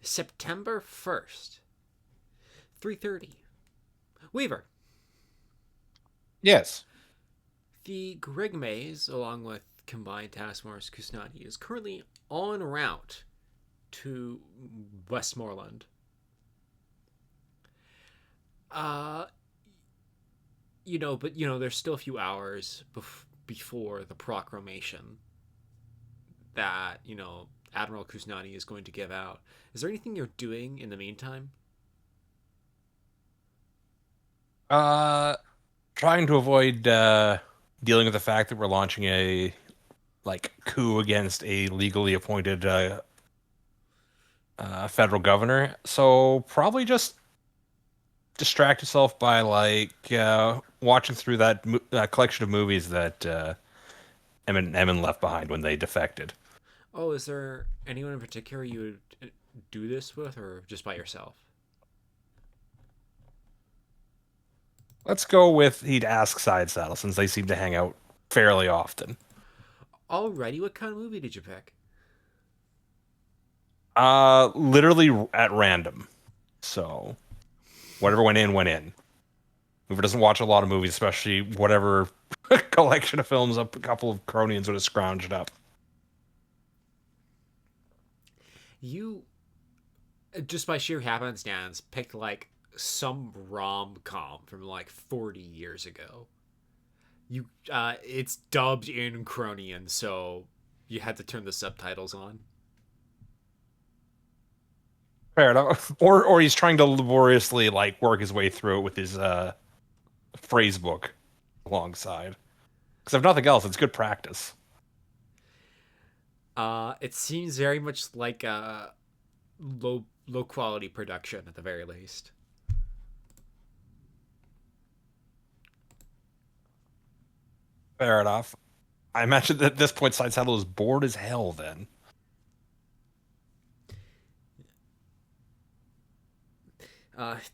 September 1st, 3:30. Weaver. Yes. The Grig Maze, along with Combined Task Force Kusnadi, is currently en route to Westmoreland. Uh, there's still a few hours before the proclamation that, Admiral Kusnadi is going to give out. Is there anything you're doing in the meantime? Uh, Trying to avoid dealing with the fact that we're launching a coup against a legally appointed federal governor. So probably just distract yourself by watching through that collection of movies that Emin left behind when they defected. Oh, is there anyone in particular you would do this with, or just by yourself? Let's go with he'd ask Side Saddle since they seem to hang out fairly often. Alrighty, what kind of movie did you pick? Literally at random. So whatever went in, went in. Hoover doesn't watch a lot of movies, especially whatever collection of films a couple of cronians would have scrounged up. You, just by sheer happenstance, picked like some rom com from like 40 years ago. It's dubbed in Cronian, so you had to turn the subtitles on. Fair enough. Or he's trying to laboriously work his way through it with his phrase book alongside. Because if nothing else, it's good practice. It seems very much like a low quality production at the very least. Fair enough. I imagine that at this point, Side Saddle is bored as hell then.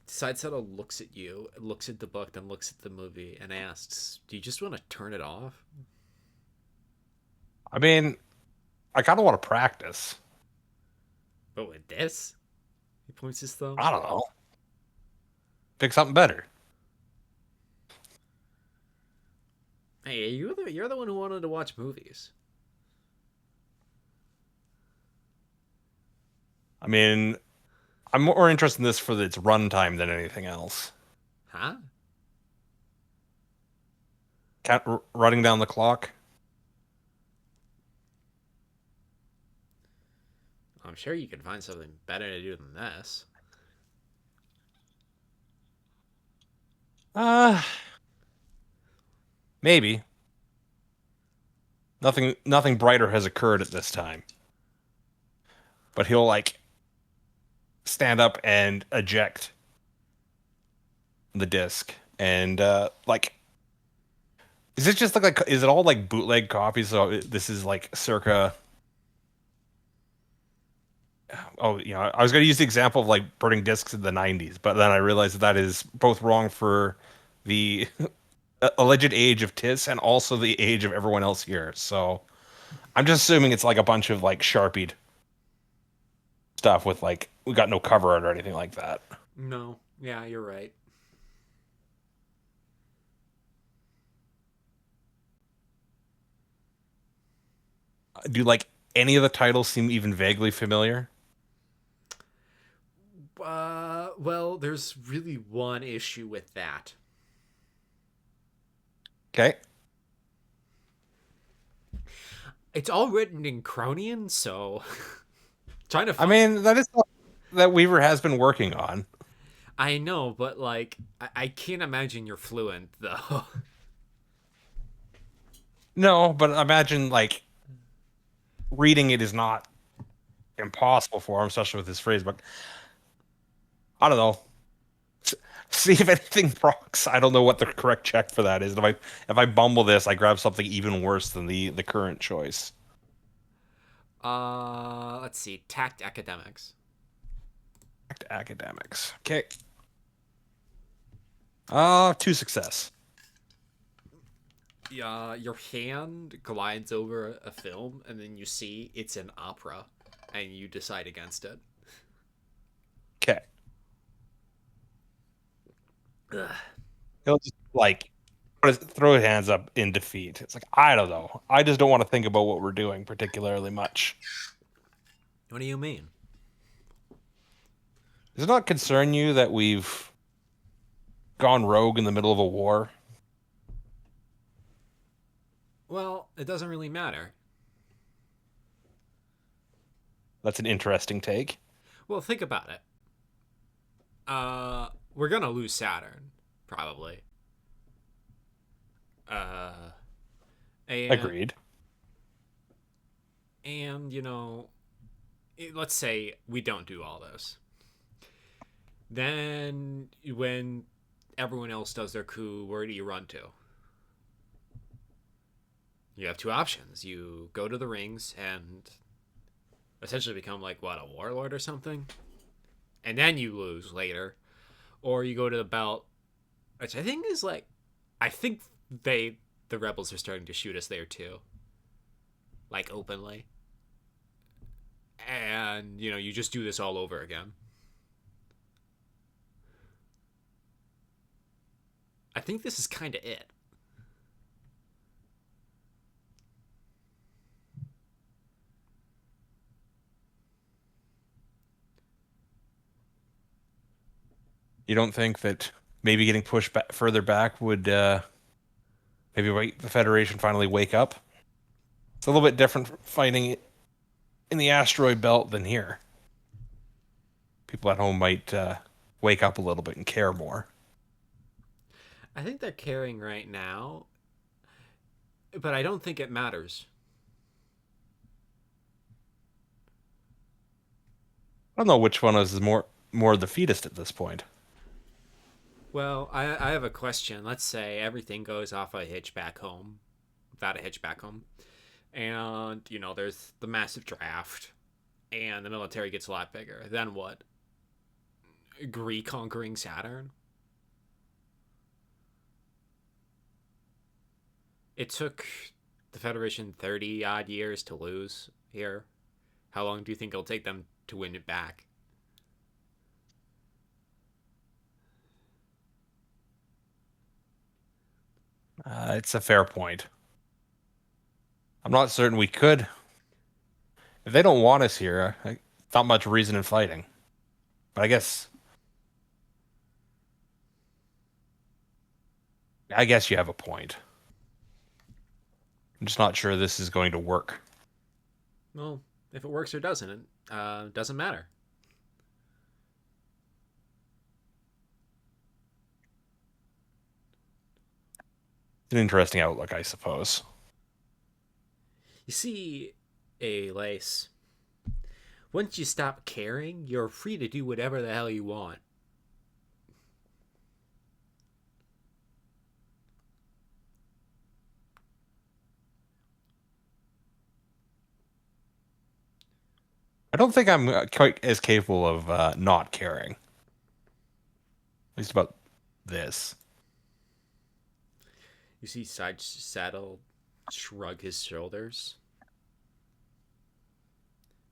Side Saddle looks at you, looks at the book, then looks at the movie, and asks, "Do you just want to turn it off?" I mean, I kind of want to practice. But with this, he points his thumb. I don't know. Pick something better. Hey, you're the one who wanted to watch movies. I mean, I'm more interested in this for its runtime than anything else. Huh? Running down the clock. I'm sure you can find something better to do than this. Uh, Maybe. Nothing brighter has occurred at this time. But he'll stand up and eject the disc and is it just is it all bootleg copies? So this is circa. Oh, I was going to use the example of burning discs in the 90s, but then I realized that is both wrong for the alleged age of Tis and also the age of everyone else here. So I'm just assuming it's a bunch of sharpied stuff with we got no cover art or anything like that. No. Yeah, you're right. Do any of the titles seem even vaguely familiar? Well, there's really one issue with that. Okay. It's all written in Cronian, so trying to I find. mean, that is something that Weaver has been working on. I know, but I can't imagine you're fluent though. No, but imagine reading it is not impossible for him, especially with his phrase. But I don't know. See if anything procs. I don't know what the correct check for that is. If I bumble this, I grab something even worse than the current choice. Let's see. Tact academics. Academics. Okay. Two success. Your hand glides over a film, and then you see it's an opera, and you decide against it. Okay. Ugh. He'll just like throw his hands up in defeat. It's like, I don't know. I just don't want to think about what we're doing particularly much. What do you mean? Does it not concern you that we've gone rogue in the middle of a war? Well, it doesn't really matter. That's an interesting take. Well, think about it. We're gonna lose Saturn, probably. Uh, and Agreed. you know, let's say we don't do all this. Then when everyone else does their coup, where do you run to? You have two options. You go to the rings and essentially become like what, a warlord or something, and then you lose later, or you go to the belt, which I think is like, I think the rebels are starting to shoot us there too, like openly, and you just do this all over again. I think this is kind of it. You don't think that maybe getting pushed further back would maybe wait the Federation finally wake up? It's a little bit different fighting in the asteroid belt than here. People at home might wake up a little bit and care more. I think they're caring right now, but I don't think it matters. I don't know which one is more defeatist at this point. Well, I have a question. Let's say everything goes off a hitch back home, without a hitch back home, and there's the massive draft, and the military gets a lot bigger. Then what? Reconquering Saturn? It took the Federation 30 odd years to lose here. How long do you think it'll take them to win it back? It's a fair point. I'm not certain we could. If they don't want us here, not much reason in fighting. But I guess you have a point. I'm just not sure this is going to work. Well, if it works or doesn't, it doesn't matter. It's an interesting outlook, I suppose. You see, a lace. Once you stop caring, you're free to do whatever the hell you want. I don't think I'm quite as capable of not caring. At least about this. You see Side Saddle shrug his shoulders.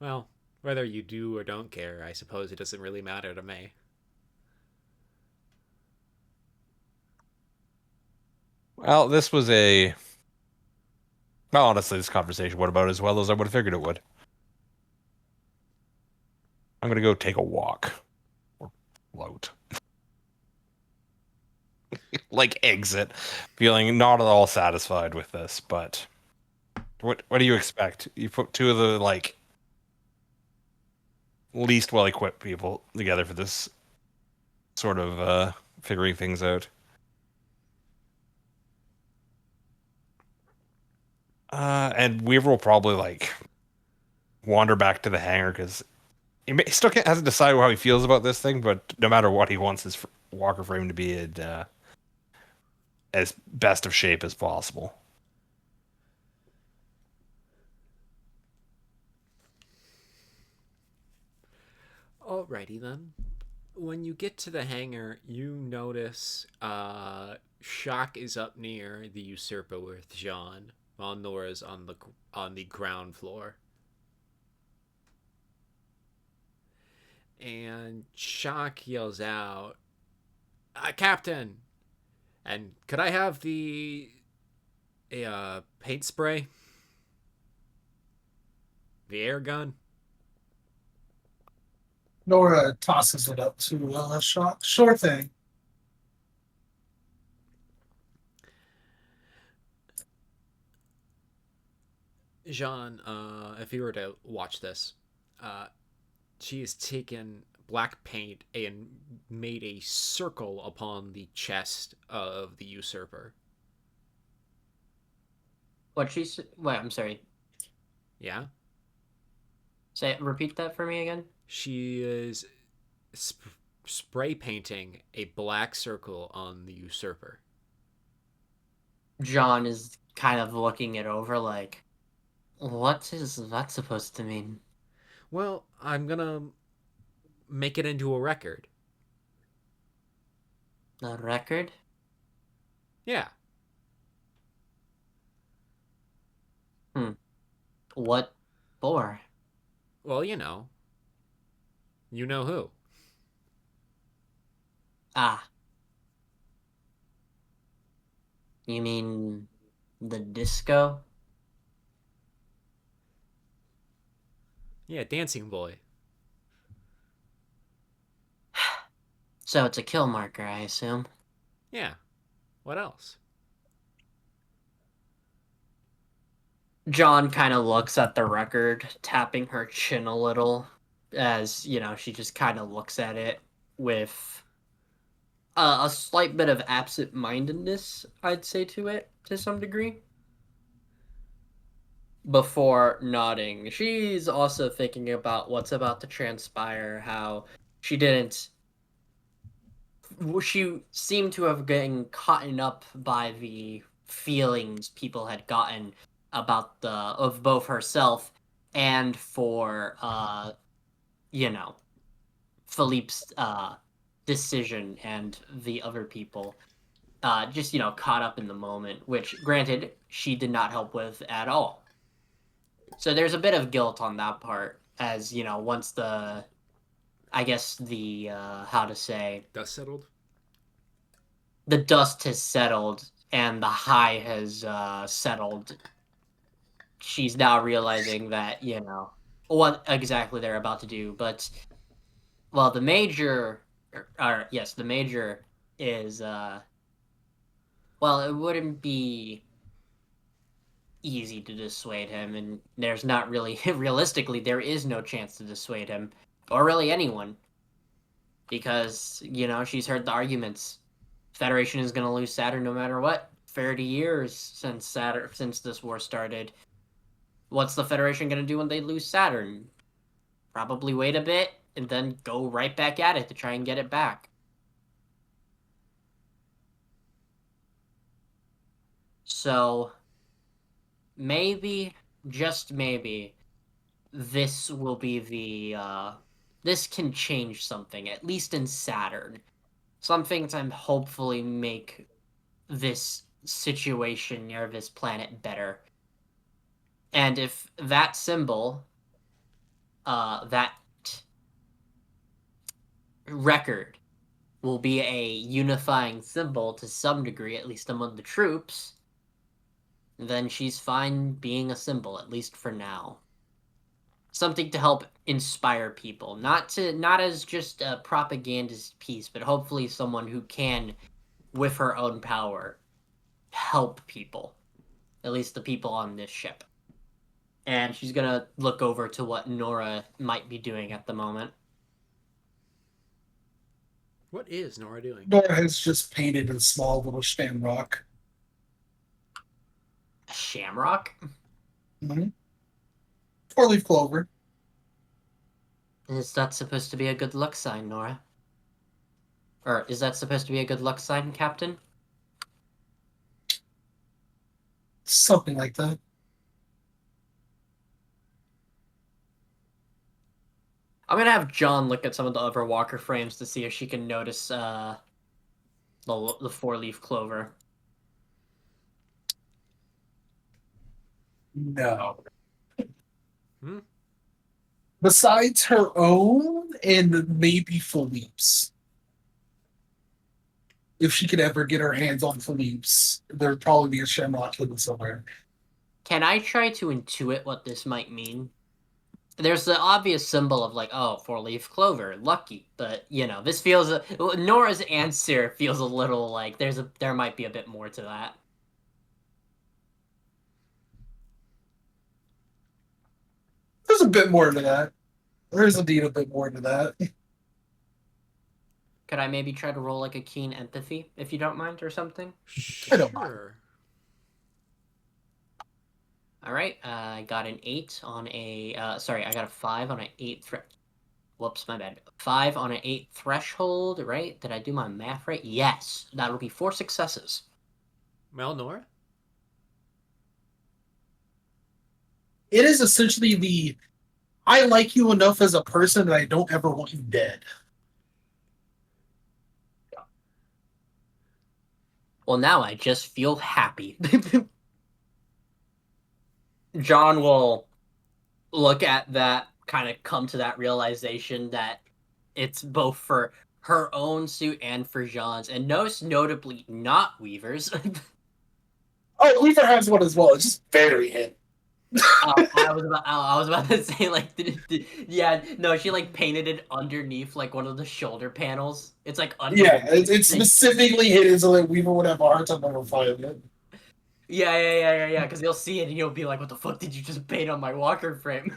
Well, whether you do or don't care, I suppose it doesn't really matter to me. Well, this was a. Well, honestly, this conversation went about as well as I would have figured it would. I'm gonna go take a walk or float, like exit, feeling not at all satisfied with this. But what do you expect? You put two of the least well equipped people together for this sort of figuring things out. And Weaver will probably wander back to the hangar because he still hasn't decided how he feels about this thing. But no matter what, he wants his Walker frame to be in as best of shape as possible. Alrighty then. When you get to the hangar, you notice Shock is up near the usurper with Jeanne, while Nora's on the ground floor. And Shock yells out, Captain! And could I have the paint spray? The air gun? Nora tosses it up to Shock. Sure thing. Jeanne, if you were to watch this, uh, she has taken black paint and made a circle upon the chest of the usurper. Wait, I'm sorry. Yeah? Repeat that for me again. She is spray painting a black circle on the usurper. John is kind of looking it over like, what is that supposed to mean? Well, I'm gonna make it into a record. A record? Yeah. What for? Well, you know. You know who. Ah. You mean the disco? Yeah, Dancing Boy. So it's a kill marker, I assume. Yeah. What else? John kind of looks at the record, tapping her chin a little, as, she just kind of looks at it with a slight bit of absent-mindedness, I'd say, to it, to some degree. Before nodding. She's also thinking about what's about to transpire, how she seemed to have gotten caught up by the feelings people had gotten of both herself and for Philippe's decision and the other people, just caught up in the moment, which granted she did not help with at all. So there's a bit of guilt on that part, as once the how to say, Dust settled? the dust has settled and the high has settled, she's now realizing that, what exactly they're about to do. But, well, the major is, well, it wouldn't be easy to dissuade him, and there's not really, realistically, there is no chance to dissuade him, or really anyone, because, she's heard the arguments. Federation is going to lose Saturn no matter what. 30 years since this war started. What's the Federation going to do when they lose Saturn? Probably wait a bit and then go right back at it to try and get it back. So maybe, just maybe, this will be this can change something, at least in Saturn. Something to hopefully make this situation near this planet better. And if that symbol, that record, will be a unifying symbol to some degree, at least among the troops, then she's fine being a symbol, at least for now. Something to help inspire people, not as just a propagandist piece, but hopefully someone who can, with her own power, help people, at least the people on this ship. And she's gonna look over to what Nora might be doing at the moment. What is Nora doing? Nora has just painted a small little shamrock. A shamrock? Mm-hmm. 4-leaf clover. Is that supposed to be a good luck sign, Nora? Or is that supposed to be a good luck sign, Captain? Something like that. I'm gonna have John look at some of the other walker frames to see if she can notice the 4-leaf clover. No. Hmm? Besides her own and maybe Philippe's. If she could ever get her hands on Philippe's, there'd probably be a shamrock hidden somewhere. Can I try to intuit what this might mean? There's the obvious symbol of like, oh, four-leaf clover, lucky. But this feels Nora's answer feels a little like there might be a bit more to that. There's a bit more to that. There's indeed a bit more to that. Could I maybe try to roll like a keen empathy, if you don't mind, or something? I don't mind. Sure. All right, I got an 8 on a. Sorry, I got a 5 on an 8 Whoops, my bad. 5 on an 8 threshold, right? Did I do my math right? Yes, that'll be 4 successes. Well, Nora? It is essentially the I like you enough as a person that I don't ever want you dead. Well, now I just feel happy. John will look at that, kind of come to that realization that it's both for her own suit and for Jean's, and most notably not Weaver's. Oh, Weaver has one as well. It's just very hidden. I was about to say like, yeah, no, she like painted it underneath like one of the shoulder panels. It's like under. Yeah, it's specifically hidden so that Weaver would have a hard time ever finding it. Yeah. Because he'll see it and he'll be like, "What the fuck did you just paint on my walker frame?"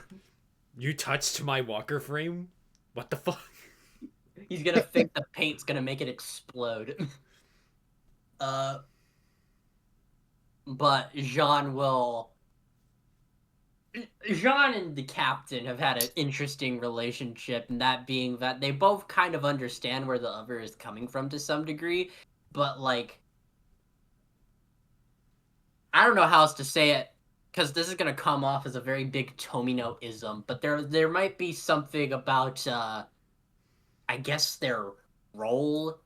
You touched my walker frame? What the fuck? He's gonna think the paint's gonna make it explode. But Jeanne and the captain have had an interesting relationship, and that being that they both kind of understand where the other is coming from to some degree, but like, I don't know how else to say it, because this is gonna come off as a very big Tomino-ism, but there might be something about, I guess, their role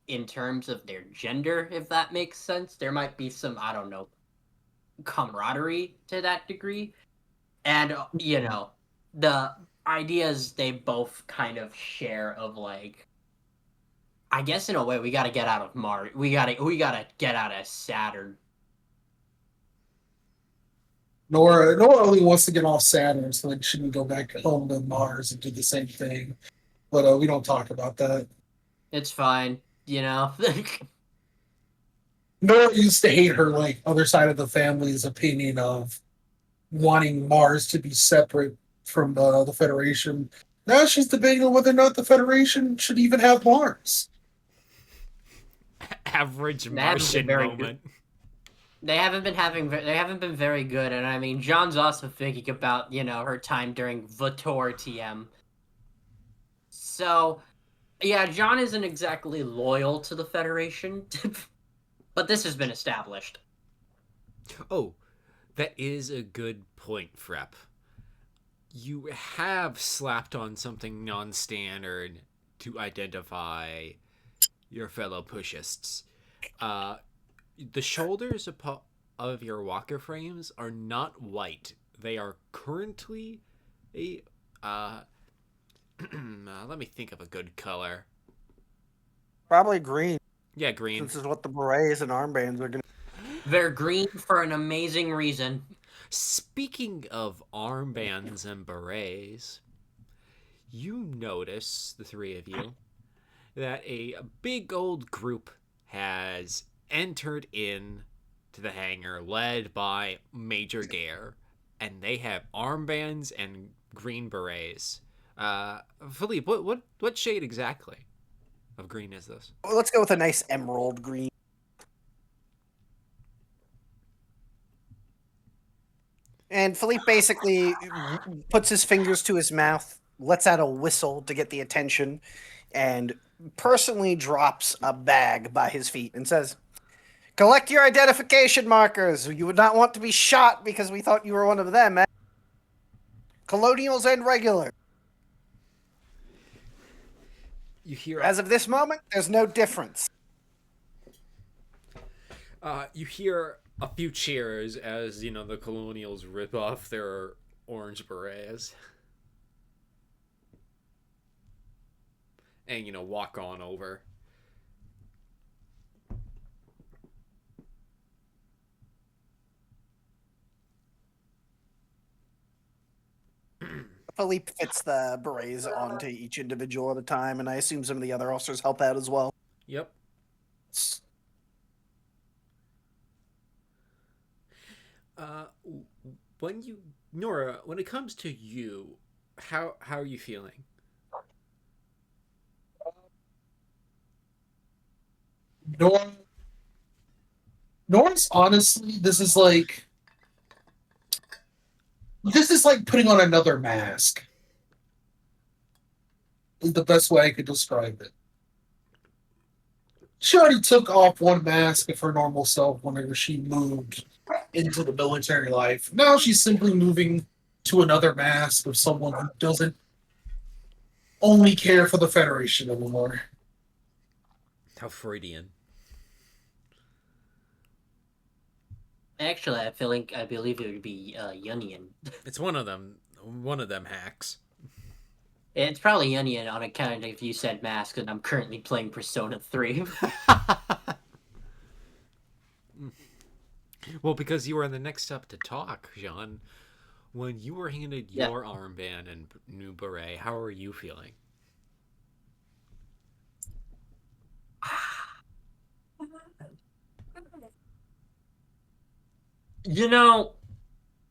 in terms of their gender, if that makes sense. There might be some, I don't know, camaraderie to that degree. And, the ideas they both kind of share of, like, I guess in a way, we gotta get out of Mars. We gotta get out of Saturn. Nora only wants to get off Saturn so that she can go back home to Mars and do the same thing. But we don't talk about that. It's fine, Nora used to hate her, like, other side of the family's opinion of wanting Mars to be separate from the Federation. Now she's debating on whether or not the Federation should even have Mars. Average That was Martian very moment. They haven't been very good, and I mean, John's also thinking about, her time during Vator TM. So, yeah, John isn't exactly loyal to the Federation, but this has been established. Oh, that is a good point, Frep. You have slapped on something non-standard to identify your fellow pushists. The shoulders of your walker frames are not white. They are currently a let me think of a good color. Probably green. Yeah, green. This is what the berets and armbands are going to... They're green for an amazing reason. Speaking of armbands and berets, you notice, the three of you, that a big old group has entered in to the hangar led by Major Guerre, and they have armbands and green berets. Philippe, what shade exactly of green is this? Let's go with a nice emerald green. And Philippe basically puts his fingers to his mouth, lets out a whistle to get the attention, and personally drops a bag by his feet and says, "Collect your identification markers. You would not want to be shot because we thought you were one of them, eh? Colonials and regular. You hear As of this moment, there's no difference." you hear a few cheers as, the colonials rip off their orange berets. and walk on over. Philippe fits the berets onto each individual at a time, and I assume some of the other officers help out as well. Yep. Nora, when it comes to you, how are you feeling? Nora's honestly, this is like putting on another mask. Is the best way I could describe it. She already took off one mask of her normal self whenever she moved into the military life. Now she's simply moving to another mask of someone who doesn't only care for the Federation anymore. How Freudian. Actually, I believe it would be Yunian. It's one of them hacks. It's probably Yunian on account of if you said mask, and I'm currently playing Persona 3. Well, because you were the next up to talk, Jeanne. When you were handed your armband and new beret, how are you feeling?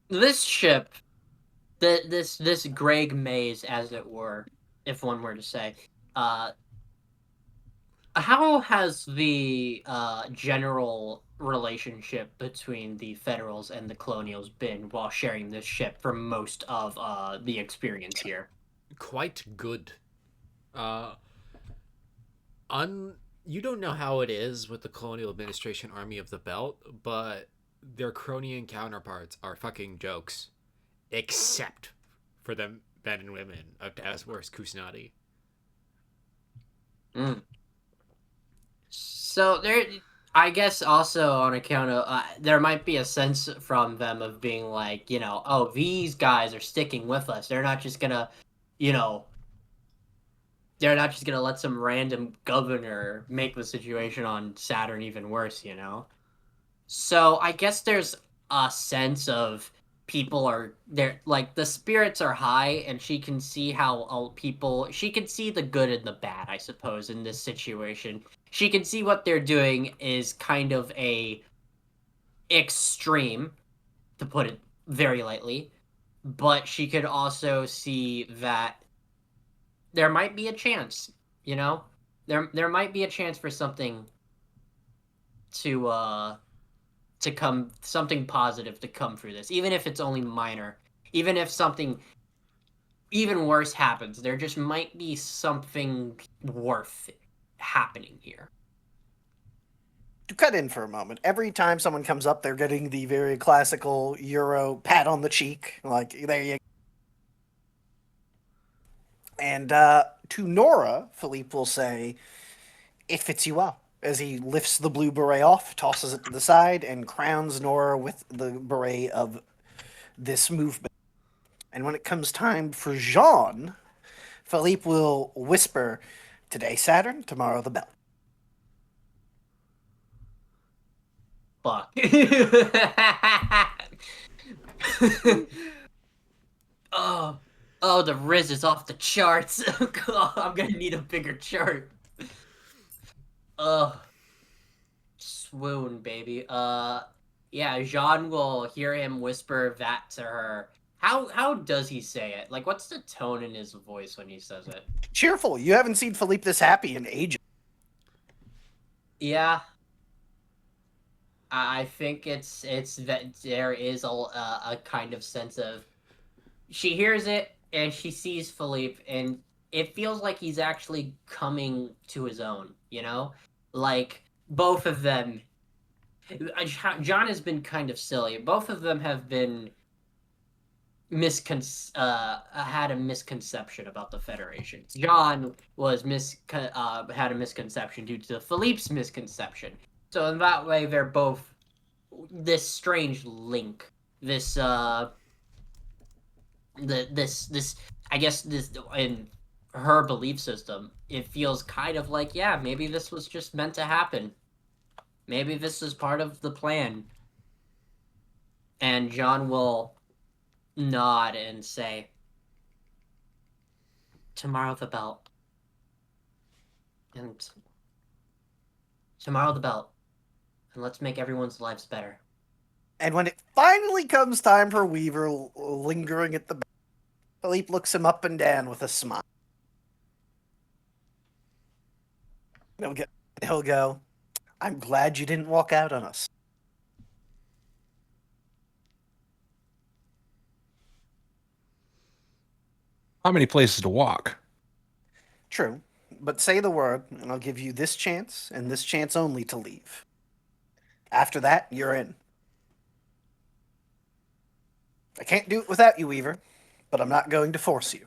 This ship, this Greg maze, as it were, if one were to say, how has the general relationship between the Federals and the Colonials been while sharing this ship for most of the experience here? Quite good. You don't know how it is with the Colonial Administration Army of the Belt, but their Cronian counterparts are fucking jokes. Except for the men and women of Taskforce Kusanagi. So there, I guess also on account of, there might be a sense from them of being like, oh, these guys are sticking with us. They're not just gonna, they're not just gonna let some random governor make the situation on Saturn even worse, So I guess there's a sense of people are there, like the spirits are high, and she can see how she can see the good and the bad, I suppose, in this situation. She can see what they're doing is kind of a extreme, to put it very lightly, but she could also see that there might be a chance, there might be a chance for something to come, something positive to come through this, even if it's only minor, even if something even worse happens, there just might be something worth happening here. To cut in for a moment, every time someone comes up, they're getting the very classical Euro pat on the cheek, like, there you go. And to Nora, Philippe will say, "It fits you well," as he lifts the blue beret off, tosses it to the side, and crowns Nora with the beret of this movement. And when it comes time for Jeanne, Philippe will whisper, "Today Saturn, tomorrow the belt." Fuck. Oh, the Riz is off the charts. I'm gonna need a bigger chart. Swoon, baby. Yeah, Jeanne will hear him whisper that to her. How does he say it? Like, what's the tone in his voice when he says it? Cheerful. You haven't seen Philippe this happy in ages. Yeah. I think it's that there is a kind of sense of, she hears it and she sees Philippe, and it feels like he's actually coming to his own, Like, both of them, John has been kind of silly. Both of them have been had a misconception about the Federation. John was had a misconception due to Philippe's misconception. So in that way, they're both this strange link. This I guess this, in her belief system, it feels kind of like, yeah, maybe this was just meant to happen. Maybe this is part of the plan. And John will nod and say, tomorrow the belt. And tomorrow the belt. And let's make everyone's lives better. And when it finally comes time for Weaver lingering at the back, Philippe looks him up and down with a smile. He'll go, I'm glad you didn't walk out on us. Not many places to walk. True, but say the word, and I'll give you this chance, and this chance only to leave. After that, you're in. I can't do it without you, Weaver, but I'm not going to force you.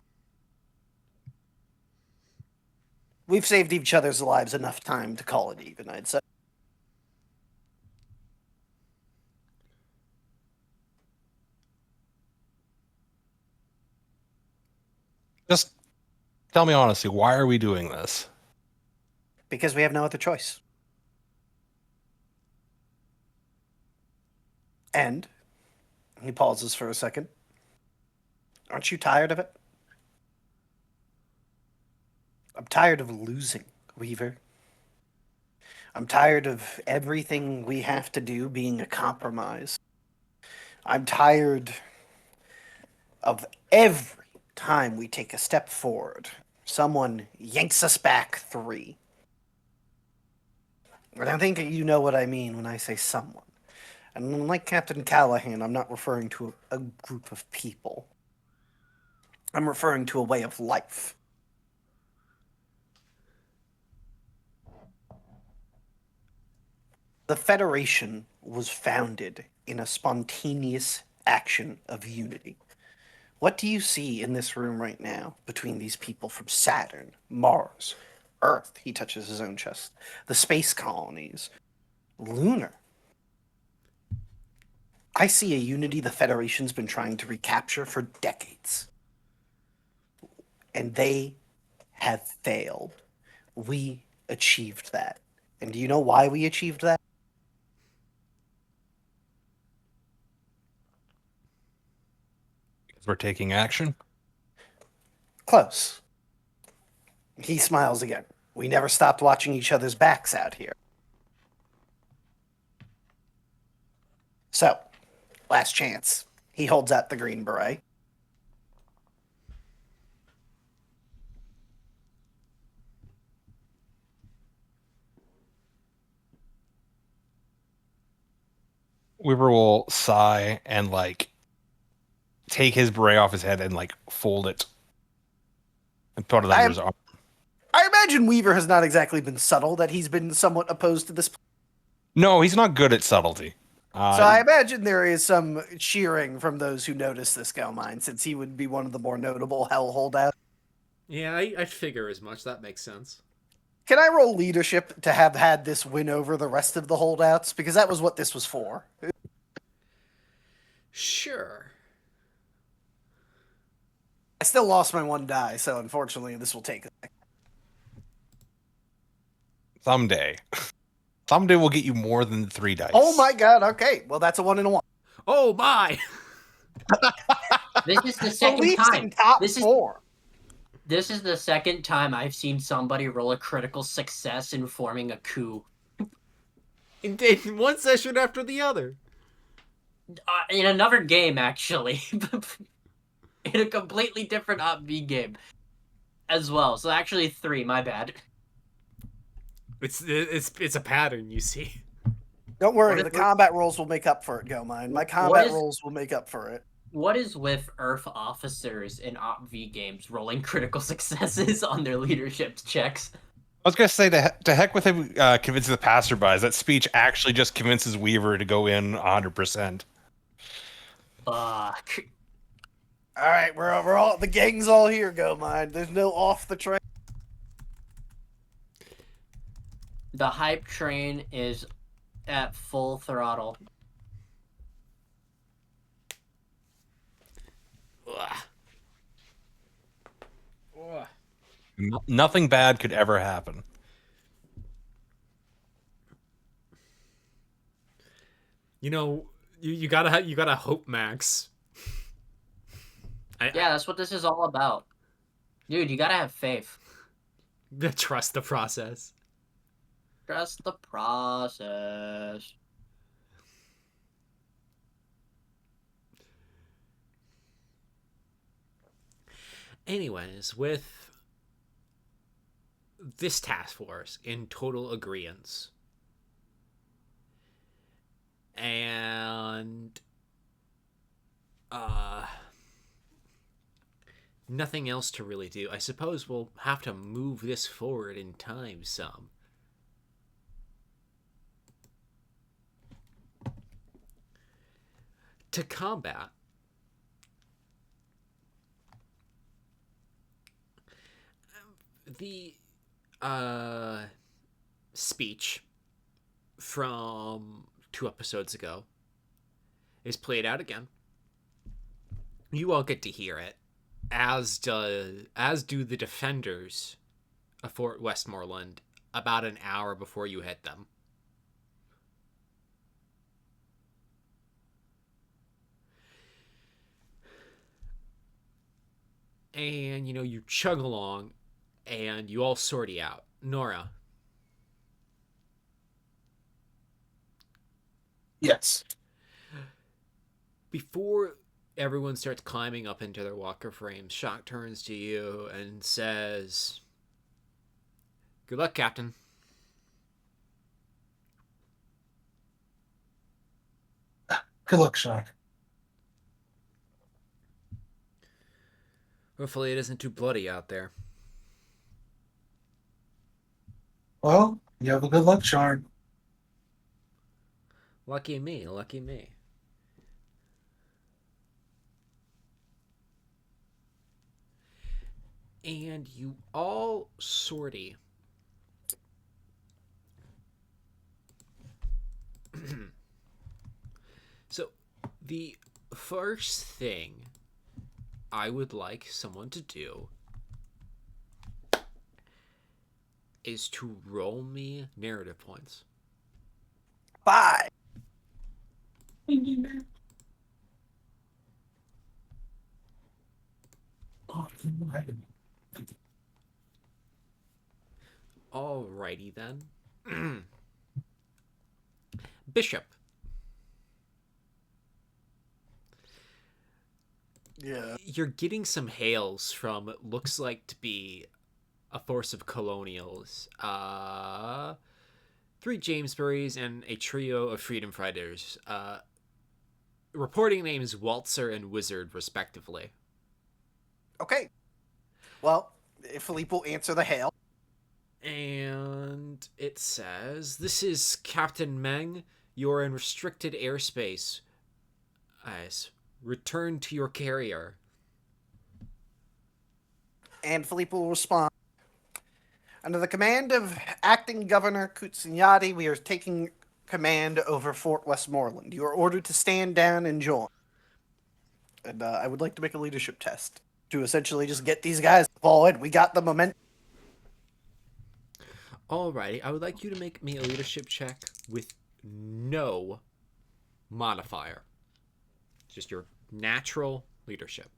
We've saved each other's lives enough time to call it even, I'd say. Just tell me honestly, why are we doing this? Because we have no other choice. And he pauses for a second. Aren't you tired of it? I'm tired of losing, Weaver. I'm tired of everything we have to do being a compromise. I'm tired of every time we take a step forward, someone yanks us back 3. And I think you know what I mean when I say someone. And unlike Captain Callaghan, I'm not referring to a group of people. I'm referring to a way of life. The Federation was founded in a spontaneous action of unity. What do you see in this room right now between these people from Saturn, Mars, Earth? He touches his own chest. The space colonies, Lunar. I see a unity the Federation's been trying to recapture for decades. And they have failed. We achieved that. And do you know why we achieved that? Because we're taking action. Close. He smiles again. We never stopped watching each other's backs out here. So, last chance. He holds out the green beret. Weaver will sigh and take his beret off his head and fold it and put it under his arm. I imagine Weaver has not exactly been subtle that he's been somewhat opposed to this. No, he's not good at subtlety. So I imagine there is some cheering from those who notice this Gelmine, since he would be one of the more notable Hell holdouts. Yeah, I'd figure as much. That makes sense. Can I roll leadership to have had this win over the rest of the holdouts? Because that was what this was for. Sure. I still lost my 1 die, so unfortunately this will take a second. Someday. Someday we'll get you more than 3 dice. Oh my god, okay. Well, that's a 1 and a 1. Oh my! This is the second Philippe's time. in top This is 4. This is the second time I've seen somebody roll a critical success in forming a coup. In one session after the other. In another game, actually. In a completely different OpV game. As well. So actually 3, my bad. It's a pattern, you see. Don't worry, the combat rolls will make up for it, Gelmine. My combat rolls will make up for it. What is with Earth officers in OpV games rolling critical successes on their leadership checks? I was going to say, to heck with him convincing the passerbys. That speech actually just convinces Weaver to go in 100%. Fuck. Alright, we're all, the gang's all here, Gelmine. There's no off the train. The hype train is at full throttle. Ugh. Ugh. Nothing bad could ever happen. You gotta hope, Max. Yeah, that's what this is all about. Dude, you gotta have faith. Trust the process. Trust the process. Anyways, with this task force in total agreement, and nothing else to really do, I suppose we'll have to move this forward in time some. To combat the speech from 2 episodes ago is played out again. You all get to hear it, as do the defenders of Fort Westmoreland about an hour before you hit them. And you chug along and you all sortie out. Nora. Yes. Before everyone starts climbing up into their walker frames, Shock turns to you and says, "Good luck, Captain." Good luck, Shock. Hopefully it isn't too bloody out there. Well, you have a good luck charm. Lucky me, lucky me. And you all sortie. So, the first thing I would like someone to do is to roll me narrative points. 5. Alrighty then. Bishop. Yeah. You're getting some hails from what looks like to be a force of colonials. 3 Jamesburys and a trio of freedom fighters. Reporting names Waltzer and Wizard, respectively. Okay. Well, Philippe will answer the hail. And it says, "This is Captain Meng. You're in restricted airspace. Return to your carrier." And Philippe will respond. Under the command of Acting Governor Kutsinyati, we are taking command over Fort Westmoreland. You are ordered to stand down and join. And I would like to make a leadership test to essentially just get these guys forward. We got the momentum. Alrighty, I would like you to make me a leadership check with no modifier. Just your natural leadership.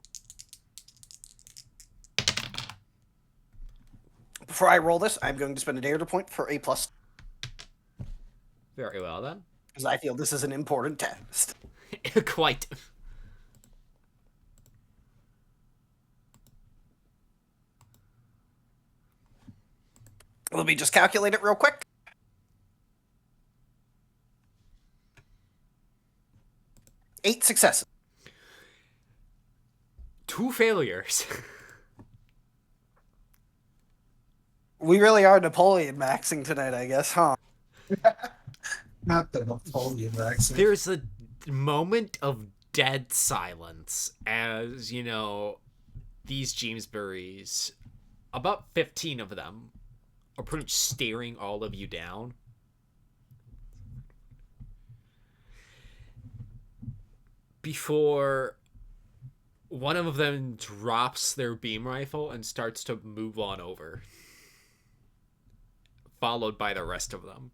Before I roll this, I'm going to spend a data point for a plus. Very well then. Because I feel this is an important test. Quite. Let me just calculate it real quick. 8 successes. 2 failures. We really are Napoleon maxing tonight, I guess, huh? Not the Napoleon accent. There's a moment of dead silence as, these Jamesburys, about 15 of them, are pretty much staring all of you down. Before One of them drops their beam rifle and starts to move on over, followed by the rest of them.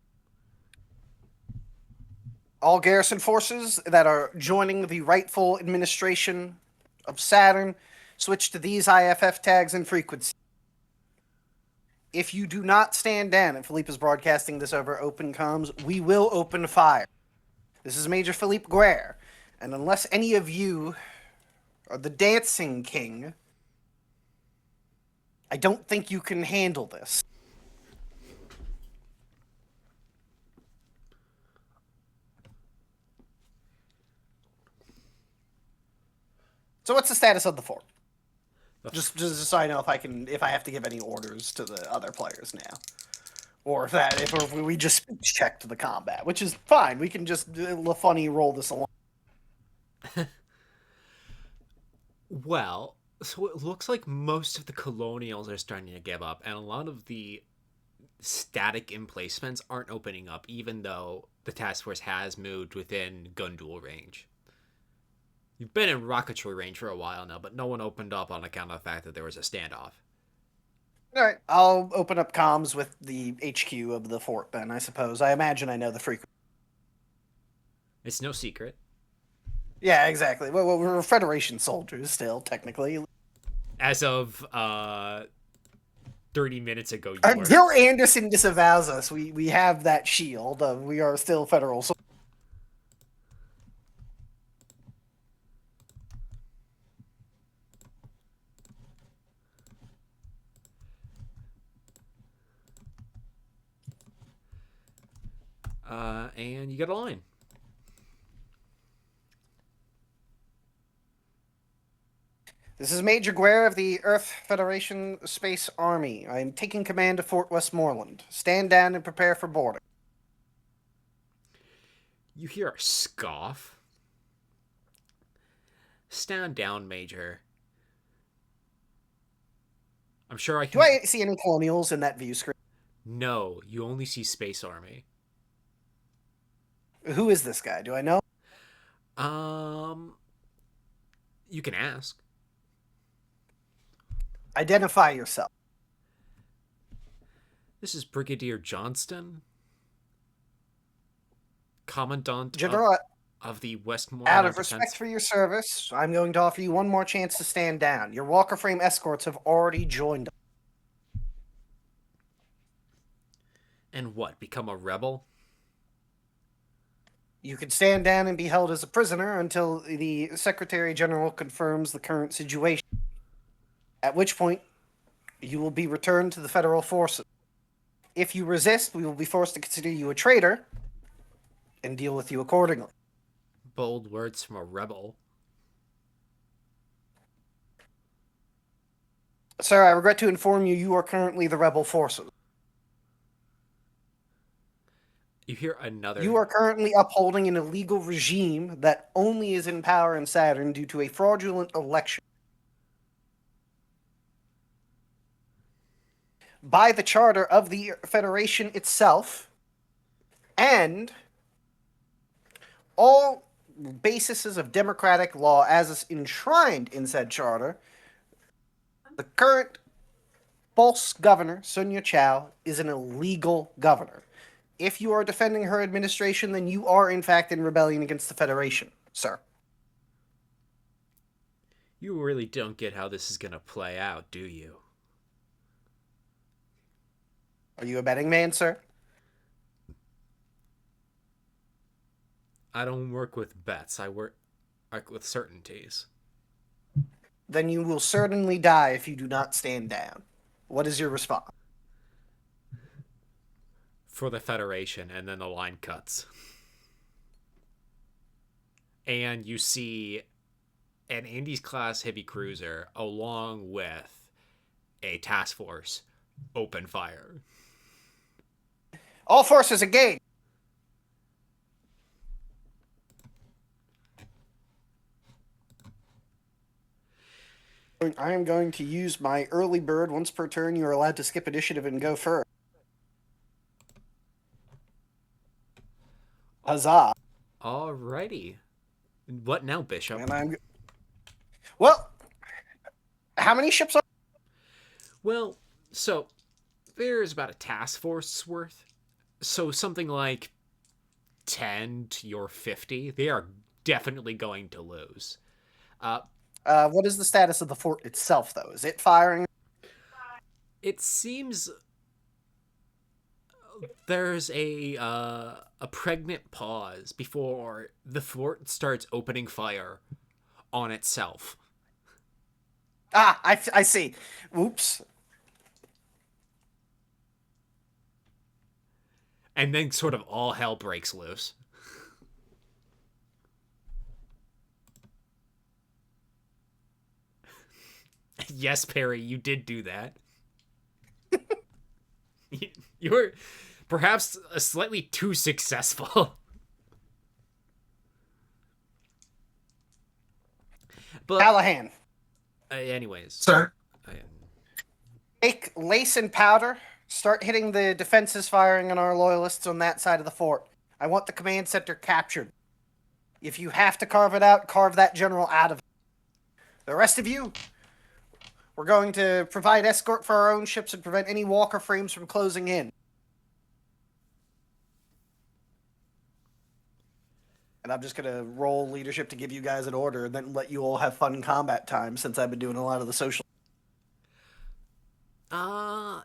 All garrison forces that are joining the rightful administration of Saturn switch to these IFF tags and frequency. If you do not stand down, and Philippe is broadcasting this over open comms, we will open fire. This is Major Philippe Guerre, and unless any of you are the Dancing King, I don't think you can handle this. So what's the status of the fort? Just so I know if I have to give any orders to the other players now, or if we just checked the combat, which is fine. We can just funny roll this along. Well, so it looks like most of the colonials are starting to give up, and a lot of the static emplacements aren't opening up, even though the task force has moved within gun duel range. You've been in rocketry range for a while now, but no one opened up on account of the fact that there was a standoff. All right, I'll open up comms with the HQ of the fort then, I suppose. I imagine I know the frequency. It's no secret. Yeah, exactly. Well, we're Federation soldiers still, technically. As of 30 minutes ago, you were. Until Anderson disavows us, we have that shield. We are still Federal soldiers. And you get a line. This is Major Guerre of the Earth Federation Space Army. I am taking command of Fort Westmoreland. Stand down and prepare for boarding. You hear a scoff. Stand down, Major. I'm sure I can... Do I see any colonials in that view screen? No, you only see Space Army. Who is this guy? Do I know? You can ask. Identify yourself. This is Brigadier Johnston, Commandant General, of the Westmoreland out of respect for your service, I'm going to offer you one more chance to stand down. Your Walker Frame escorts have already joined us. And what, become a rebel? You can stand down and be held as a prisoner until the Secretary General confirms the current situation, at which point you will be returned to the federal forces. If you resist, we will be forced to consider you a traitor and deal with you accordingly. Bold words from a rebel. Sir, I regret to inform you, you are currently the rebel forces. You hear another... You are currently upholding an illegal regime that only is in power in Saturn due to a fraudulent election. By the charter of the Federation itself, and all bases of democratic law as is enshrined in said charter, the current false governor, Sunya Chao, is an illegal governor. If you are defending her administration, then you are in fact in rebellion against the Federation, sir. You really don't get how this is going to play out, do you? Are you a betting man, sir? I don't work with bets. I work with certainties. Then you will certainly die if you do not stand down. What is your response? For the Federation, and then the line cuts. And you see an Andes-class heavy cruiser along with a task force open fire. All forces engage! I am going to use my early bird. Once per turn, you are allowed to skip initiative and go first. Huzzah. Alrighty. What now, Bishop? And Well, how many ships are? Well, so there's about a task force worth. So something like 10 to your 50, they are definitely going to lose. What is the status of the fort itself, though? Is it firing? It seems there's a pregnant pause before the fort starts opening fire on itself. Ah, I see. Oops. And then sort of all hell breaks loose. Yes, Peri, you did do that. You were perhaps slightly too successful. But Callaghan, anyways, Sir, take lace and powder. Start hitting the defenses firing on our loyalists on that side of the fort. I want the command center captured. If you have to carve it out, carve that general out of it. The rest of you, we're going to provide escort for our own ships and prevent any walker frames from closing in. And I'm just going to roll leadership to give you guys an order and then let you all have fun combat time since I've been doing a lot of the social.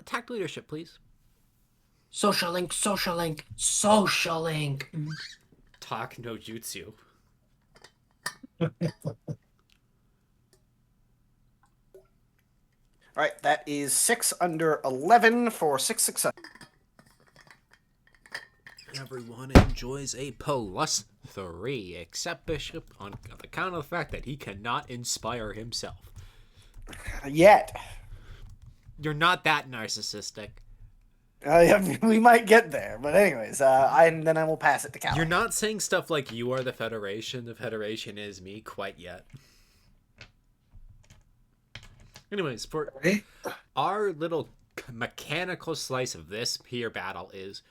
Tact leadership, please. Social link, social link, social link. Talk no jutsu. All right, that is 6 under 11 for 6 success. Everyone enjoys a +3, except Bishop on account of the fact that he cannot inspire himself. Yet. You're not that narcissistic. We might get there, but anyways, and then I will pass it to Cal. You're not saying stuff like you are the Federation is me quite yet. Anyways, for our little mechanical slice of this here battle is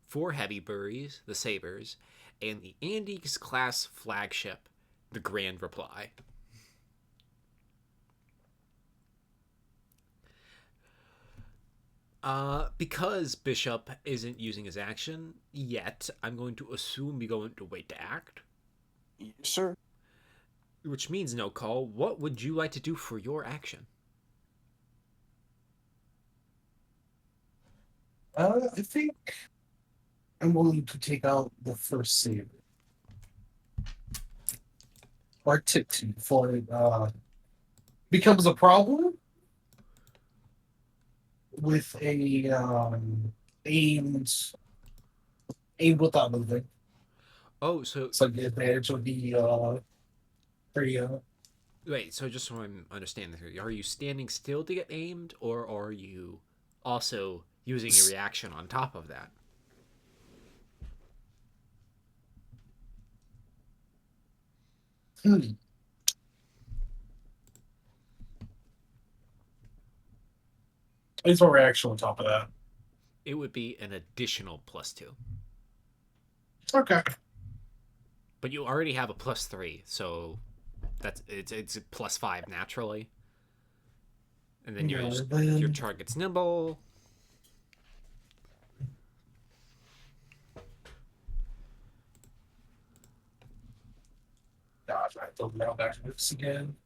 4 heavy buries, the Sabers, and the Andes class flagship, the Grand Reply. Because Bishop isn't using his action yet, I'm going to assume we're going to wait to act. Yes, sir. Which means, no call, what would you like to do for your action? I think I'm willing to take out the first saber. Or tip two before it becomes a problem with a aimed without moving. Oh, so It's like the advantage would be pretty wait, so just so I'm understanding this, are you standing still to get aimed, or are you also using a reaction on top of that? It's a reaction on top of that. It would be an additional +2. Okay. But you already have a +3, so it's a +5 naturally. And then Yeah, your target's nimble. Gosh, I have to round back to this again.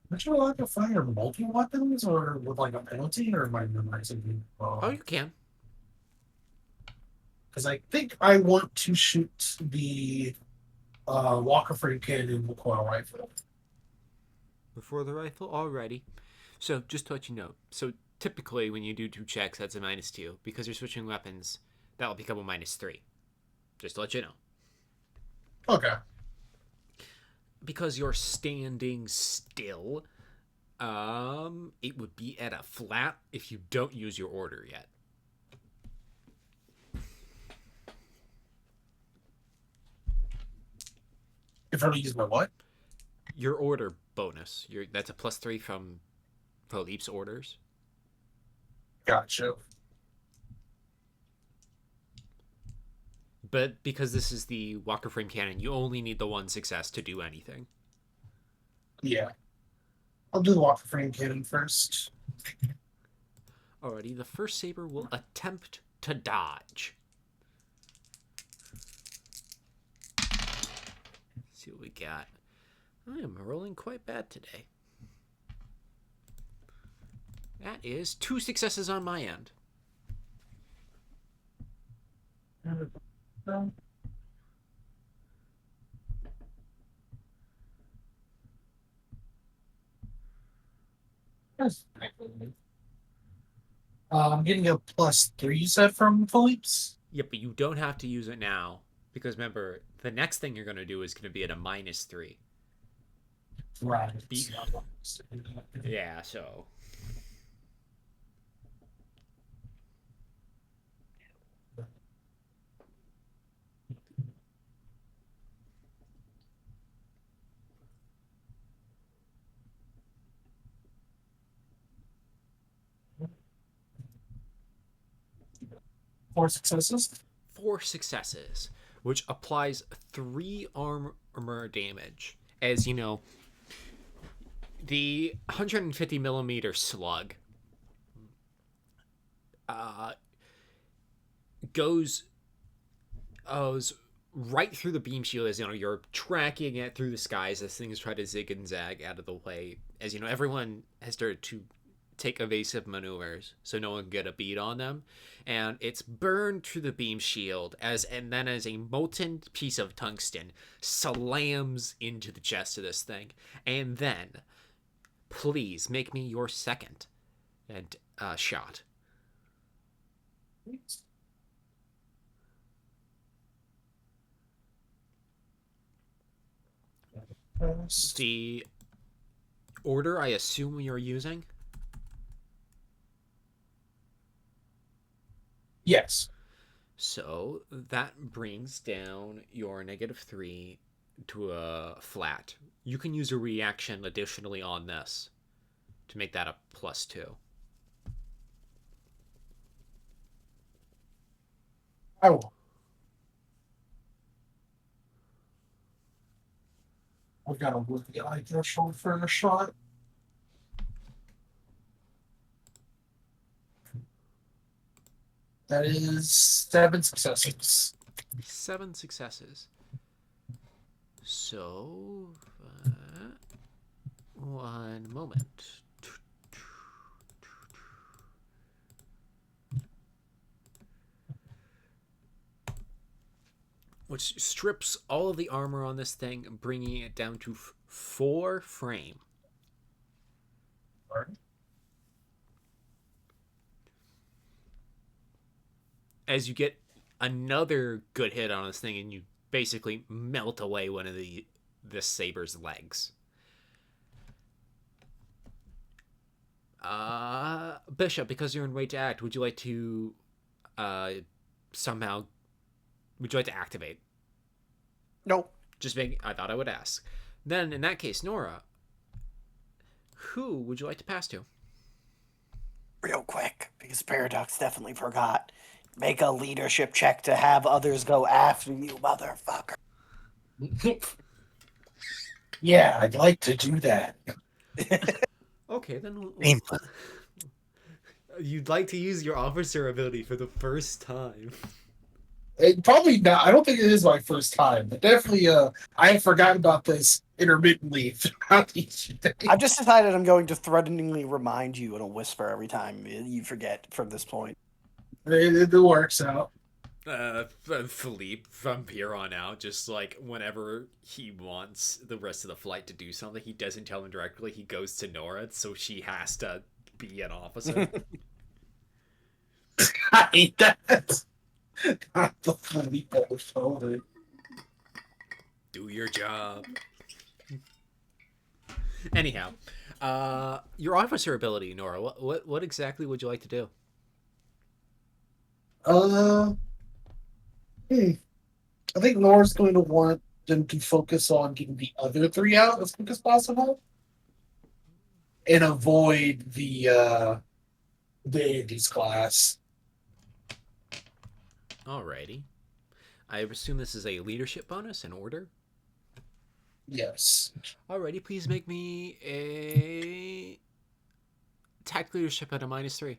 Would you like to fire multi weapons or with like a penalty, or am I memorizing? Oh, you can. Because I think I want to shoot the Walker Frame Cannon recoil rifle. Before the rifle, already. So, just to let you know. So, typically, when you do 2 checks, that's a -2. Because you're switching weapons, that'll become a -3. Just to let you know. Okay. Because you're standing still, it would be at a flat if you don't use your order yet. If I don't use my what? Your order bonus. That's a +3 from Philippe's orders. Gotcha. but because this is the Walker Frame Cannon, you only need the 1 success to do anything. Yeah. I'll do the Walker Frame Cannon first. Alrighty, the first saber will attempt to dodge. Let's see what we got. I am rolling quite bad today. That is 2 successes on my end. I'm getting a +3 you said from Philippe's. Yeah, but you don't have to use it now. Because remember, the next thing you're going to do is going to be at a -3. Right. Yeah, so... Four successes. 4 successes, which applies 3 armor damage. As you know, the 150 millimeter slug goes right through the beam shield. As you know, you're tracking it through the skies as things try to zig and zag out of the way. As you know, everyone has started to take evasive maneuvers so no one can get a beat on them, and it's burned through the beam shield and then as a molten piece of tungsten slams into the chest of this thing. And then please make me your second shot. The order I assume you're using? Yes. So that brings down your -3 to a flat. You can use a reaction additionally on this to make that a +2. I will. I've got to work the eye threshold for a shot. That is 7 successes. 7 successes. So, one moment. Which strips all of the armor on this thing, bringing it down to 4 frame. As you get another good hit on this thing, and you basically melt away one of this saber's legs. Bishop, because you're in way to act, would you like to activate? No. I thought I would ask. Then, in that case, Nora, who would you like to pass to? Real quick, because Paradox definitely forgot. Make a leadership check to have others go after you, motherfucker. Yeah, I'd like to do that. Okay, then Painful. you'd like to use your officer ability for the first time. Probably not. I don't think it is my first time, but definitely I have forgotten about this intermittently throughout each day. I've just decided I'm going to threateningly remind you in a whisper every time you forget from this point. It works out. Philippe, from here on out, just like whenever he wants the rest of the flight to do something, he doesn't tell him directly. He goes to Nora, so she has to be an officer. I hate that. Not the Philippe shoulder. Do your job. Anyhow, your officer ability, Nora. What exactly would you like to do? I think Nora's going to want them to focus on getting the other 3 out as quick as possible, and avoid the Andy's class. Alrighty. I assume this is a leadership bonus in order. Yes. Alrighty, please make me a attack leadership at a -3.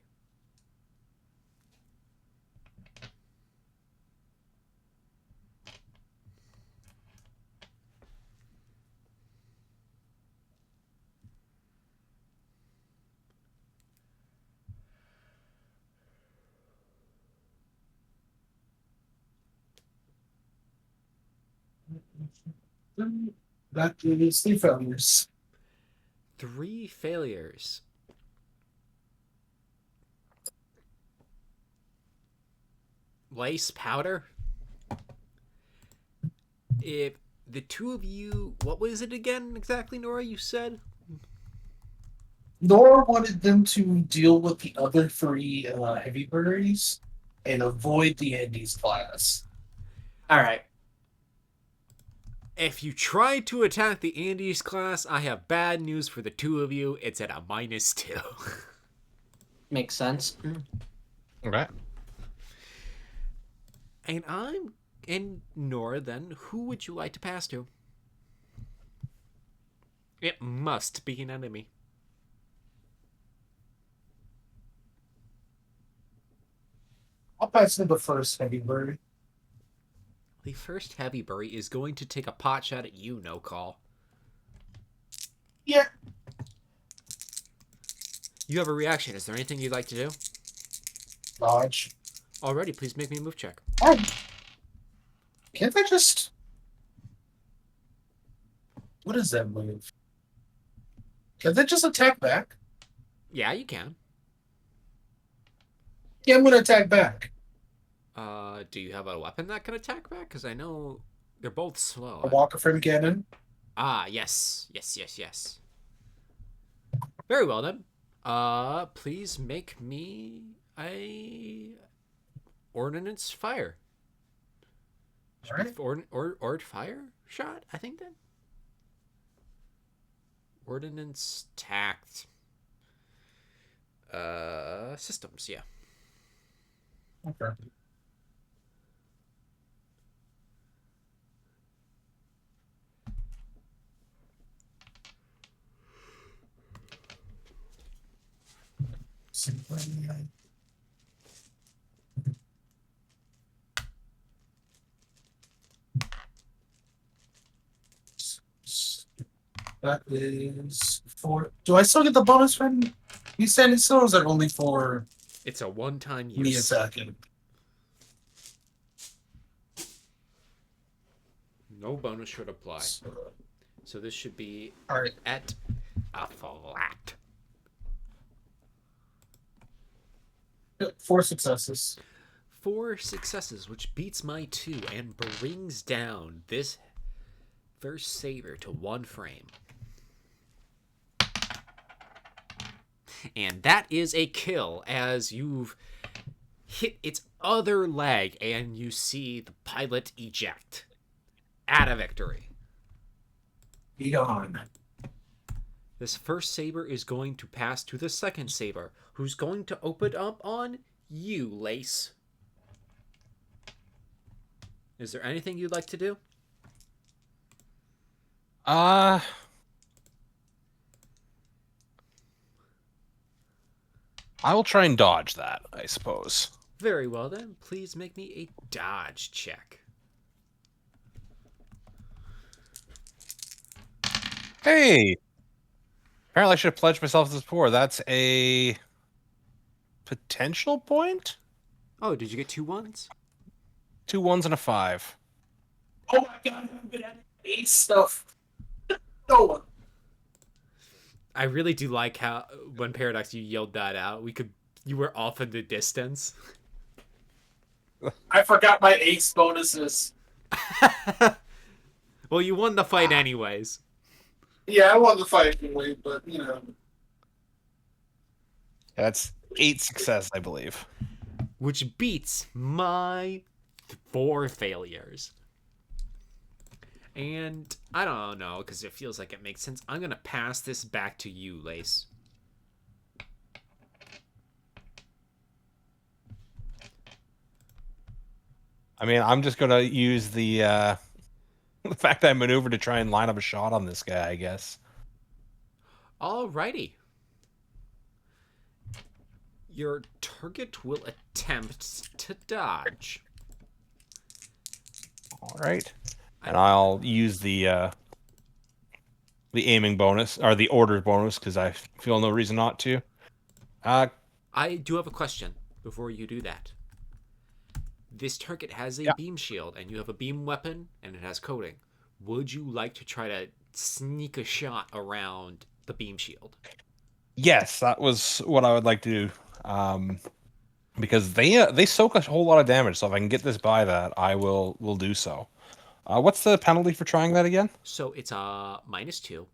That is 3 failures. 3 failures. Lace powder. If the two of you, what was it again exactly, Nora? You said Nora wanted them to deal with the other 3 heavy berries and avoid the Andes class. All right. if you try to attack the Andes class, I have bad news for the two of you. It's at a -2. Makes sense. Okay. And Nora, then, who would you like to pass to? It must be an enemy. I'll pass to the first heavy berry. The first heavy berry is going to take a pot shot at you, no call. Yeah. You have a reaction. Is there anything you'd like to do? Dodge. Alrighty, please make me a move check. Oh. Can't I just... What is that move? Can they just attack back? Yeah, you can. Yeah, I'm going to attack back. Do you have a weapon that can attack back? Because I know they're both slow. A Walker from Cannon. Ah, yes. Yes. Very well, then. Please make me a ordnance fire. Alright. Ord fire shot, I think, then? Ordnance tact. Systems, yeah. Okay. That is 4. Do I still get the bonus from me standing still, or is that only for It's a one-time me use. attacking? No bonus should apply. So this should be Alright. at a flat. 4 successes. 4 successes, which beats my 2 and brings down this first saber to 1 frame. And that is a kill, as you've hit its other leg and you see the pilot eject at a victory. Be on. This first saber is going to pass to the second saber, who's going to open up on you, Lace. Is there anything you'd like to do? I will try and dodge that, I suppose. Very well, then. Please make me a dodge check. Hey! Apparently I should have pledged myself this before. That's a potential point? Oh, did you get 2 ones? 2 1s and a 5. Oh my god, I've been at ace stuff. No one. I really do like how when Paradox you yelled that out. You were off in the distance. I forgot my ace bonuses. Well, you won the fight anyways. Yeah, I won the fight anyway, but you know. That's 8 success, I believe. Which beats my 4 failures. And I don't know, because it feels like it makes sense. I'm going to pass this back to you, Lace. I mean, I'm just gonna use the the fact that I maneuvered to try and line up a shot on this guy, I guess. Alrighty. Your target will attempt to dodge. All right, and I'll use the aiming bonus or the order bonus because I feel no reason not to. I do have a question before you do that. This target has a Yeah. beam shield, and you have a beam weapon, and it has coating. Would you like to try to sneak a shot around the beam shield? Yes, that was what I would like to do. Because they soak a whole lot of damage, so if I can get this by that, I will do so. What's the penalty for trying that again? So it's a -2,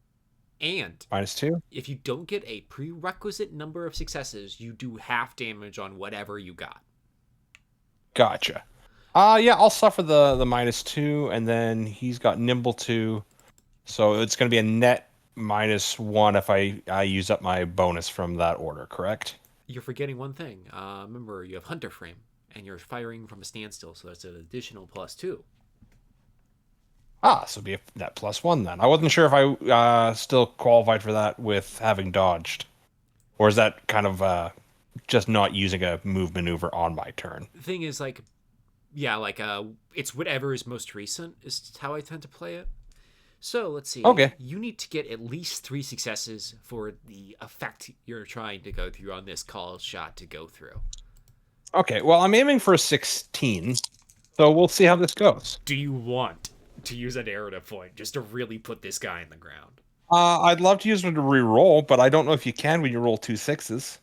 and -2. if you don't get a prerequisite number of successes, you do half damage on whatever you got. Gotcha. Yeah, I'll suffer the -2, and then he's got nimble 2, so it's going to be a net -1 if I use up my bonus from that order. Correct? You're forgetting one thing. Remember, you have Hunter Frame, and you're firing from a standstill, so that's an additional +2. So it'd be that +1 then. I wasn't sure if I still qualified for that with having dodged, or is that kind of just not using a move maneuver on my turn? The thing is, like, yeah, like, it's whatever is most recent is how I tend to play it. So let's see. Okay. You need to get at least 3 successes for the effect you're trying to go through on this call shot to go through. Okay, well, I'm aiming for a 16, so we'll see how this goes. Do you want to use a narrative point just to really put this guy in the ground? I'd love to use it to re-roll, but I don't know if you can when you roll 2 6s.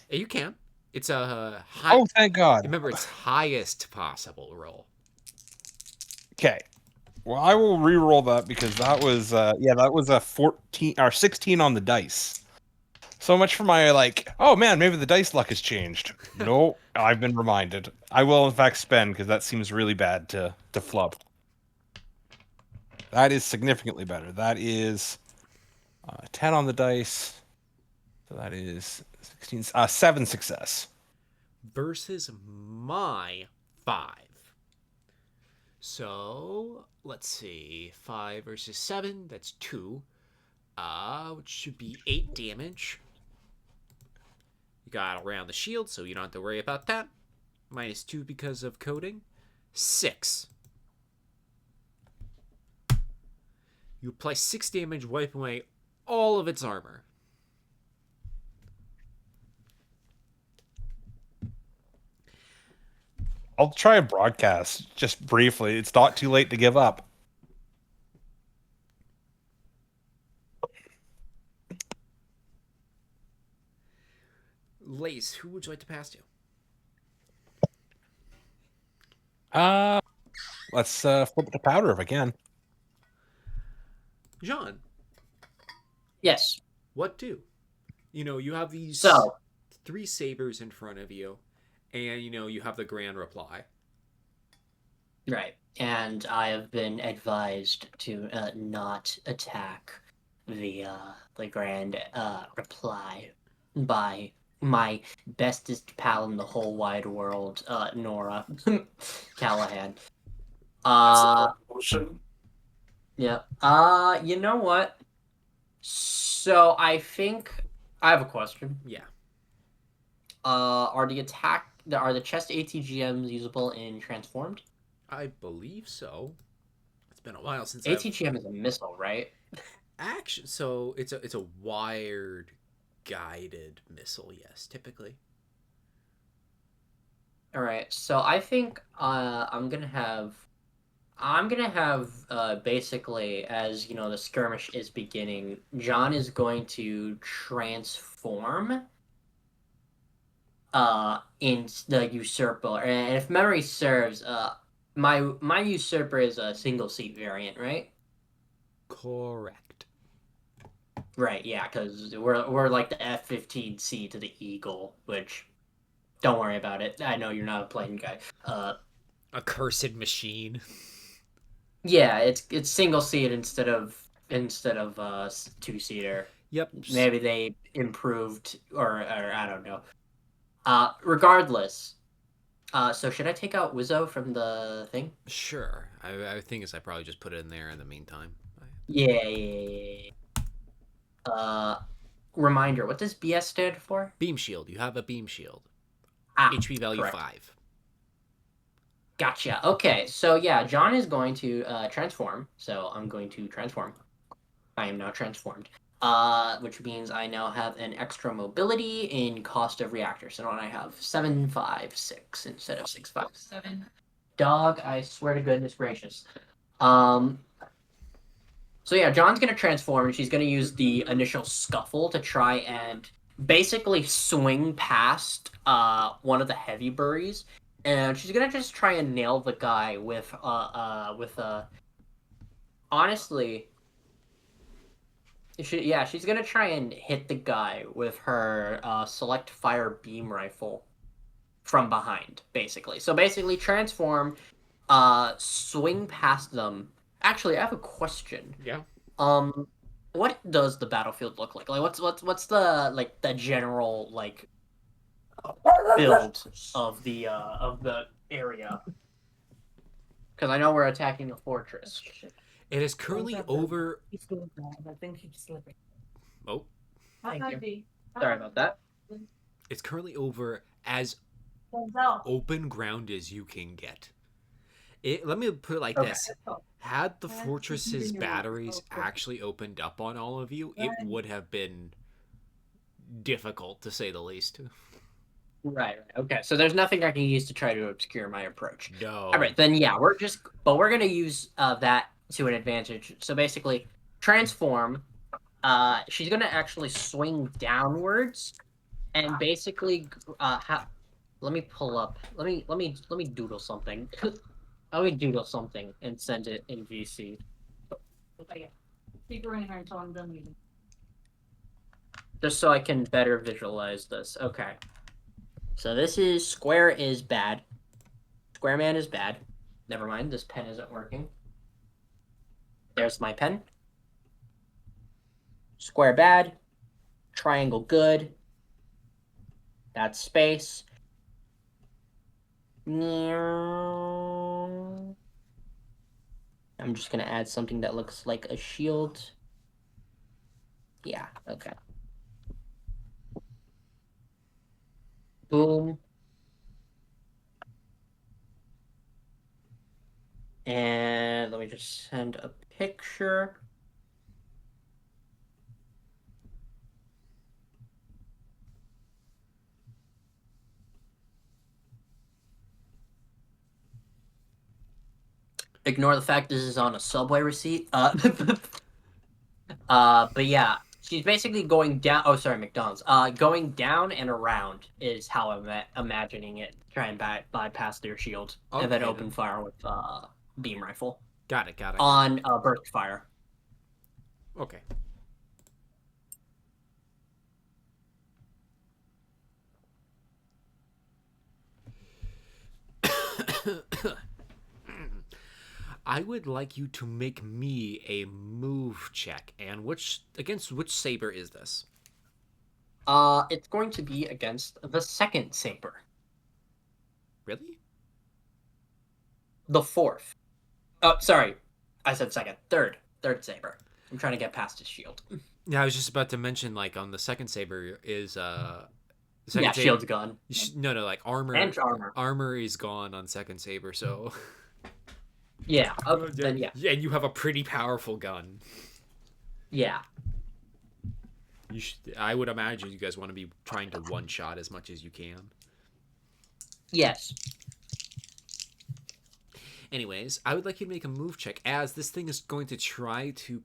Yeah, you can. It's a high. Oh, thank God. Remember, it's highest possible roll. Okay. Well, I will re-roll that because that was that was a 14 or 16 on the dice. So much for my oh man, maybe the dice luck has changed. No, I've been reminded. I will in fact spend because that seems really bad to flub. That is significantly better. That is 10 on the dice. So that is 16, 7 success. Versus my 5. So, let's see. 5 versus 7, that's 2. Which should be 8 damage. You got around the shield, so you don't have to worry about that. -2 because of coding. 6. You apply 6 damage, wiping away all of its armor. I'll try a broadcast just briefly. It's not too late to give up. Lace, who would you like to pass to? Let's flip it to powder if I can. Jeanne, Yes. what do? You have these So, 3 sabers in front of you, and you have the grand reply. right. And I have been advised to not attack the grand reply by my bestest pal in the whole wide world, Nora Callaghan. Motion. Yeah. You know what? So I think I have a question. Yeah. Are the chest ATGMs usable in transformed? I believe so. It's been a while since ATGM is a missile, right? Actually, so it's a wired guided missile, yes, typically. All right. So I think I'm gonna have basically, as the skirmish is beginning, John is going to transform in the usurper, and if memory serves, my usurper is a single seat variant, right? Correct. Right, yeah, because we're like the F-15C to the Eagle, which don't worry about it. I know you're not a plane guy. A cursed machine. Yeah, it's single seat instead of 2-seater. Yep. Maybe they improved, or I don't know. Regardless, So should I take out Wizzo from the thing? Sure. I think I probably just put it in there in the meantime. Yeah. Reminder, what does BS stand for? Beam shield. You have a beam shield. Ah, HP value correct. 5. Gotcha. Okay, so yeah, John is going to transform. So I'm going to transform. I am now transformed. Which means I now have an extra mobility in cost of reactor. So now I have 756 instead of 657. Dog, I swear to goodness gracious. So yeah, John's gonna transform, and she's gonna use the initial scuffle to try and basically swing past one of the heavy buries, and she's gonna just try and nail the guy with honestly. She's gonna try and hit the guy with her select fire beam rifle from behind, basically. So basically, transform, swing past them. Actually, I have a question. Yeah. What does the battlefield look like? Like, what's the like the general like build of the area? Because I know we're attacking a fortress. It is currently over. He's going bad. I think he's slipping. Oh. Thank you. Sorry about that. It's currently over as open ground as you can get. Let me put it like this. Had the fortress's batteries actually opened up on all of you, it would have been difficult, to say the least. Right. Okay. So there's nothing I can use to try to obscure my approach. No. All right. Then yeah, we're gonna use that to an advantage. So basically, transform. She's gonna actually swing downwards, and basically, let me pull up. Let me doodle something. Let me doodle something and send it in VC. Keep running until I'm done reading. Just so I can better visualize this. Okay. So this is square is bad. Square man is bad. Never mind, this pen isn't working. There's my pen. Square bad. Triangle good. That's space. I'm just gonna add something that looks like a shield. Yeah, okay. Boom. And let me just send a picture. Ignore the fact this is on a subway receipt. But yeah, she's basically going down. Oh, sorry, McDonald's. Going down and around is how I'm imagining it. Try and bypass their shield, and then open fire with beam rifle. Got it. On burst fire. Okay. I would like you to make me a move check. And against which saber is this? It's going to be against the second saber. Really? The fourth. Oh, sorry. I said second. Third saber. I'm trying to get past his shield. Yeah, I was just about to mention, like, on the second saber is Shield's gone. No, like armor. And armor. Armor is gone on second saber, so. Yeah. Okay, then yeah. Yeah, and you have a pretty powerful gun. Yeah. I would imagine you guys want to be trying to one shot as much as you can. Yes. Anyways, I would like you to make a move check, as this thing is going to try to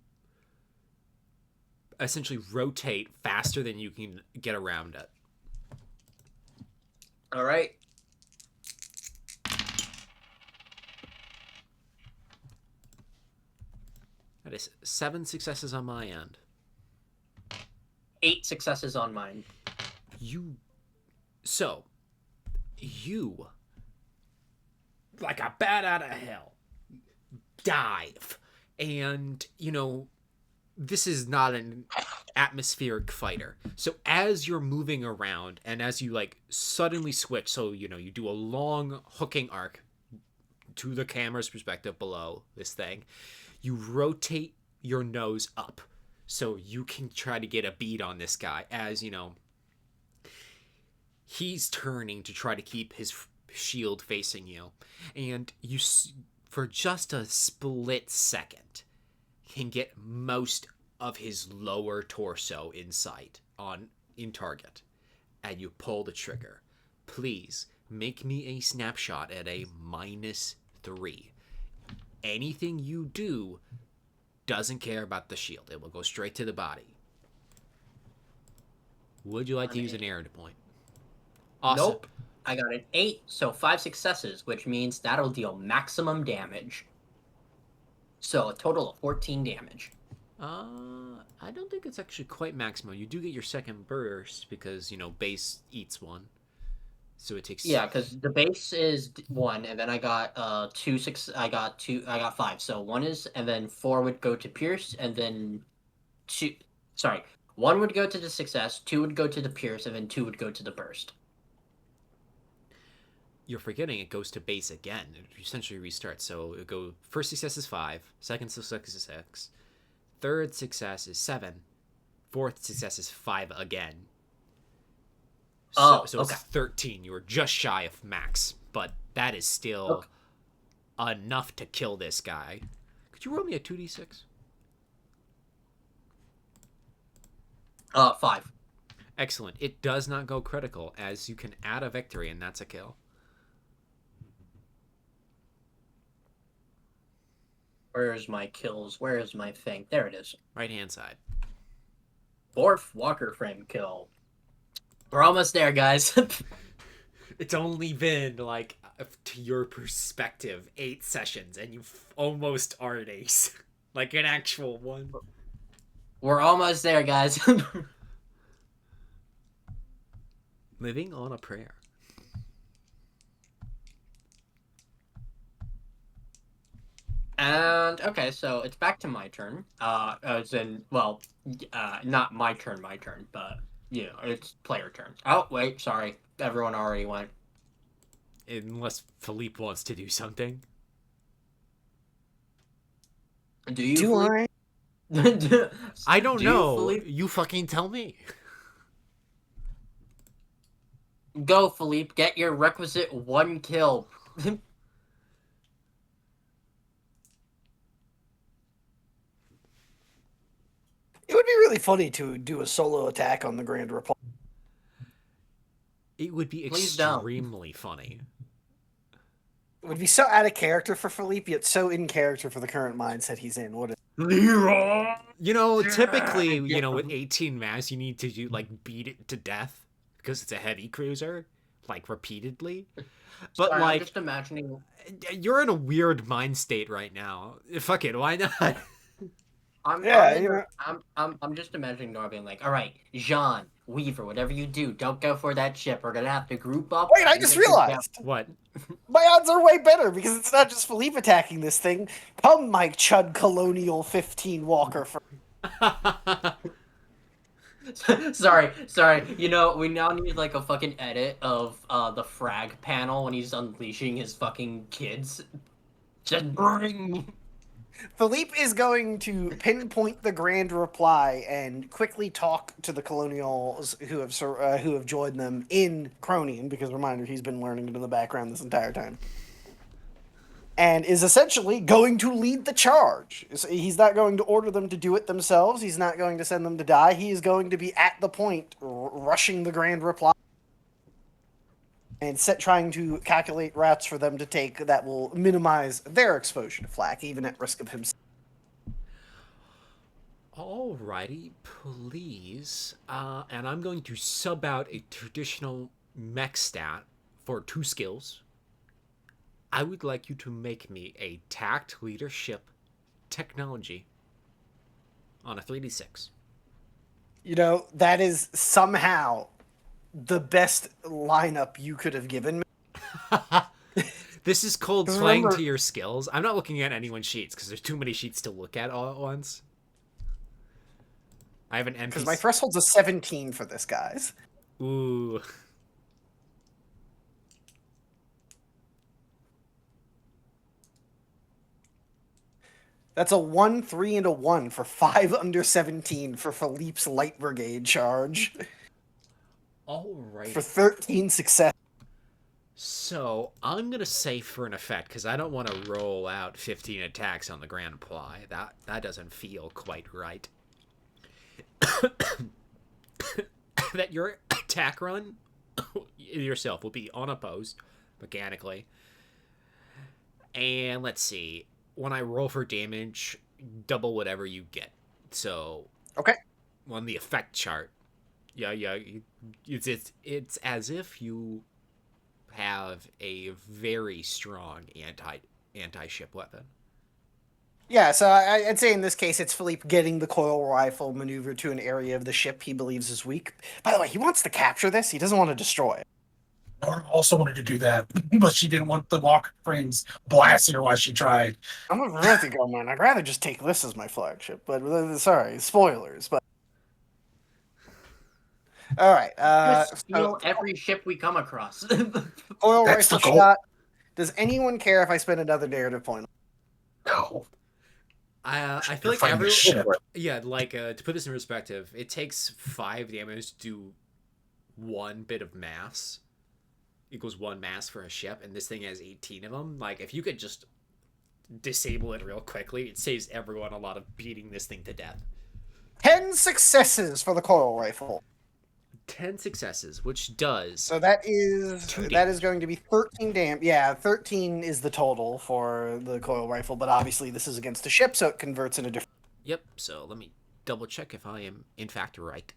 essentially rotate faster than you can get around it. All right. That is 7 successes on my end. 8 successes on mine. You, like a bat out of hell, dive. And, this is not atmospheric fighter. So as you're moving around and as you like suddenly switch, so you do a long hooking arc to the camera's perspective below this thing, you rotate your nose up so you can try to get a bead on this guy as he's turning to try to keep his shield facing you, and you for just a split second can get most of his lower torso in sight in target, and you pull the trigger. Please make me a snapshot at a -3. Anything you do doesn't care about the shield. It will go straight to the body. Would you like to use an error point? Awesome. Nope. I got an 8, so 5 successes, which means that'll deal maximum damage. So a total of 14 damage. I don't think it's actually quite maximum. You do get your second burst because, base eats one. So it takes... Yeah, because the base is 1, and then I got 5. So 1 is, and then 4 would go to Pierce, and then 2... Sorry. 1 would go to the success, 2 would go to the Pierce, and then 2 would go to the burst. You're forgetting it goes to base again. It essentially restarts. So it go first success is 5, second success is 6, third success is 7, fourth success is 5 again. So okay. It's 13. You were just shy of max, but that is still enough to kill this guy. Could you roll me a 2d6? 5. Excellent. It does not go critical, as you can add a victory, and that's a kill. Where's my kills? Where's my thing? There it is. Right-hand side. 4th Walker frame kill. We're almost there, guys. It's only been, like, to your perspective, 8 sessions, and you almost are an ace. Like an actual one. We're almost there, guys. Living on a prayer. And okay, so it's back to my turn. As in, well, not my turn, but it's player turn. Oh wait, sorry, everyone already went. Unless Philippe wants to do something. Do you? Do I? I don't Do know. Philippe? You fucking tell me. Go, Philippe. Get your requisite 1 kill. It would be really funny to do a solo attack on the Grand Republic. It would be Please don't. extremely funny. It would be so out of character for Philippe, yet so in character for the current mindset he's in. What? Typically, with 18 mass, you need to beat it to death because it's a heavy cruiser, repeatedly. But Sorry, I'm just imagining. You're in a weird mind state right now. Fuck it, why not? I'm just imagining Nora being like, all right, Jeanne, Weaver, whatever you do, don't go for that ship. We're gonna have to group up. Wait, I just realized. What? My odds are way better because it's not just Philippe attacking this thing. Come, Mike Chud Colonial 15 Walker. Sorry. We now need a fucking edit of the frag panel when he's unleashing his fucking kids. Just bring. Philippe is going to pinpoint the Grand Reply and quickly talk to the colonials who have joined them in Cronian, because reminder, he's been learning it in the background this entire time. And is essentially going to lead the charge. He's not going to order them to do it themselves. He's not going to send them to die. He is going to be at the point, rushing the Grand Reply. And trying to calculate routes for them to take that will minimize their exposure to flak, even at risk of himself. Alrighty, please. And I'm going to sub out a traditional mech stat for 2 skills. I would like you to make me a tact leadership technology on a 3d6. That is somehow the best lineup you could have given me. This is cold slang to your skills. I'm not looking at anyone's sheets because there's too many sheets to look at all at once. I have an Because my NPC. threshold's a 17 for this, guys. Ooh. That's a 1, 3, and a 1 for 5 under 17 for Philippe's Light Brigade charge. Alright. For 13 success. So, I'm gonna say for an effect, because I don't want to roll out 15 attacks on the Grand Ply. That doesn't feel quite right. That your attack run yourself will be unopposed, mechanically. And let's see. When I roll for damage, double whatever you get. So, Okay. on the effect chart, it's as if you have a very strong anti-ship weapon. Yeah, so I'd say in this case it's Philippe getting the coil rifle maneuvered to an area of the ship he believes is weak. By the way, he wants to capture this. He doesn't want to destroy it. Nora also wanted to do that, but she didn't want the lock frames blasting her while she tried. I'm a Vertigo man. I'd rather just take this as my flagship. But sorry, spoilers. But all right. Just steal every ship we come across. Coil That's rifle the goal. shot. Does anyone care if I spend another narrative point? No. I feel You're like fighting the ship. to put this in perspective, it takes 5 damage to do 1 bit of mass. Equals 1 mass for a ship, and this thing has 18 of them. Like, if you could just disable it real quickly, it saves everyone a lot of beating this thing to death. 10 successes for the coil rifle. 10 successes, which does. So that is 2 going to be 13 damage. Yeah, 13 is the total for the coil rifle, but obviously this is against a ship, so it converts in a different. Yep, so let me double check if I am in fact right.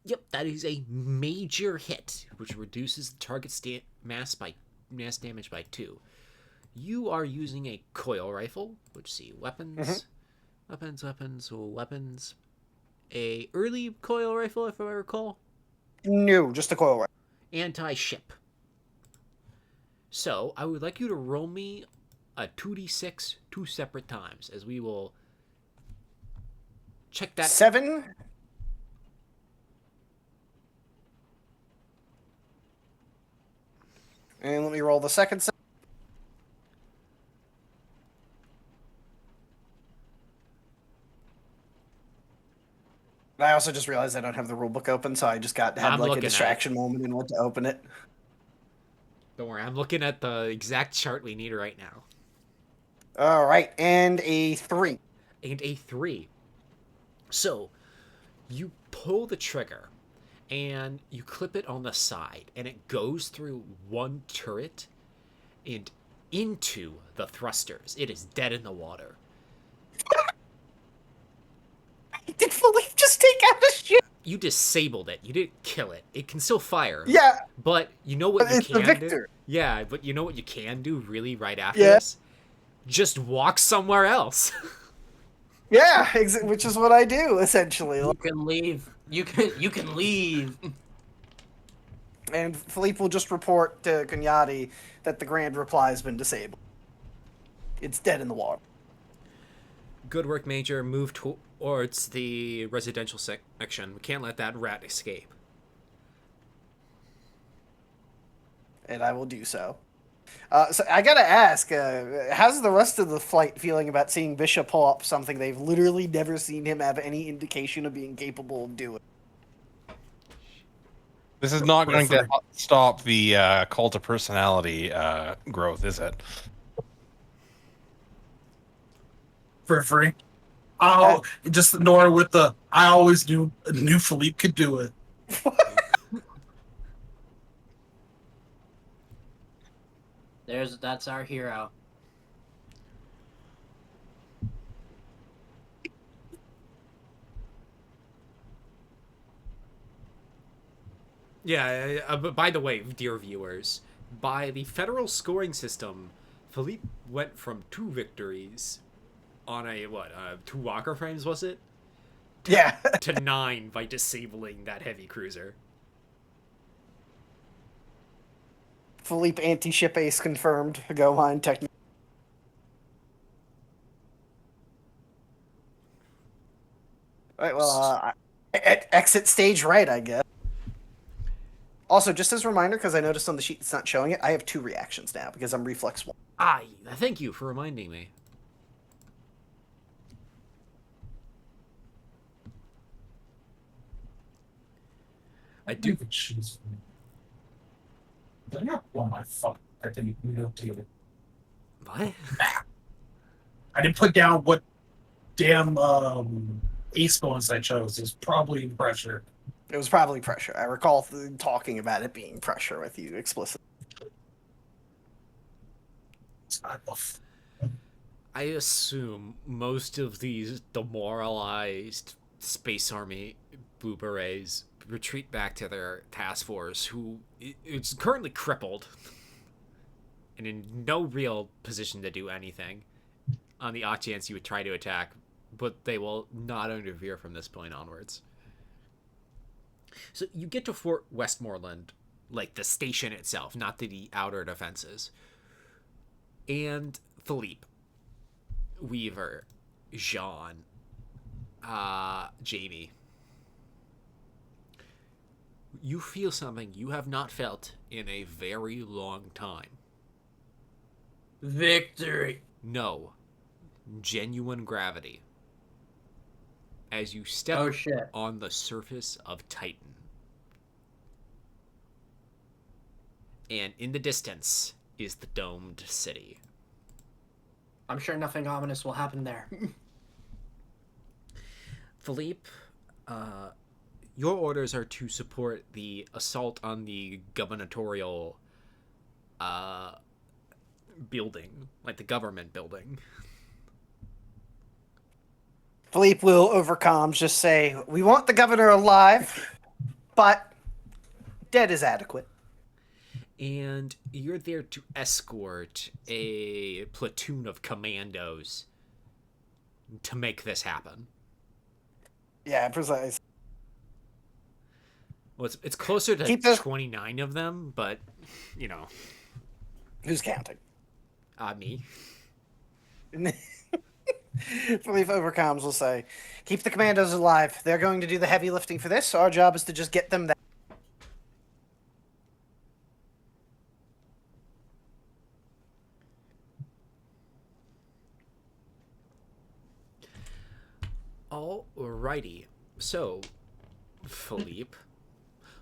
Yep, that is a major hit, which reduces the target mass damage by 2. You are using a coil rifle, which see weapons, weapons. A early coil rifle, if I recall. No, just a coil rifle. Anti-ship. So I would like you to roll me a 2d6 2 separate times, as we will check that. 7. And let me roll the second set. I also just realized I don't have the rulebook open, so I just had I'm like a looking at distraction moment and went to open it. Don't worry, I'm looking at the exact chart we need right now. All right, and a 3. And a 3. So, you pull the trigger, and you clip it on the side, and it goes through one turret and into the thrusters. It is dead in the water. Did Philippe just take out a ship? You disabled it. You didn't kill it. It can still fire. Yeah, But you know what but you it's the can do? victor. Yeah, but you know what you can do really right after Yeah. this? Just walk somewhere else. Yeah, which is what I do essentially. You can leave. You can leave. And Philippe will just report to Cagnati that the Grand Reply has been disabled. It's dead in the water. Good work, Major. Move towards the residential section. We can't let that rat escape. And I will do so. So I gotta ask, how's the rest of the flight feeling about seeing Bishop pull up something they've literally never seen him have any indication of being capable of doing? This is not going to stop the cult of personality growth, is it? For free. Oh, just Nora with the I always knew Philippe could do it. That's our hero. Yeah, but by the way, dear viewers, by the federal scoring system, Philippe went from 2 victories on 2 walker frames, was it? Yeah. To 9 by disabling that heavy cruiser. Philippe anti-ship ace confirmed. Go line technique. Right, well, exit stage right, I guess. Also, just as a reminder, because I noticed on the sheet it's not showing it, I have 2 reactions now because I'm reflex 1. Thank you for reminding me. I do. Choose. I got one of my fuck. I didn't notate it. What? I didn't put down what damn ace bonus I chose. It's probably pressure. It was probably pressure. I recall talking about it being pressure with you explicitly. I assume most of these demoralized Space Army Blue Berets retreat back to their task force, who it's currently crippled and in no real position to do anything on the off chance you would try to attack, but they will not interfere from this point onwards. So you get to Fort Westmoreland, like the station itself, not the outer defenses. And Philippe, Weaver, Jeanne, Jamie. You feel something you have not felt in a very long time. Victory. No. Genuine gravity. As you step Oh shit. on the surface of Titan. And in the distance is the domed city. I'm sure nothing ominous will happen there. Philippe, your orders are to support the assault on the gubernatorial building, like the government building. Philippe will overcome, just say, we want the governor alive, but dead is adequate. And you're there to escort a platoon of commandos to make this happen. Yeah, precise. Well, it's closer to Keep this- 29 of them, but, you know, Who's counting? me. Philippe overcomes will say, keep the commandos alive. They're going to do the heavy lifting for this. Our job is to just get them there. Alrighty. So, Philippe,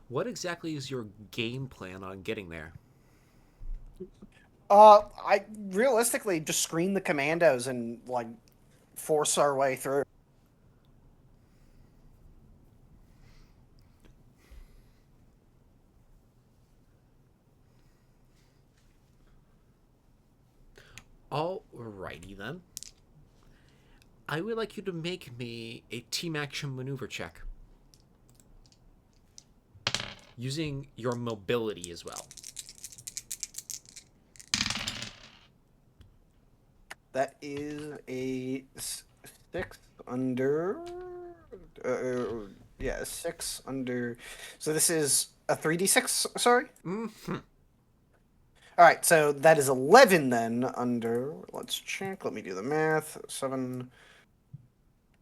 what exactly is your game plan on getting there? I realistically just screen the commandos and like force our way through. Alrighty then. I would like you to make me a team action maneuver check. Using your mobility as well. That is a 6 under. Yeah, 6 under. So this is a 3d6. Sorry. Mm-hmm. All right, so that is 11 then under. Let's check. Let me do the math. 7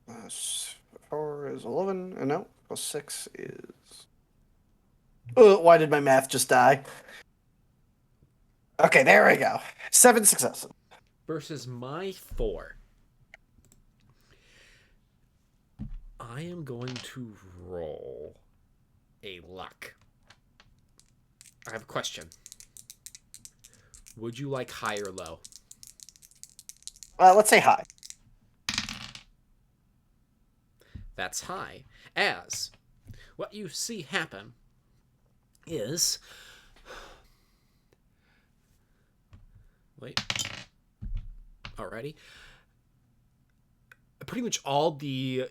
plus 4 is 11. No, plus 6 is. Why did my math just die? Okay, there we go. 7 successes. Versus my 4. I am going to roll a luck. I have a question. Would you like high or low? Let's say high. That's high. As what you see happen is... Wait. Alrighty. Pretty much all the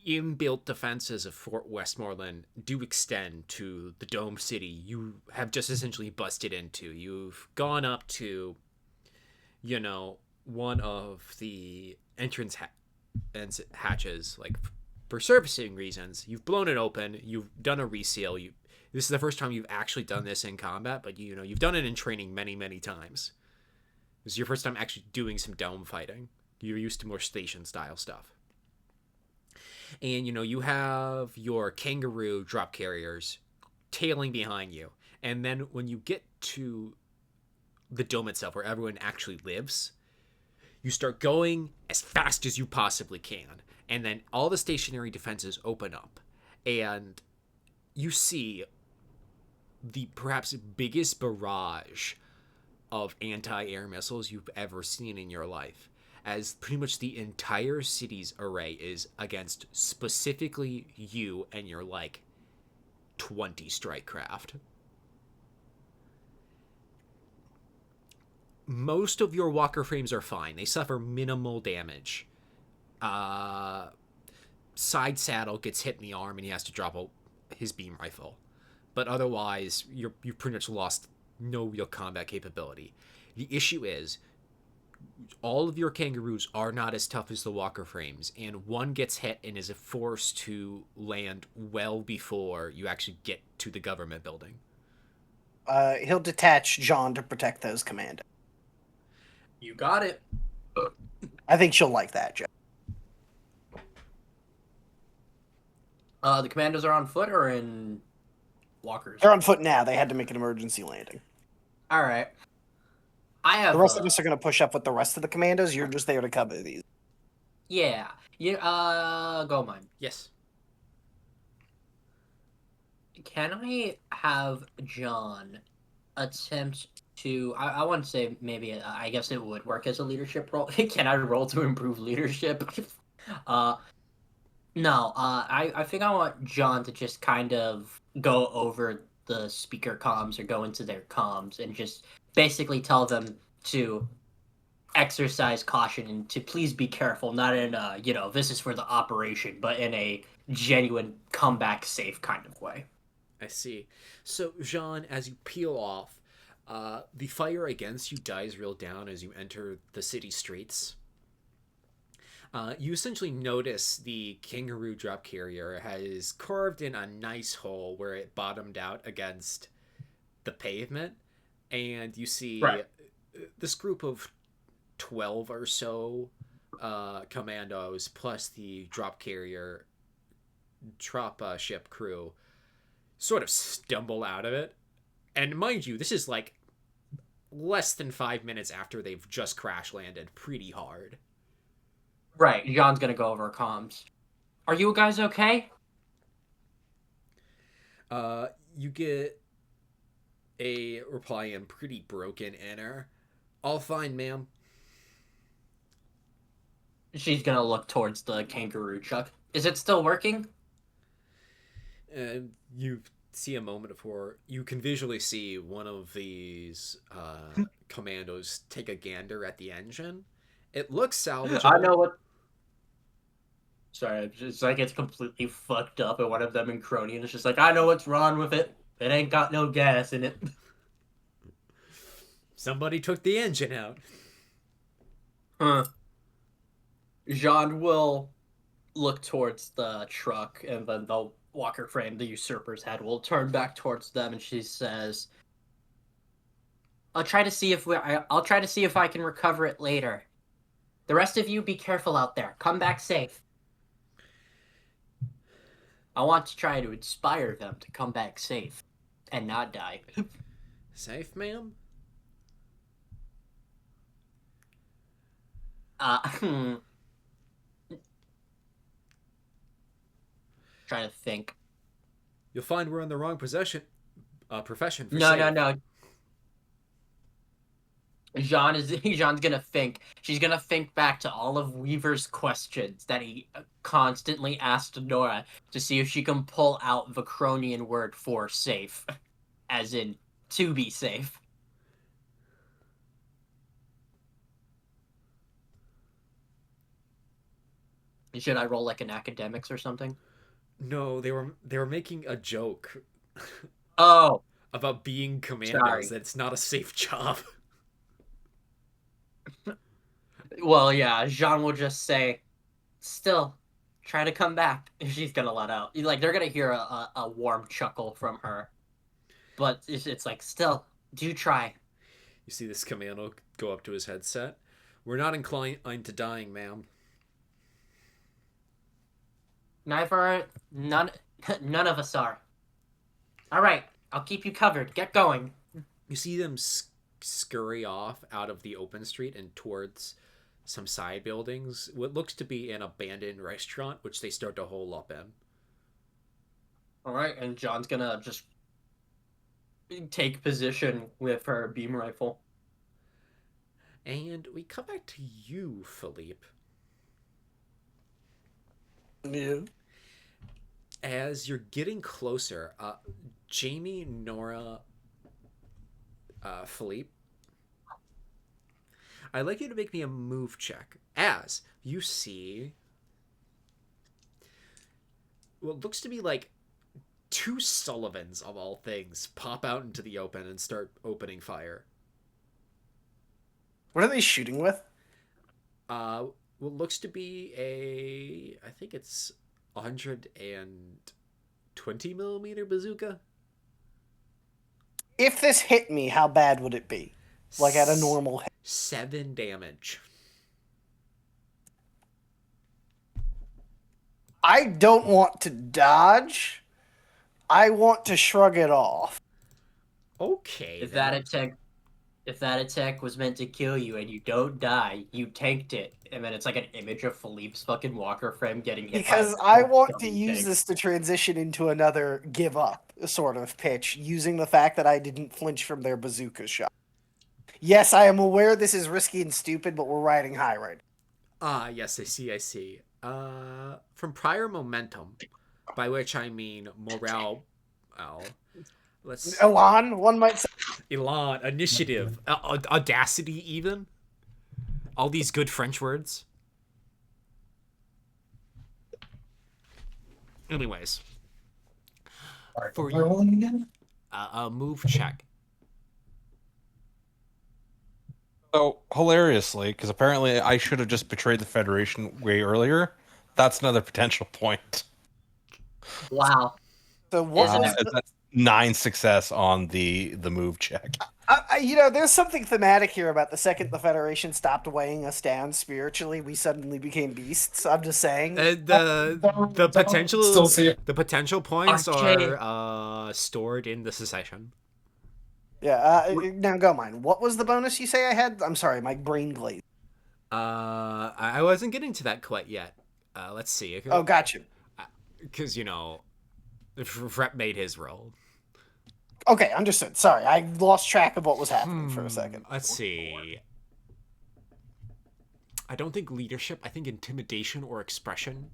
inbuilt defenses of Fort Westmoreland do extend to the Dome City you have just essentially busted into. You've gone up to, you know, one of the entrance hatches, like, for surfacing reasons. You've blown it open. You've done a reseal. This is the first time you've actually done this in combat, but, you know, you've done it in training many, many times. This is your first time actually doing some dome fighting. You're used to more station-style stuff. And you have your kangaroo drop carriers tailing behind you. And then when you get to the dome itself, where everyone actually lives, you start going as fast as you possibly can. And then all the stationary defenses open up. And you see the perhaps biggest barrage of anti-air missiles you've ever seen in your life, as pretty much the entire city's array is against specifically you and your 20 strike craft. Most of your walker frames are fine. They suffer minimal damage. Side saddle gets hit in the arm and he has to drop his beam rifle. But otherwise, you've pretty much lost no real combat capability. The issue is, all of your kangaroos are not as tough as the walker frames, and one gets hit and is forced to land well before you actually get to the government building. He'll detach Jeanne to protect those commandos. You got it. I think she'll like that, Joe. The commandos are on foot or in walkers? They're on foot now. They had to make an emergency landing. All right. I have The rest of us are going to push up with the rest of the commandos. You're just there to cover these. Yeah. Go mine. Yes. Can I have John attempt to? I want to say maybe. I guess it would work as a leadership role. Can I roll to improve leadership? No. I think I want John to just kind of go over the speaker comms or go into their comms and just basically tell them to exercise caution and to please be careful, not in this is for the operation, but in a genuine comeback safe kind of way. I see. So, Jeanne, as you peel off, the fire against you dies real down as you enter the city streets. You essentially notice the kangaroo drop carrier has carved in a nice hole where it bottomed out against the pavement, and you see this group of 12 or so commandos plus the drop carrier ship crew sort of stumble out of it. And mind you, this is less than 5 minutes after they've just crash landed pretty hard. Right, John's gonna go over comms. Are you guys okay? You get a reply in pretty broken inner. All fine, ma'am. She's gonna look towards the kangaroo truck. Is it still working? And you see a moment before you can visually see one of these commandos take a gander at the engine. It looks salvageable. I know what. Sorry, it's it's completely fucked up, and one of them in Crony, and it's just I know what's wrong with it. It ain't got no gas in it. Somebody took the engine out. Huh. Jeanne will look towards the truck, and then the walker frame the usurper's head will turn back towards them, and she says, I'll try to see if I can recover it later. The rest of you be careful out there. Come back safe. I want to try to inspire them to come back safe and not die. Safe, ma'am? Trying to think. You'll find we're in the wrong profession for No, safe. no. Jeanne's gonna think. She's gonna think back to all of Weaver's questions that he constantly asked Nora to see if she can pull out the Cronian word for safe, as in to be safe. Should I roll an academics or something? No, they were making a joke. Oh, about being commandos. Sorry. That it's not a safe job. well, yeah. Jeanne will just say, "Still, try to come back." She's gonna let out. They're gonna hear a warm chuckle from her, but it's still, do try. You see this commando go up to his headset. We're not inclined to dying, ma'am. Neither none none of us are. All right, I'll keep you covered. Get going. You see them scurry off out of the open street and towards some side buildings, what looks to be an abandoned restaurant, which they start to hole up in. All right, and John's gonna just take position with her beam rifle. And we come back to you, Philippe. Yeah. As you're getting closer, Jamie, Nora, Philippe, I'd like you to make me a move check as you see what looks to be like two Sullivans, of all things, pop out into the open and start opening fire. What are they shooting with? What looks to be I think it's 120 millimeter bazooka. If this hit me, how bad would it be? Like at a normal hit? 7 damage. I don't want to dodge. I want to shrug it off. Okay. If then. that attack was meant to kill you and you don't die, you tanked it, and then it's like an image of Philippe's fucking walker frame getting hit. Because I want to use this to transition into another give up sort of pitch, using the fact that I didn't flinch from their bazooka shot. Yes, I am aware this is risky and stupid, but we're riding high right now. Yes, I see. From prior momentum, by which I mean morale. Let's Elan, one might say. Elan, initiative, audacity, even. All these good French words. Anyways, Alright, For we're rolling again? a move check. So, hilariously, because apparently I should have just betrayed the Federation way earlier, that's another potential point. Wow. So what Isn't was it- That's 9 success on the move check. there's something thematic here about the second the Federation stopped weighing us down spiritually, we suddenly became beasts. I'm just saying. The potential Still see it. the potential points Okay. are stored in the secession. Yeah, now go mine. What was the bonus you say I had? I'm sorry, my brain glazed. I wasn't getting to that quite yet. Let's see. Oh, got you. Because Frep made his roll. Okay, understood. Sorry, I lost track of what was happening for a second. Let's see. I don't think leadership. I think intimidation or expression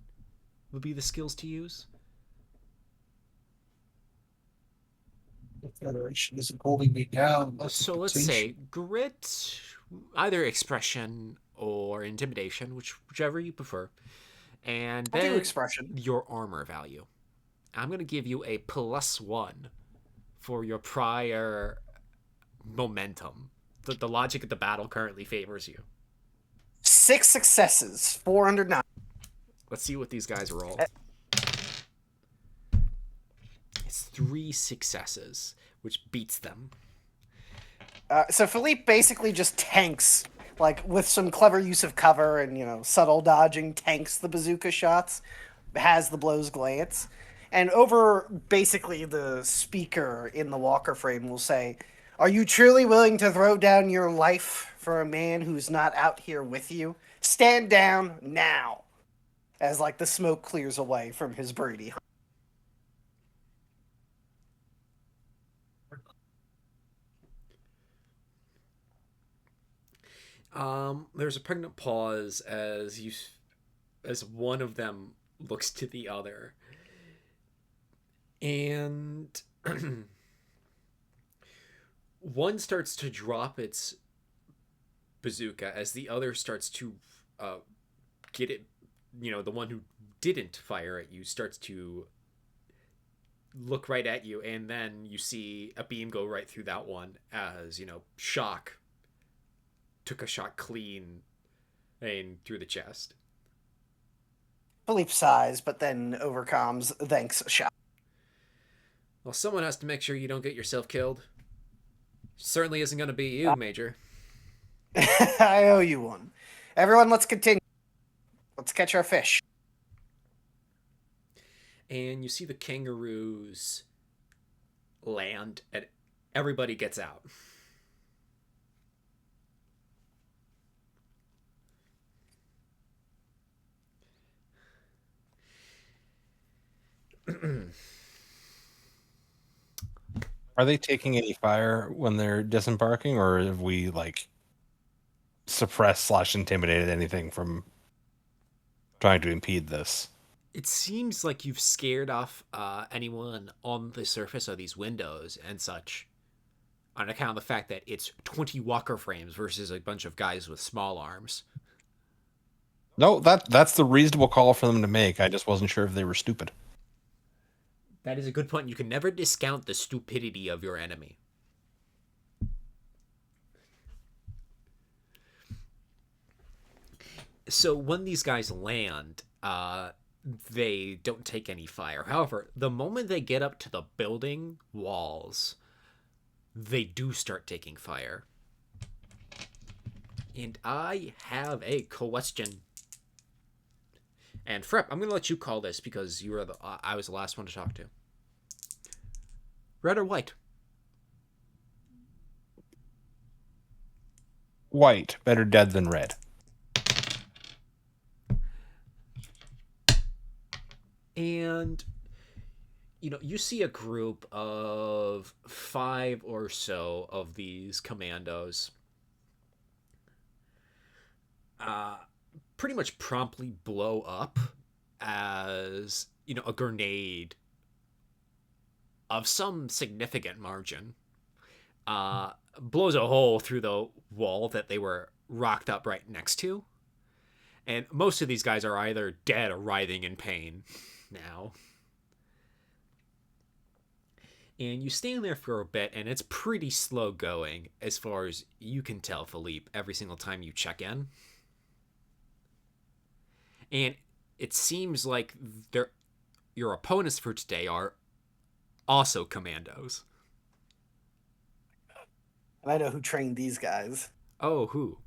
would be the skills to use. The Federation isn't holding me down. So let's say grit, either expression or intimidation, whichever you prefer. And I'll do then expression. your armor value. I'm going to give you a +1 for your prior momentum. The logic of the battle currently favors you. 6 successes, 409. Let's see what these guys roll. It's 3 successes, which beats them. So Philippe basically just tanks, like with some clever use of cover and subtle dodging, tanks the bazooka shots, has the blows glance, and over basically the speaker in the walker frame will say, "Are you truly willing to throw down your life for a man who's not out here with you? Stand down now!" As like the smoke clears away from his Brady. There's a pregnant pause as one of them looks to the other, and one starts to drop its bazooka as the other starts to get it. The one who didn't fire at you starts to look right at you, and then you see a beam go right through that one as shock took a shot clean and through the chest. Philippe sighs, but then overcomes, thanks, shot. Well, someone has to make sure you don't get yourself killed. Certainly isn't going to be you, Major. I owe you one. Everyone, let's continue. Let's catch our fish. and you see the kangaroos land, and everybody gets out. Are they taking any fire when they're disembarking, or have we like suppressed / intimidated anything from trying to impede this? It seems like you've scared off anyone on the surface of these windows and such, on account of the fact that it's 20 walker frames versus a bunch of guys with small arms. No, that's the reasonable call for them to make. I just wasn't sure if they were stupid. That is a good point. You can never discount the stupidity of your enemy. So when these guys land, they don't take any fire. However, the moment they get up to the building walls, they do start taking fire. And I have a question. And Frep, I'm going to let you call this because you were I was the last one to talk to. Red or white? White, better dead than red. And you see a group of 5 or so of these commandos pretty much promptly blow up as a grenade of some significant margin blows a hole through the wall that they were rocked up right next to, and most of these guys are either dead or writhing in pain now. And you stand there for a bit, and it's pretty slow going as far as you can tell, Philippe, every single time you check in. And it seems like your opponents for today are also commandos. And I know who trained these guys. Oh, who?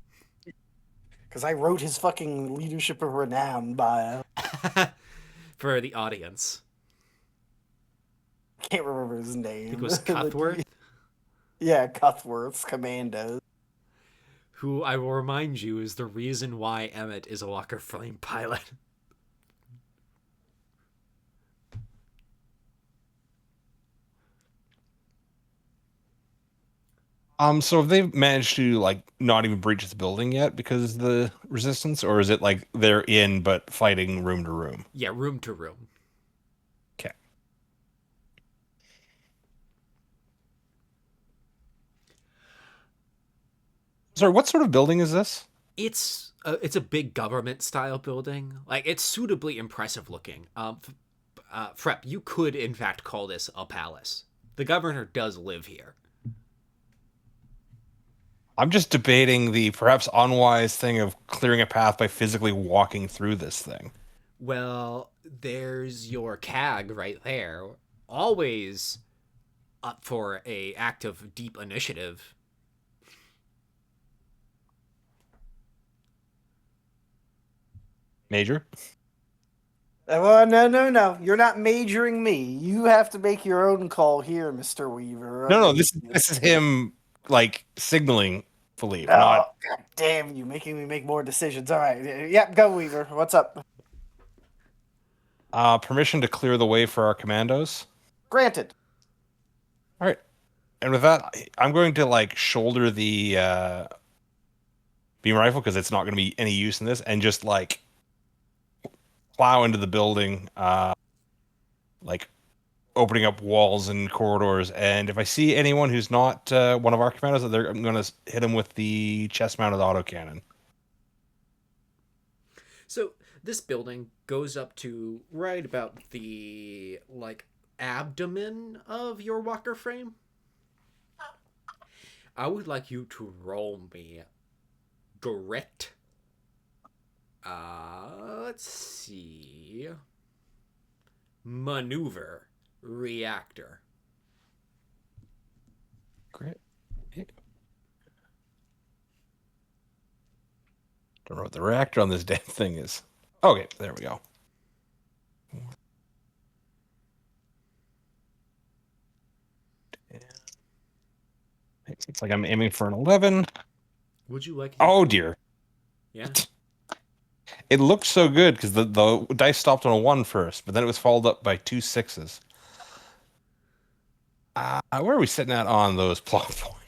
Because I wrote his fucking Leadership of Renown bio. For the audience. I can't remember his name. It was Cuthworth? Yeah, Cuthworth's Commandos. Who, I will remind you, is the reason why Emmett is a Walker Flame pilot. So have they managed to like not even breach this building yet because of the resistance, or is it like they're in but fighting room to room? Yeah, room to room. Okay. Sorry, what sort of building is this? It's a big government style building. Like, it's suitably impressive looking. Frep, you could in fact call this a palace. The governor does live here. I'm just debating the perhaps unwise thing of clearing a path by physically walking through this thing. Well, there's your CAG right there. Always up for a act of deep initiative. Major? Well, no. You're not majoring me. You have to make your own call here, Mr. Weaver. No, this is him like signaling Philippe, Oh, not God damn you, making me make more decisions. All right. Yep, go, Weaver. What's up? permission to clear the way for our commandos. Granted. All right. And with that, I'm going to like shoulder the beam rifle because it's not going to be any use in this, and just like plow into the building, like opening up walls and corridors. And if I see anyone who's not one of our commandos, I'm going to hit them with the chest-mounted autocannon. So this building goes up to right about the like abdomen of your walker frame. I would like you to roll me grit. Let's see. Maneuver reactor. Great. Don't know what the reactor on this damn thing is. Okay, there we go. It's like I'm aiming for an 11. Would you like? Oh dear. Yeah. It looked so good because the dice stopped on a 1 first, but then it was followed up by 2 6s. Where are we sitting at on those plot points?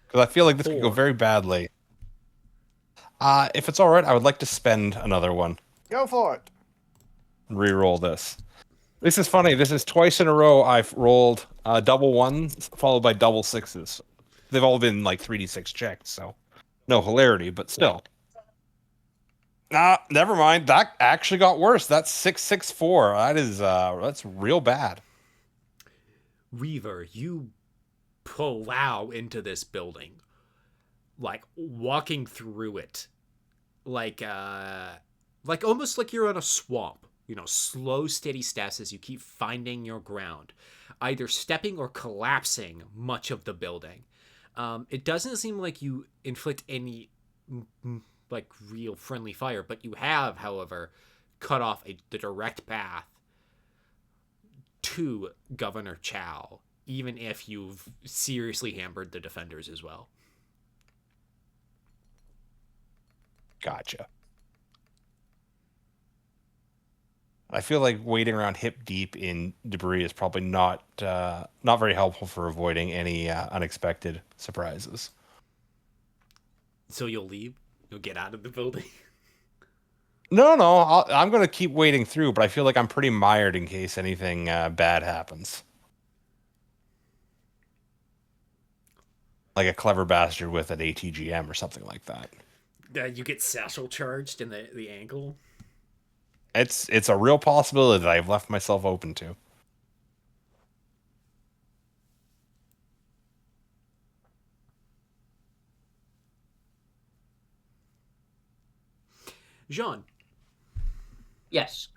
Because I feel like this could go 4. very badly. If it's all right, I would like to spend another one Go for it. and re-roll this. This is funny. This is twice in a row I've rolled double 1s followed by double 6s. They've all been like 3d6 checked, so no hilarity, but still. Never mind. That actually got worse. That's 664. That is that's real bad. Reaver, you plow into this building, like walking through it, like almost like you're in a swamp. You know, slow, steady steps as you keep finding your ground, either stepping or collapsing much of the building. It doesn't seem like you inflict any like real friendly fire, but you have, however, cut off the direct path to Governor Chao, even if you've seriously hampered the defenders as well. Gotcha. I feel like wading around hip deep in debris is probably not very helpful for avoiding any unexpected surprises. So you'll leave? You'll get out of the building? No, I'm going to keep wading through, but I feel like I'm pretty mired in case anything bad happens. Like a clever bastard with an ATGM or something like that. You get satchel charged in the ankle? It's a real possibility that I've left myself open to. Jeanne. Yes.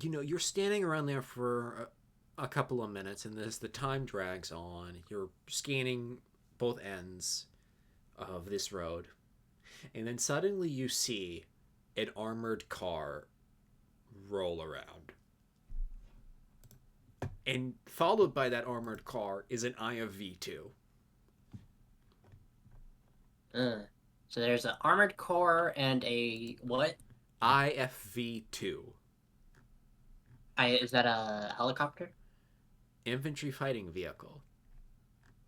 You know, you're standing around there for a couple of minutes, and as the time drags on, you're scanning both ends of this road, and then suddenly you see an armored car roll around. And followed by that armored car is an IFV2. So there's an armored core and a what? IFV2. Is that a helicopter? Infantry fighting vehicle.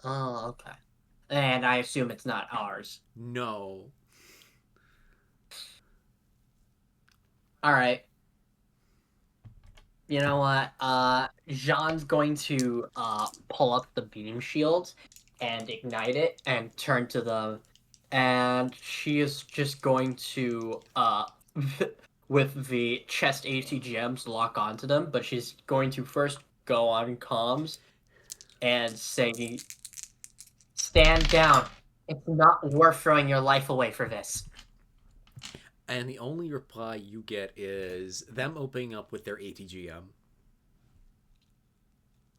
Oh, okay. And I assume it's not ours. No. Alright. You know what? Jeanne's going to pull up the beam shield and ignite it and turn to them. And she is just going to with the chest ATGMs lock onto them, but she's going to first go on comms and say, "Stand down. It's not worth throwing your life away for this." And the only reply you get is them opening up with their ATGM.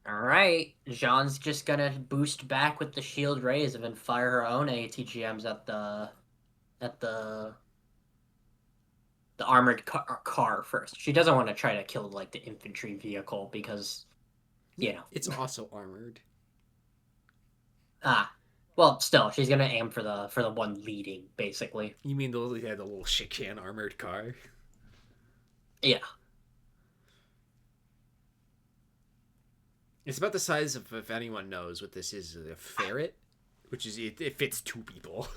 Alright, Jeanne's just gonna boost back with the shield raise and then fire her own ATGMs at the armored car first. She doesn't want to try to kill like the infantry vehicle because, you know, It's also armored. well, still, she's gonna aim for the one leading, basically. You mean the little shit can armored car? Yeah. It's about the size of, if anyone knows what this is, a ferret, which is it fits 2 people.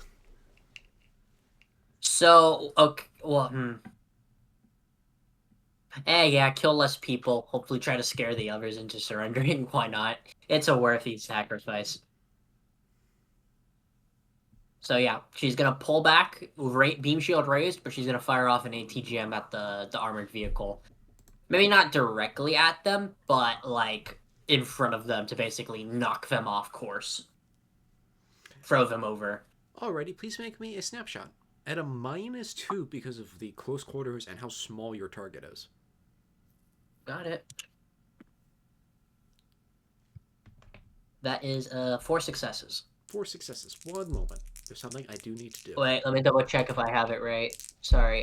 So, okay, well, yeah, kill less people. Hopefully try to scare the others into surrendering. Why not? It's a worthy sacrifice. So yeah, she's gonna pull back, beam shield raised, but she's gonna fire off an ATGM at the armored vehicle. Maybe not directly at them, but like in front of them to basically knock them off course. Throw them over. Alrighty, please make me a snapshot. At a -2 because of the close quarters and how small your target is. Got it. That is 4 successes. 4 successes. One moment. There's something I do need to do. Wait, let me double check if I have it right. Sorry.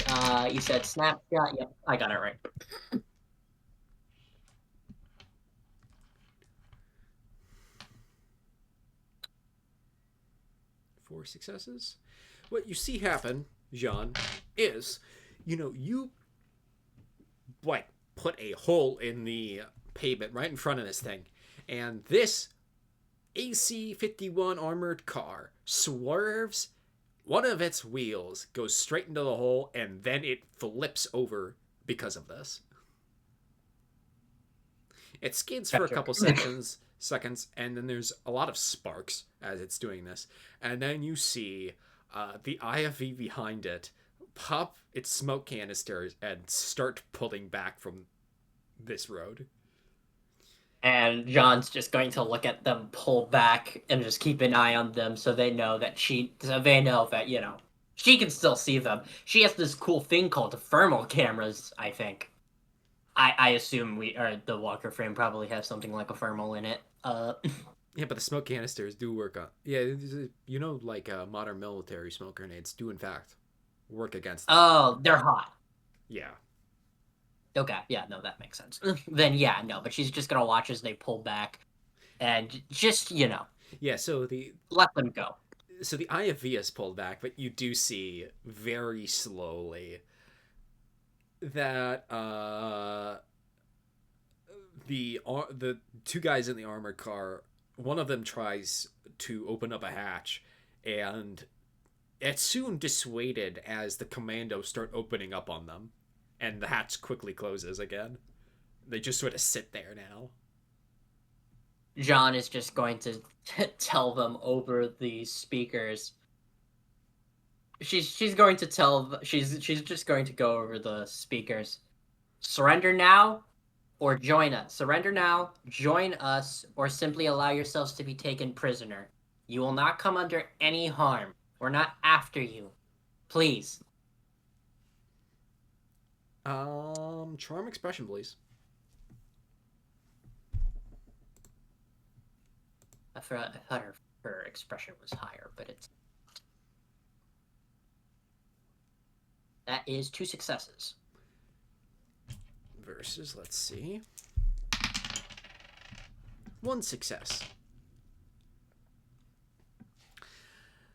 You said snapshot. Yep, I got it right. 4 successes. What you see happen, Jeanne, is, you like put a hole in the pavement right in front of this thing, and this AC-51 armored car swerves. One of its wheels goes straight into the hole, and then it flips over because of this. It skids for a couple seconds, and then there's a lot of sparks as it's doing this. And then you see the IFV behind it pop its smoke canisters and start pulling back from this road. And John's just going to look at them pull back and just keep an eye on them so they know that she can still see them. She has this cool thing called thermal cameras, I think. I assume the walker frame probably has something like a thermal in it. Yeah, but the smoke canisters do work on... Yeah, like modern military smoke grenades do, in fact, work against them. Oh, they're hot. Yeah. Okay, yeah, no, that makes sense. Then, yeah, no, but she's just gonna watch as they pull back and just, Yeah, let them go. So the IFV is pulled back, but you do see very slowly that the 2 guys in the armored car, one of them tries to open up a hatch, and it's soon dissuaded as the commandos start opening up on them, and the hatch quickly closes again. They just sort of sit there now. John is just going to tell them over the speakers. She's going to tell. She's just going to go over the speakers. Surrender now, or join us. Surrender now, join us, or simply allow yourselves to be taken prisoner. You will not come under any harm. We're not after you. Please. Charm expression, please. I thought her expression was higher, but it's... That is 2 successes. Versus, let's see. 1 success.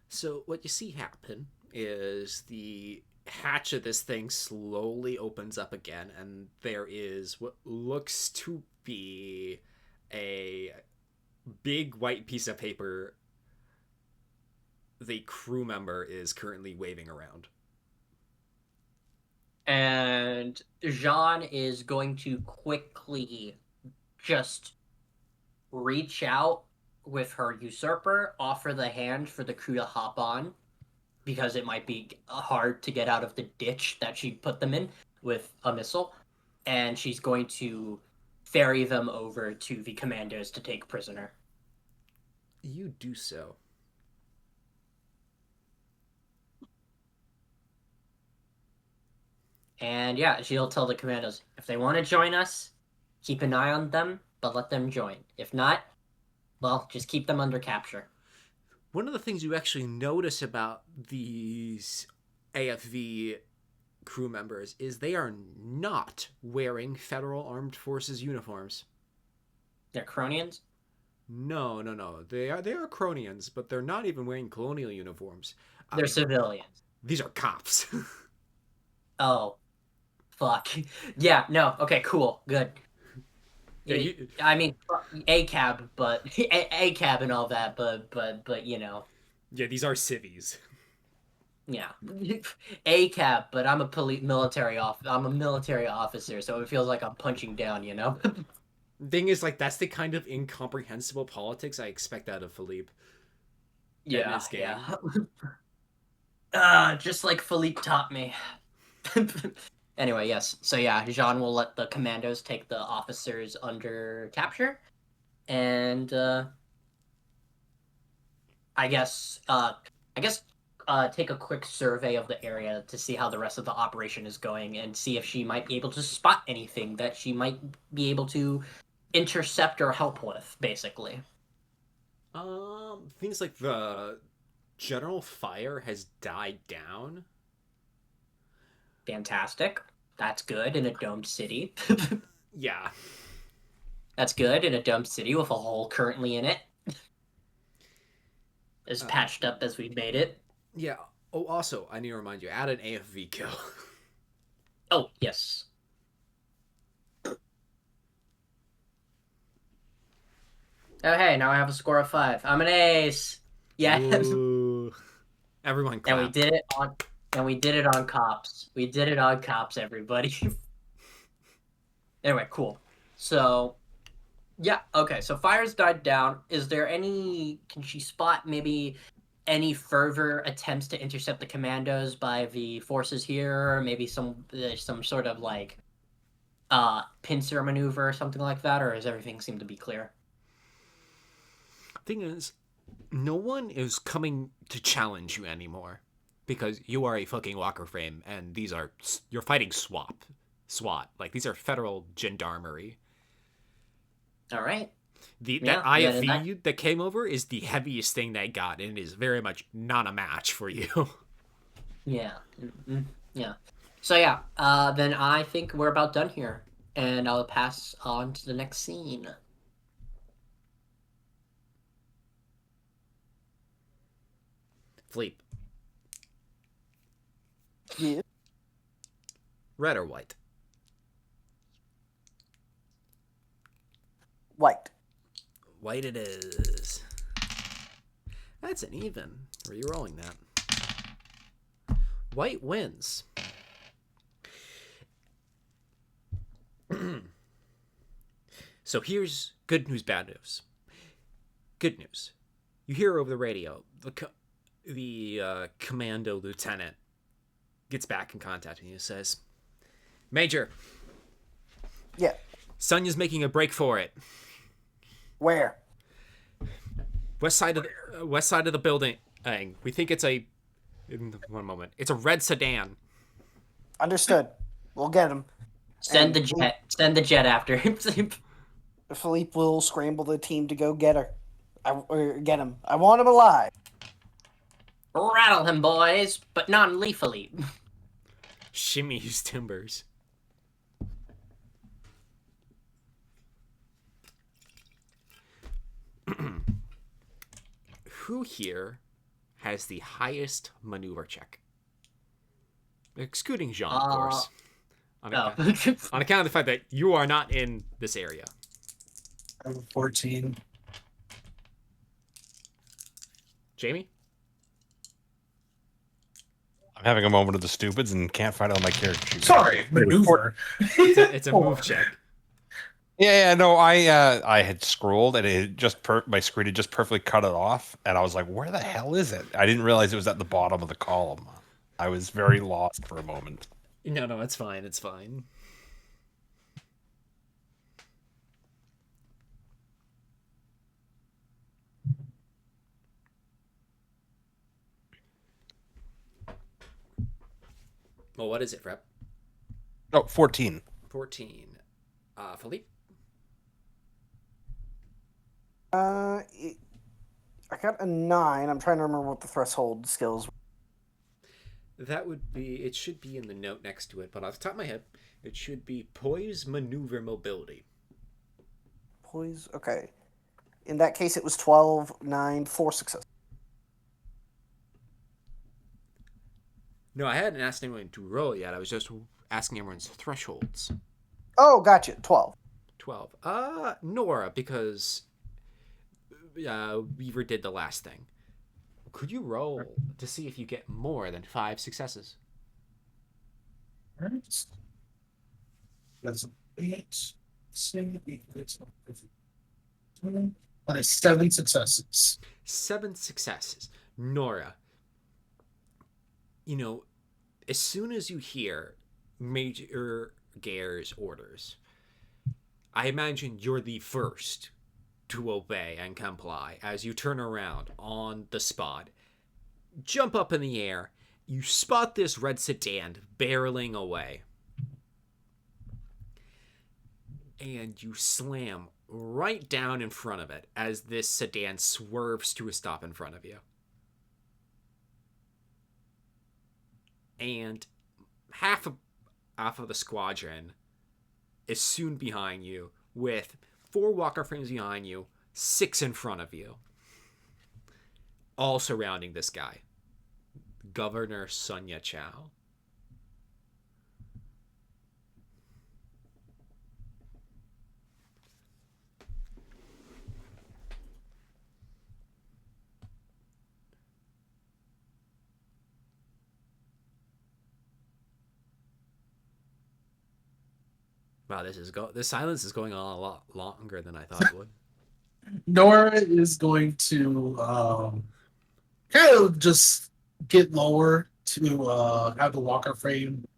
So what you see happen is the hatch of this thing slowly opens up again, and there is what looks to be a big white piece of paper the crew member is currently waving around. And Jeanne is going to quickly just reach out with her usurper, offer the hand for the crew to hop on, because it might be hard to get out of the ditch that she put them in with a missile. And she's going to ferry them over to the commandos to take prisoner. You do so. And yeah, she'll tell the commandos, if they want to join us, keep an eye on them, but let them join. If not, well, just keep them under capture. One of the things you actually notice about these AFV crew members is they are not wearing Federal Armed Forces uniforms. They're Cronians? No. They are Cronians, but they're not even wearing colonial uniforms. They're civilians. These are cops. Oh. Fuck. Yeah, no. Okay, cool. Good. Yeah, I mean, ACAB, but ACAB and all that, but Yeah, these are civvies. Yeah, ACAB, but I'm a military officer, so it feels like I'm punching down. Thing is, that's the kind of incomprehensible politics I expect out of Philippe. Yeah, in this game. yeah. Just like Philippe taught me. Anyway, yes. So yeah, Jeanne will let the commandos take the officers under capture, and I guess take a quick survey of the area to see how the rest of the operation is going, and see if she might be able to spot anything that she might be able to intercept or help with, basically. Things like the general fire has died down. Fantastic. That's good in a domed city. Yeah. That's good in a domed city with a hole currently in it. as patched up as we made it. Yeah. Oh, also, I need to remind you, add an AFV kill. Oh, yes. Oh, hey, now I have a score of 5. I'm an ace. Yes. Ooh. Everyone clap. And we did it on cops. We did it on cops, everybody. Anyway, cool. So, yeah, okay. So fire's died down. Can she spot maybe any further attempts to intercept the commandos by the forces here, or maybe some sort of like pincer maneuver or something like that, or does everything seem to be clear? Thing is, no one is coming to challenge you anymore because you are a fucking walker frame, and you're fighting SWAT. Like, these are federal gendarmerie. All right. That IFV that came over is the heaviest thing they got, and it is very much not a match for you. Yeah. Mm-hmm. Yeah. So yeah, then I think we're about done here, and I'll pass on to the next scene. Philippe. Yeah. Red or white? White. White it is. That's an even. Are you rolling that? White wins. So here's good news, bad news. Good news. You hear over the radio, the commando lieutenant gets back in contact with you and says, Major. Yeah. Sunya's making a break for it. Where? West side of the building. We think it's a. One moment. It's a red sedan. Understood. We'll get him. Send the jet after him. Philippe will scramble the team to go get her. Or get him. I want him alive. Rattle him, boys, but non-lethally. Shimmy his timbers. Who here has the highest maneuver check? Excluding Jeanne, of course. On account of the fact that you are not in this area. I have 14. Jamie? I'm having a moment of the stupids and can't find out my character sheet. Sorry, maneuver. It's a move check. Yeah, no, I had scrolled and it just my screen had just perfectly cut it off, and I was like, "Where the hell is it?" I didn't realize it was at the bottom of the column. I was very lost for a moment. No, it's fine. It's fine. Well, what is it, Frep? Oh, 14. 14. Philippe? I got a 9. I'm trying to remember what the threshold skills were. That would be... It should be in the note next to it, but off the top of my head, it should be poise, maneuver, mobility. Poise? Okay. In that case, it was 12, 9, 4 successes. No, I hadn't asked anyone to roll yet. I was just asking everyone's thresholds. Oh, gotcha. 12. 12. Nora, because Weaver did the last thing. Could you roll to see if you get more than 5 successes? That's 8. 7 successes. 7 successes. Nora, as soon as you hear Major Guerre's orders, I imagine you're the first to obey and comply as you turn around on the spot. Jump up in the air. You spot this red sedan barreling away. And you slam right down in front of it as this sedan swerves to a stop in front of you. And half of the squadron is soon behind you, with 4 walker frames behind you, 6 in front of you. all surrounding this guy, Governor Sunya Chao. Wow, this silence is going on a lot longer than I thought it would. Nora is going to kind of just get lower to have the walker frame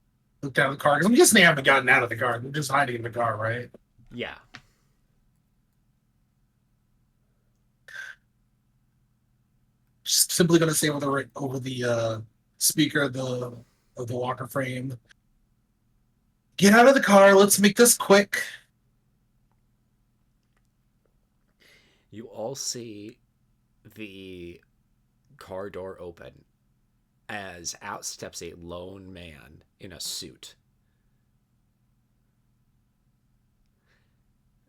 look down the car. Because I'm guessing they haven't gotten out of the car. They're just hiding in the car, right? Yeah. Just simply going to say over the speaker of the walker frame, get out of the car. Let's make this quick. You all see the car door open as out steps a lone man in a suit.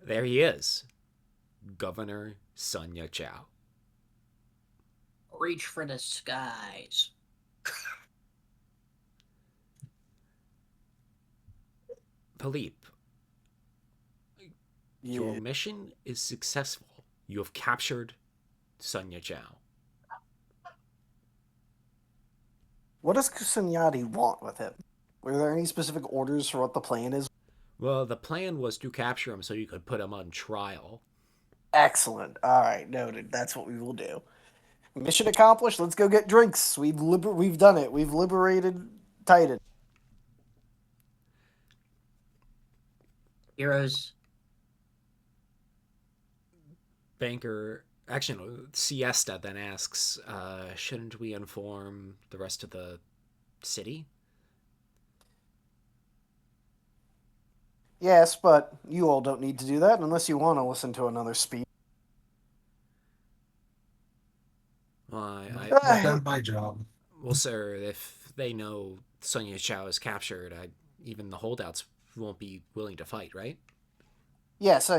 There he is, Governor Sunya Chao. Reach for the skies. Philippe, your mission is successful. You have captured Sunya Chao. What does Kusunyati want with him? Were there any specific orders for what the plan is? Well, the plan was to capture him so you could put him on trial. Excellent. All right, noted. That's what we will do. Mission accomplished. Let's go get drinks. We've done it. We've liberated Titan. Heroes. Banker, actually, no, Siesta then asks, shouldn't we inform the rest of the city? Yes, but you all don't need to do that unless you want to listen to another speech. Well, I've done my job. well, sir, if they know Sunya Chao is captured, even the holdouts won't be willing to fight, right? Yes,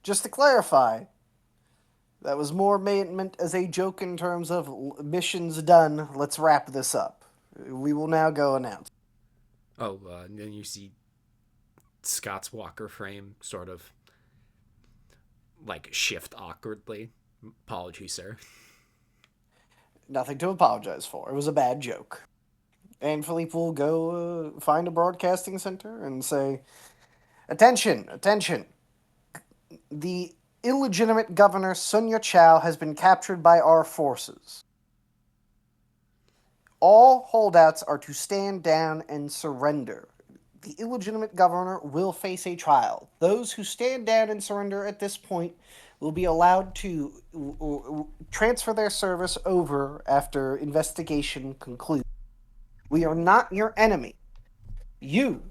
just to clarify, that was more meant as a joke in terms of missions done. Let's wrap this up. We will now go announce. Oh, and then you see Scott's walker frame sort of like shift awkwardly. Apologies, sir. Nothing to apologize for. It was a bad joke. And Philippe will go find a broadcasting center and say, attention, attention. The illegitimate governor Sunya Chao has been captured by our forces. All holdouts are to stand down and surrender. The illegitimate governor will face a trial. Those who stand down and surrender at this point will be allowed to transfer their service over after investigation concludes. We are not your enemy. You,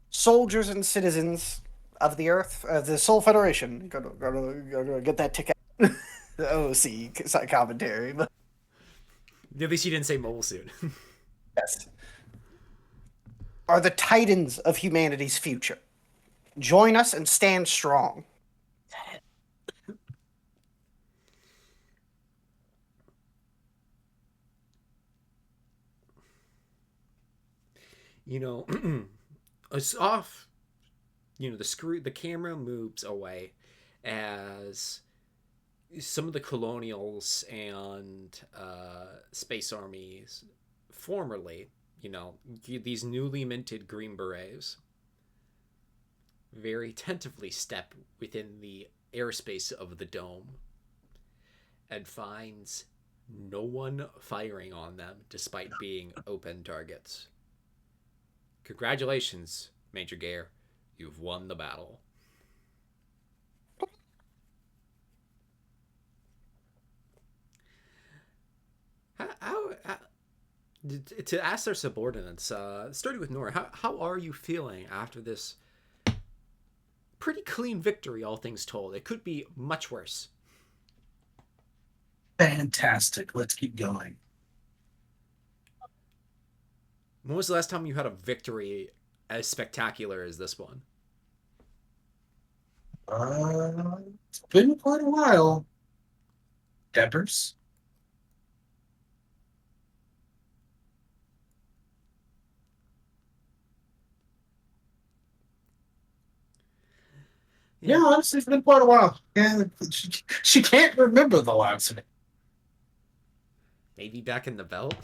soldiers and citizens of the Earth, the Soul Federation, gotta get that ticket. The OC commentary. But At least you didn't say mobile suit. yes. Are the titans of humanity's future. Join us and stand strong. You know, it's off. You know, the camera moves away as some of the colonials and space armies formerly, you know, these newly minted green berets very tentatively step within the airspace of the dome and finds no one firing on them despite being open targets. Congratulations, Major Guerre. You've won the battle. How to ask their subordinates, starting with Nora, how are you feeling after this pretty clean victory, all things told? It could be much worse. Fantastic. Let's keep going. When was the last time you had a victory as spectacular as this one? It's been quite a while. Deppers. Yeah, honestly, it's been quite a while. Yeah, she can't remember the last name. Maybe back in the belt.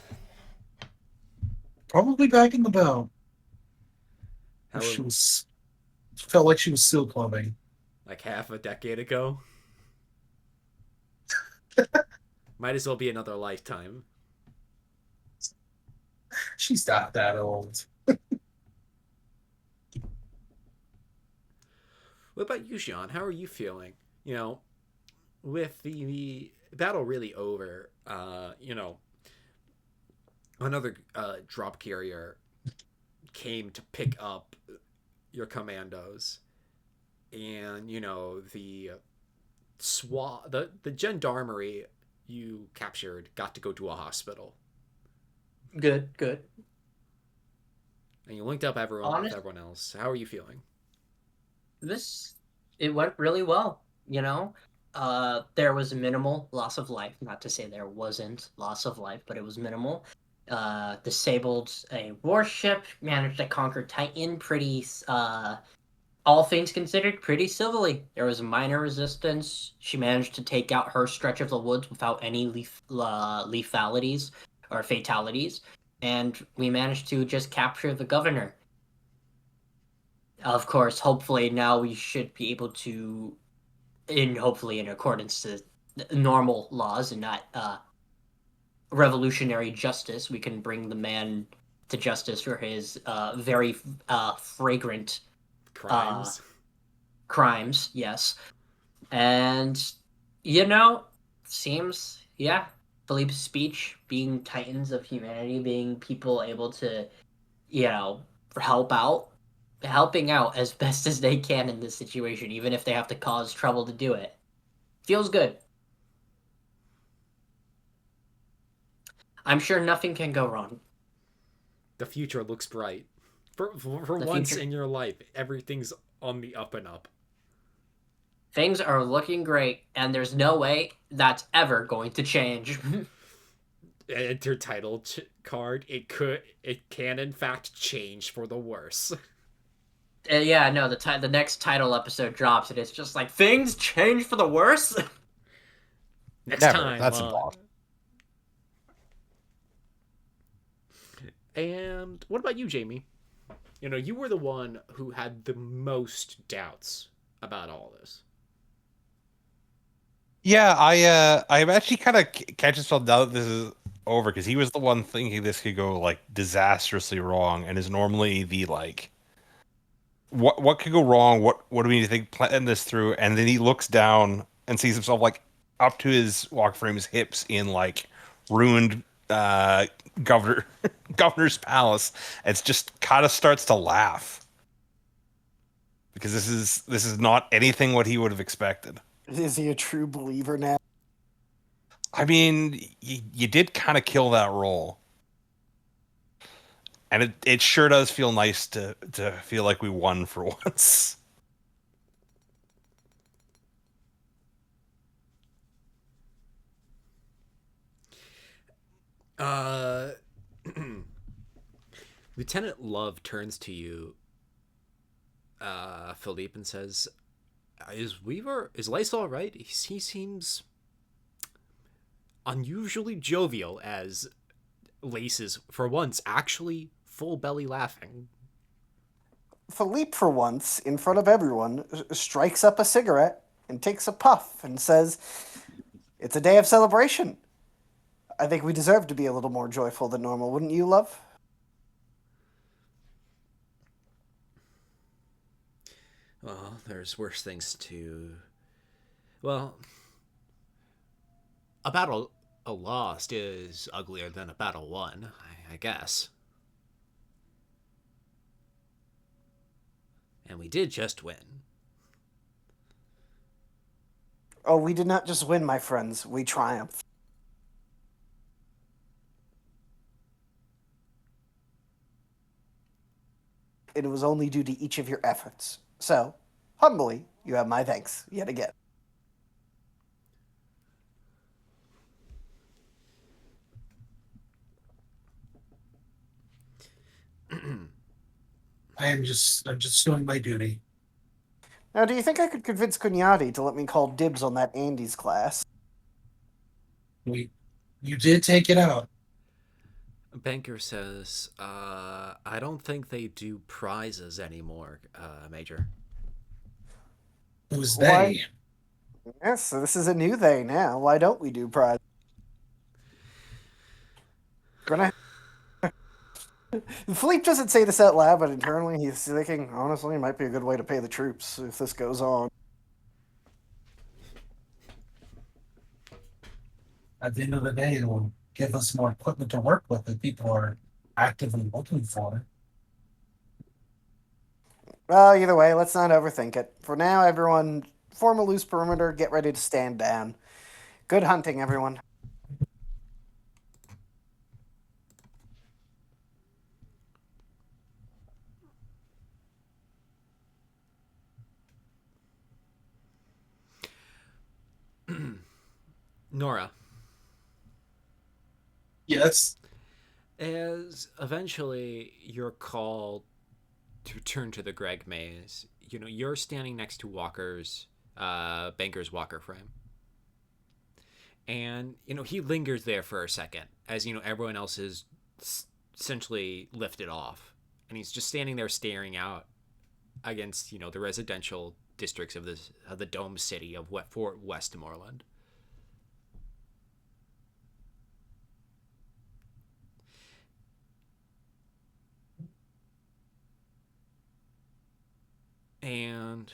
Probably back in the bell. How She was felt like she was still clubbing. like half a decade ago. Might as well be another lifetime. She's not that old. What about you, Jeanne? How are you feeling? You know, with the battle really over, another drop carrier came to pick up your commandos, and the gendarmerie you captured got to go to a hospital, Good, good. and you linked up everyone with Honest, everyone else. How are you feeling? it went really well. There was minimal loss of life. Not to say there wasn't loss of life, but it was minimal. Disabled a warship, managed to conquer Titan pretty, all things considered, pretty civilly. There was minor resistance. She managed to take out her stretch of the woods without any lethalities or fatalities, and we managed to just capture the governor. Of course, hopefully now we should be able to, hopefully in accordance to normal laws and not revolutionary justice, we can bring the man to justice for his very fragrant Crimes. crimes. Yes, and seems Philippe's speech, being titans of humanity, being people able to help out, helping out as best as they can in this situation, even if they have to cause trouble to do it, feels good. I'm sure nothing can go wrong. The future looks bright. For once in your life, everything's on the up and up. Things are looking great, and there's no way that's ever going to change. Enter title card. It can in fact change for the worse. Yeah, no, the next title episode drops, and it's just like, things change for the worse? Next Never. time. That's impossible. And what about you, Jamie? You were the one who had the most doubts about all this. Yeah, I'm actually kind of catch myself now that this is over because he was the one thinking this could go like disastrously wrong, and is normally the like, what could go wrong? What do we need to think plan this through? And then he looks down and sees himself like up to his walk frame's hips in like ruined governor's palace. It's just kind of starts to laugh because this is not anything what he would have expected. Is he a true believer now? I mean, you did kind of kill that role. And it sure does feel nice to feel like we won for once. Lieutenant Love turns to you, Philippe, and says, is Lace all right? He seems unusually jovial as Lace is, for once, actually full belly laughing. Philippe, for once, in front of everyone, strikes up a cigarette and takes a puff and says, "It's a day of celebration. I think we deserve to be a little more joyful than normal, wouldn't you, love?" Well, there's worse things to... Well, a battle lost is uglier than a battle won, I guess. And we did just win. Oh, we did not just win, my friends. We triumphed. It was only due to each of your efforts. So, humbly, you have my thanks yet again. I'm just doing my duty. Now, do you think I could convince Cunyati to let me call dibs on that Andy's class? You did take it out. Banker says, I don't think they do prizes anymore, Major. Who's Why? they? Yes, so this is a new they now. Why don't we do prize? Gonna... Philippe doesn't say this out loud, but internally he's thinking, honestly, it might be a good way to pay the troops if this goes on. At the end of the day, it will give us more equipment to work with that people are actively looking for. Well, either way, let's not overthink it. For now, everyone, form a loose perimeter, get ready to stand down. Good hunting, everyone. Nora, Yes. as eventually you're called to return to the Greg maze, you're standing next to Banker's walker frame. And, he lingers there for a second as, everyone else is essentially lifted off. And he's just standing there staring out against, the residential districts of the dome city of Fort Westmoreland. And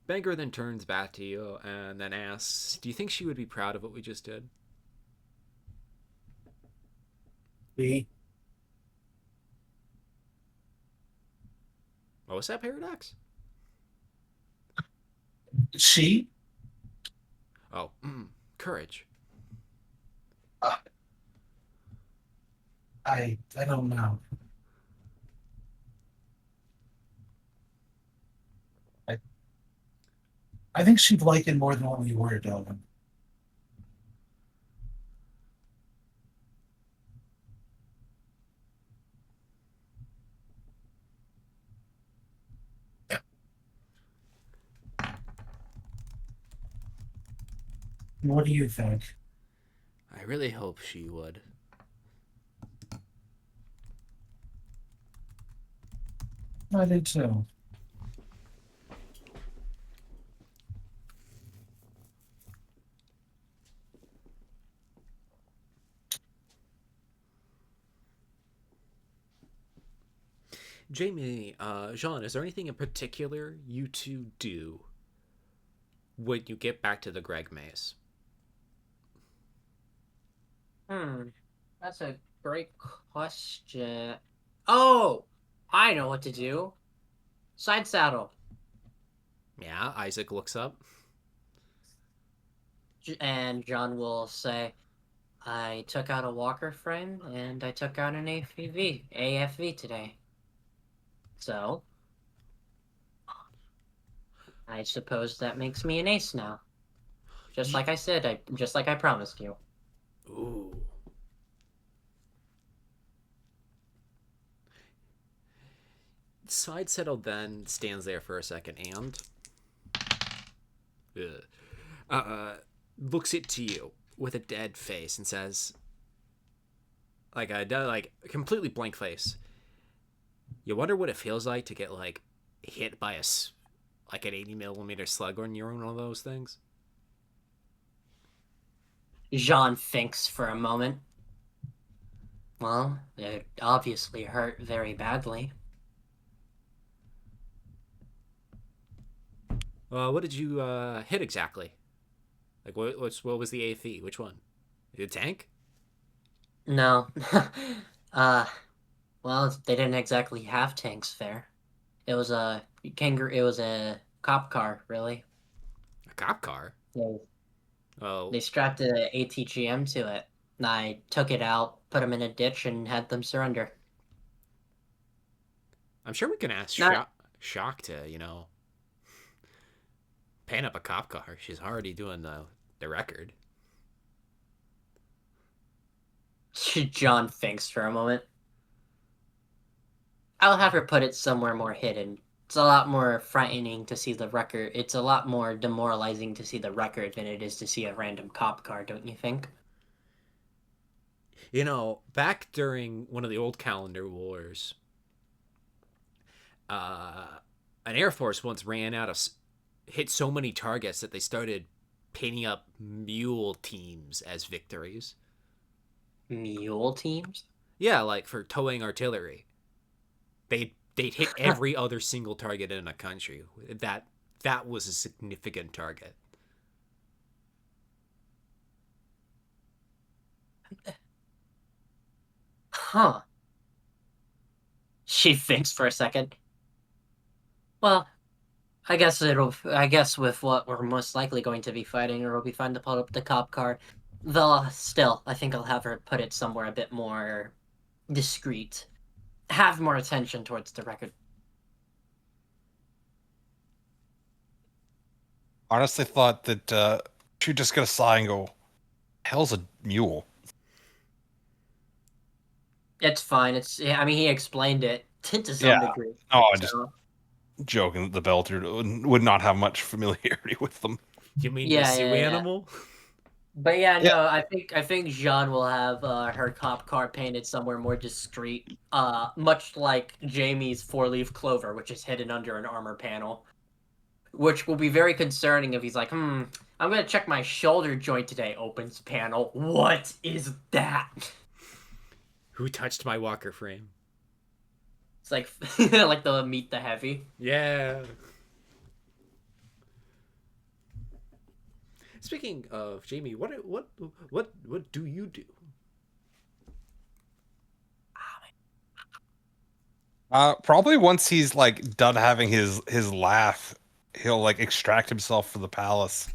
Banker then turns back to you and then asks, do you think she would be proud of what we just did? Me. What was that, Paradox? She? Oh, courage. I don't know. I think she'd like it more than what we were doing. What do you think? I really hope she would. I did too. Jamie, Jeanne, is there anything in particular you two do when you get back to the Greg maze? That's a great question. Oh, I know what to do. Side saddle. Yeah, Isaac looks up. And John will say, I took out a walker frame and I took out an AFV today. So, I suppose that makes me an ace now. Just like I said, just like I promised you. Ooh. Side settle then stands there for a second and looks it to you with a dead face and says, like a completely blank face. You wonder what it feels like to get hit by an 80mm slug when you're on one of those things. Jean thinks for a moment. Well, it obviously hurt very badly. What did you hit exactly? What was the AFE? Which one? The tank? No. Well, they didn't exactly have tanks there. It was a kangaroo. It was a cop car, really. A cop car? They strapped a ATGM to it. And I took it out, put them in a ditch, and had them surrender. I'm sure we can ask Shock to, paint up a cop car. She's already doing the record. John thinks for a moment. I'll have her put it somewhere more hidden. It's a lot more frightening to see the record. It's a lot more demoralizing to see the record than it is to see a random cop car, don't you think? You know, back during one of the old calendar wars, an Air Force once ran out of hit so many targets that they started painting up mule teams as victories. Mule teams? Yeah, like for towing artillery. They'd hit every other single target in a country. That was a significant target. Huh. She thinks for a second. Well, I guess with what we're most likely going to be fighting, it'll be fun to pull up the cop car. Though still, I think I'll have her put it somewhere a bit more discreet. Have more attention towards the record. Honestly thought that she'd just get a sigh and go, hell's a mule? It's fine. I mean, he explained it to some Yeah. degree. Oh, I just So, joking that the Belter would not have much familiarity with them. You mean Yeah, the zoo yeah, yeah. animal? but yeah, Yeah. no, I think Jeanne will have her cop car painted somewhere more discreet, much like Jamie's four-leaf clover, which is hidden under an armor panel, which will be very concerning if he's like, I'm gonna check my shoulder joint today. Opens panel. What is that? Who touched my walker frame? It's like like the Meet the Heavy. Yeah. Speaking of Jamie, what do you do? Probably once he's like done having his laugh, he'll like extract himself from the palace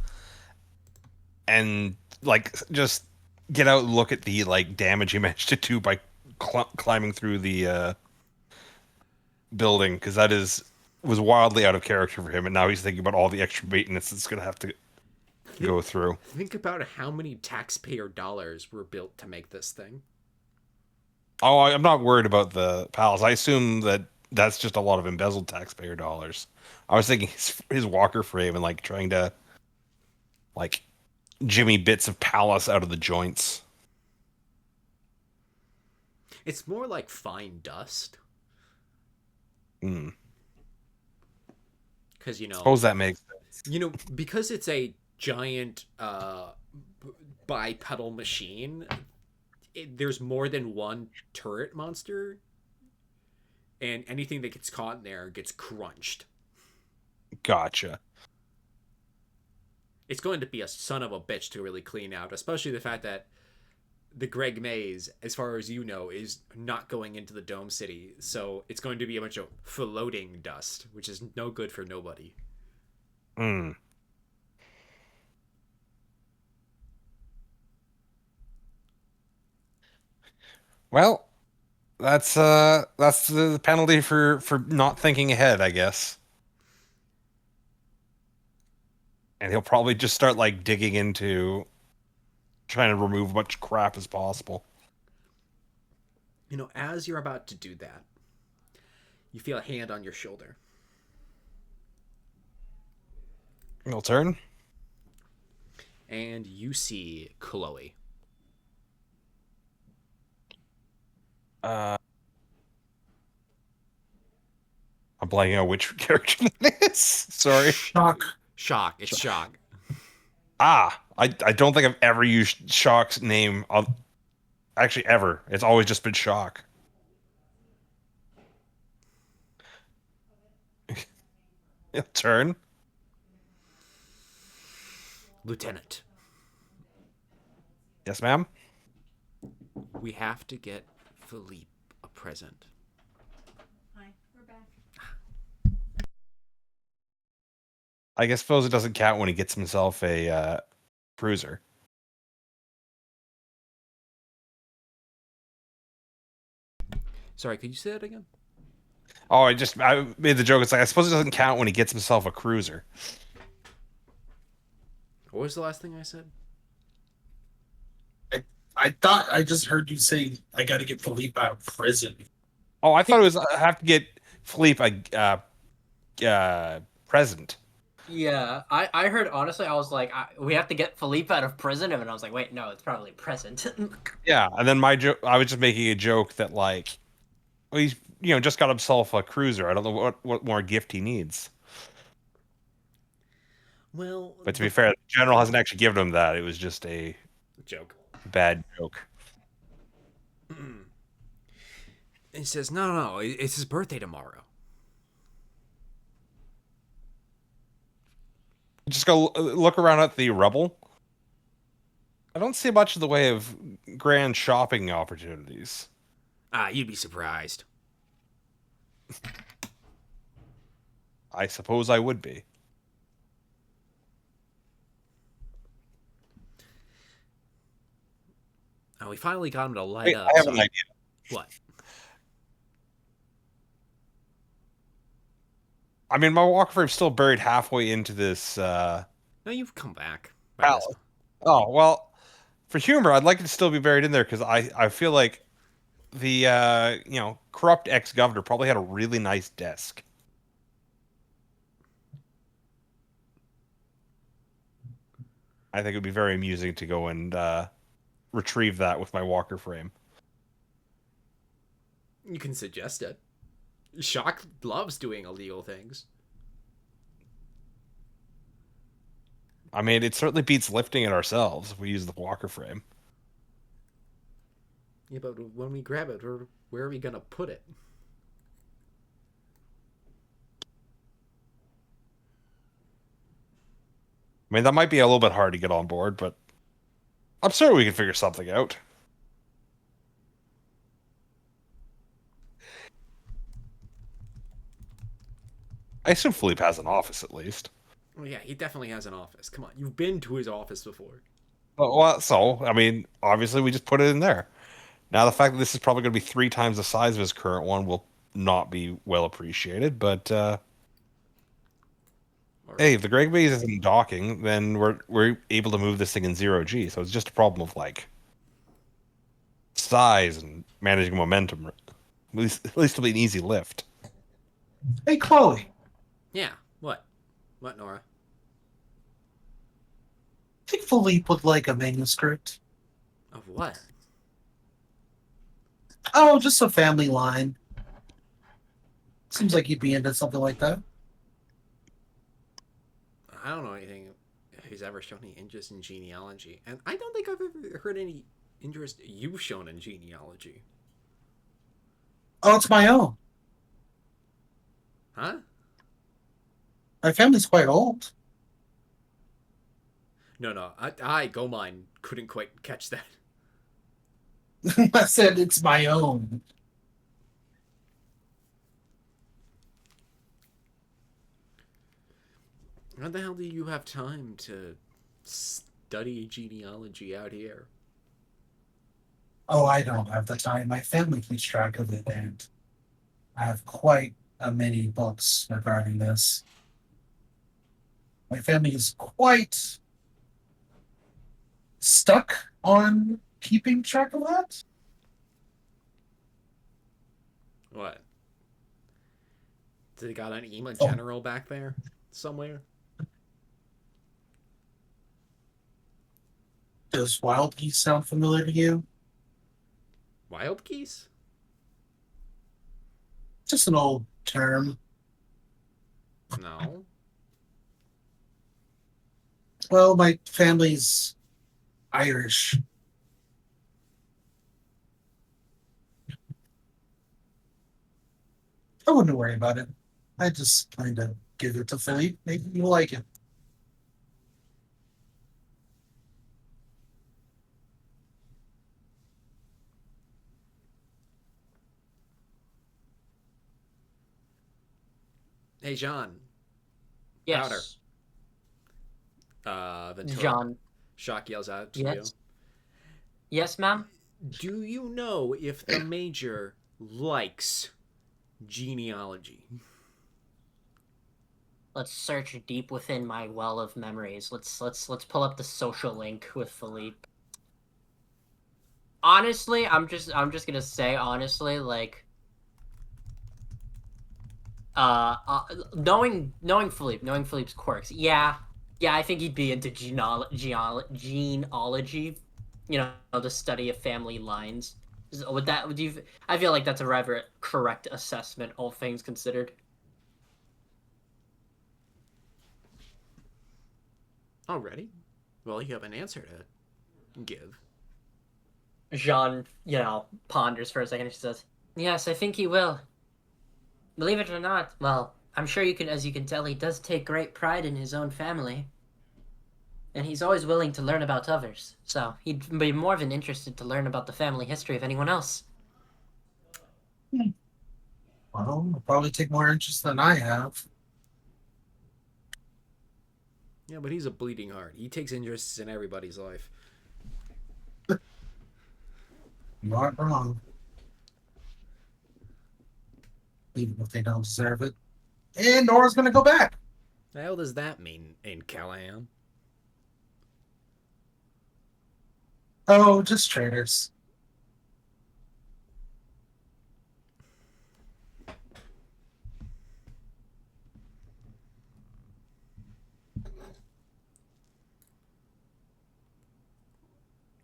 and like just get out and look at the like damage he managed to do by climbing through the building, because was wildly out of character for him, and now he's thinking about all the extra maintenance that's gonna have to go through. Think about how many taxpayer dollars were built to make this thing. Oh, I'm not worried about the palace. I assume that that's just a lot of embezzled taxpayer dollars. I was thinking his walker frame and like trying to like jimmy bits of palace out of the joints. It's more like fine dust. Mm. Because, Suppose that makes sense. Because it's a giant bipedal machine, there's more than one turret monster, and anything that gets caught in there gets crunched. Gotcha. It's going to be a son of a bitch to really clean out, especially the fact that the Greg Maze, as far as you know, is not going into the Dome City, so it's going to be a bunch of floating dust, which is no good for nobody. Mm. Well, that's the penalty for not thinking ahead, I guess. And he'll probably just start like digging into trying to remove as much crap as possible. As you're about to do that, you feel a hand on your shoulder. You'll turn. And you see Chloe. I'm blanking out which character that is. Sorry. Shock. It's Shock. I don't think I've ever used Shock's name. Actually, ever. It's always just been Shock. He'll turn. Lieutenant, Yes, ma'am. we have to get Philippe a present. Hi, we're back. I guess suppose it doesn't count when he gets himself a cruiser. Sorry, could you say that again? Oh, I made the joke. It's like, I suppose it doesn't count when he gets himself a cruiser. What was the last thing I said? I thought I just heard you say I got to get Philippe out of prison. Oh, I thought it was I have to get Philippe present. Yeah, I heard, honestly, I was like, we have to get Philippe out of prison, and I was like, wait, no, it's probably present. Yeah, and then my joke, I was just making a joke that like, well, he's just got himself a cruiser. I don't know what more gift he needs. Well, But to be fair, the general hasn't actually given him that. It was just a joke. bad joke. He says, no, it's his birthday tomorrow. Just go look around at the rubble. I don't see much in the way of grand shopping opportunities. You'd be surprised. I suppose I would be. We finally got him to light Wait, up. I have an idea. What? I mean, my walker frame's still buried halfway into this No, you've come back. by palace. this- Oh, well, for humor, I'd like it to still be buried in there because I feel like the corrupt ex-governor probably had a really nice desk. I think it would be very amusing to go and retrieve that with my walker frame. You can suggest it. Shock loves doing illegal things. I mean, it certainly beats lifting it ourselves if we use the walker frame. Yeah, but when we grab it, where are we gonna put it? I mean, that might be a little bit hard to get on board, but I'm sure we can figure something out. I assume Philippe has an office at least. Oh yeah, he definitely has an office. Come on, you've been to his office before. Well, so, I mean, obviously we just put it in there. Now, the fact that this is probably going to be 3 times the size of his current one will not be well appreciated, but hey, if the Greg Base isn't docking, then we're able to move this thing in 0G, so it's just a problem of, like, size and managing momentum. At least it'll be an easy lift. Hey, Chloe. Yeah. What? What, Nora? I think Philippe would like a manuscript. Of what? Oh, just a family line. Seems like you'd be into something like that. I don't know anything. He's ever shown any interest in genealogy, and I don't think I've ever heard any interest you've shown in genealogy. Oh, it's my own. Huh? My family's quite old. No. I Go Mine couldn't quite catch that. I said it's my own. How the hell do you have time to study genealogy out here? Oh, I don't have the time. My family keeps track of it, and I have quite many books regarding this. My family is quite stuck on keeping track of that. What? Did they got an EMA Oh. general back there somewhere? Does wild geese sound familiar to you? Wild geese? Just an old term. No. Well, my family's Irish. I wouldn't worry about it. I just plan to give it to Philippe. Maybe you'll like it. Hey, Jeanne. Yes. Ventura. John. Shock yells out to Yes. Yes, ma'am? you. Do you know if the Major likes genealogy? Let's search deep within my well of memories. Let's pull up the social link with Philippe. Honestly, I'm just gonna say honestly, like, knowing Philippe's quirks, yeah, I think he'd be into genealogy, the study of family lines. I feel like that's a rather correct assessment, all things considered. Already? Well, you have an answer to give. Jeanne, ponders for a second and she says, "Yes, I think he will. Believe it or not, well, I'm sure as you can tell, he does take great pride in his own family. And he's always willing to learn about others. So he'd be more than interested to learn about the family history of anyone else." Well, he'll probably take more interest than I have. Yeah, but he's a bleeding heart. He takes interests in everybody's life. You aren't wrong. Even if they don't deserve it. And Nora's going to go back. The hell does that mean in Callaghan? Oh, just traitors.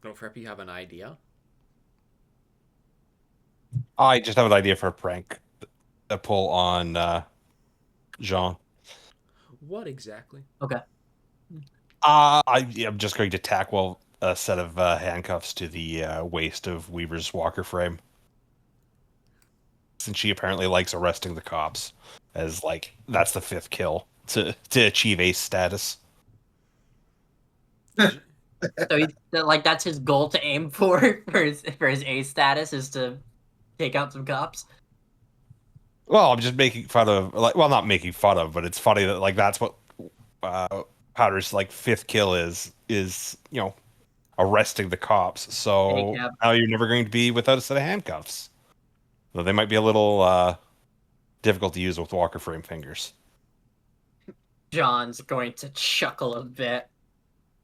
Don't Frep, you have an idea? I just have an idea for a prank. A pull on Jean. What exactly? Okay. I'm just going to tack a set of handcuffs to the waist of Weaver's walker frame. Since she apparently likes arresting the cops, as that's the 5th kill to achieve ace status. So that's his goal to aim for his A status is to take out some cops. Well, I'm just making fun of not making fun of, but it's funny that that's what Powder's 5th kill is arresting the cops. So now you're never going to be without a set of handcuffs. Though they might be a little difficult to use with walker frame fingers. John's going to chuckle a bit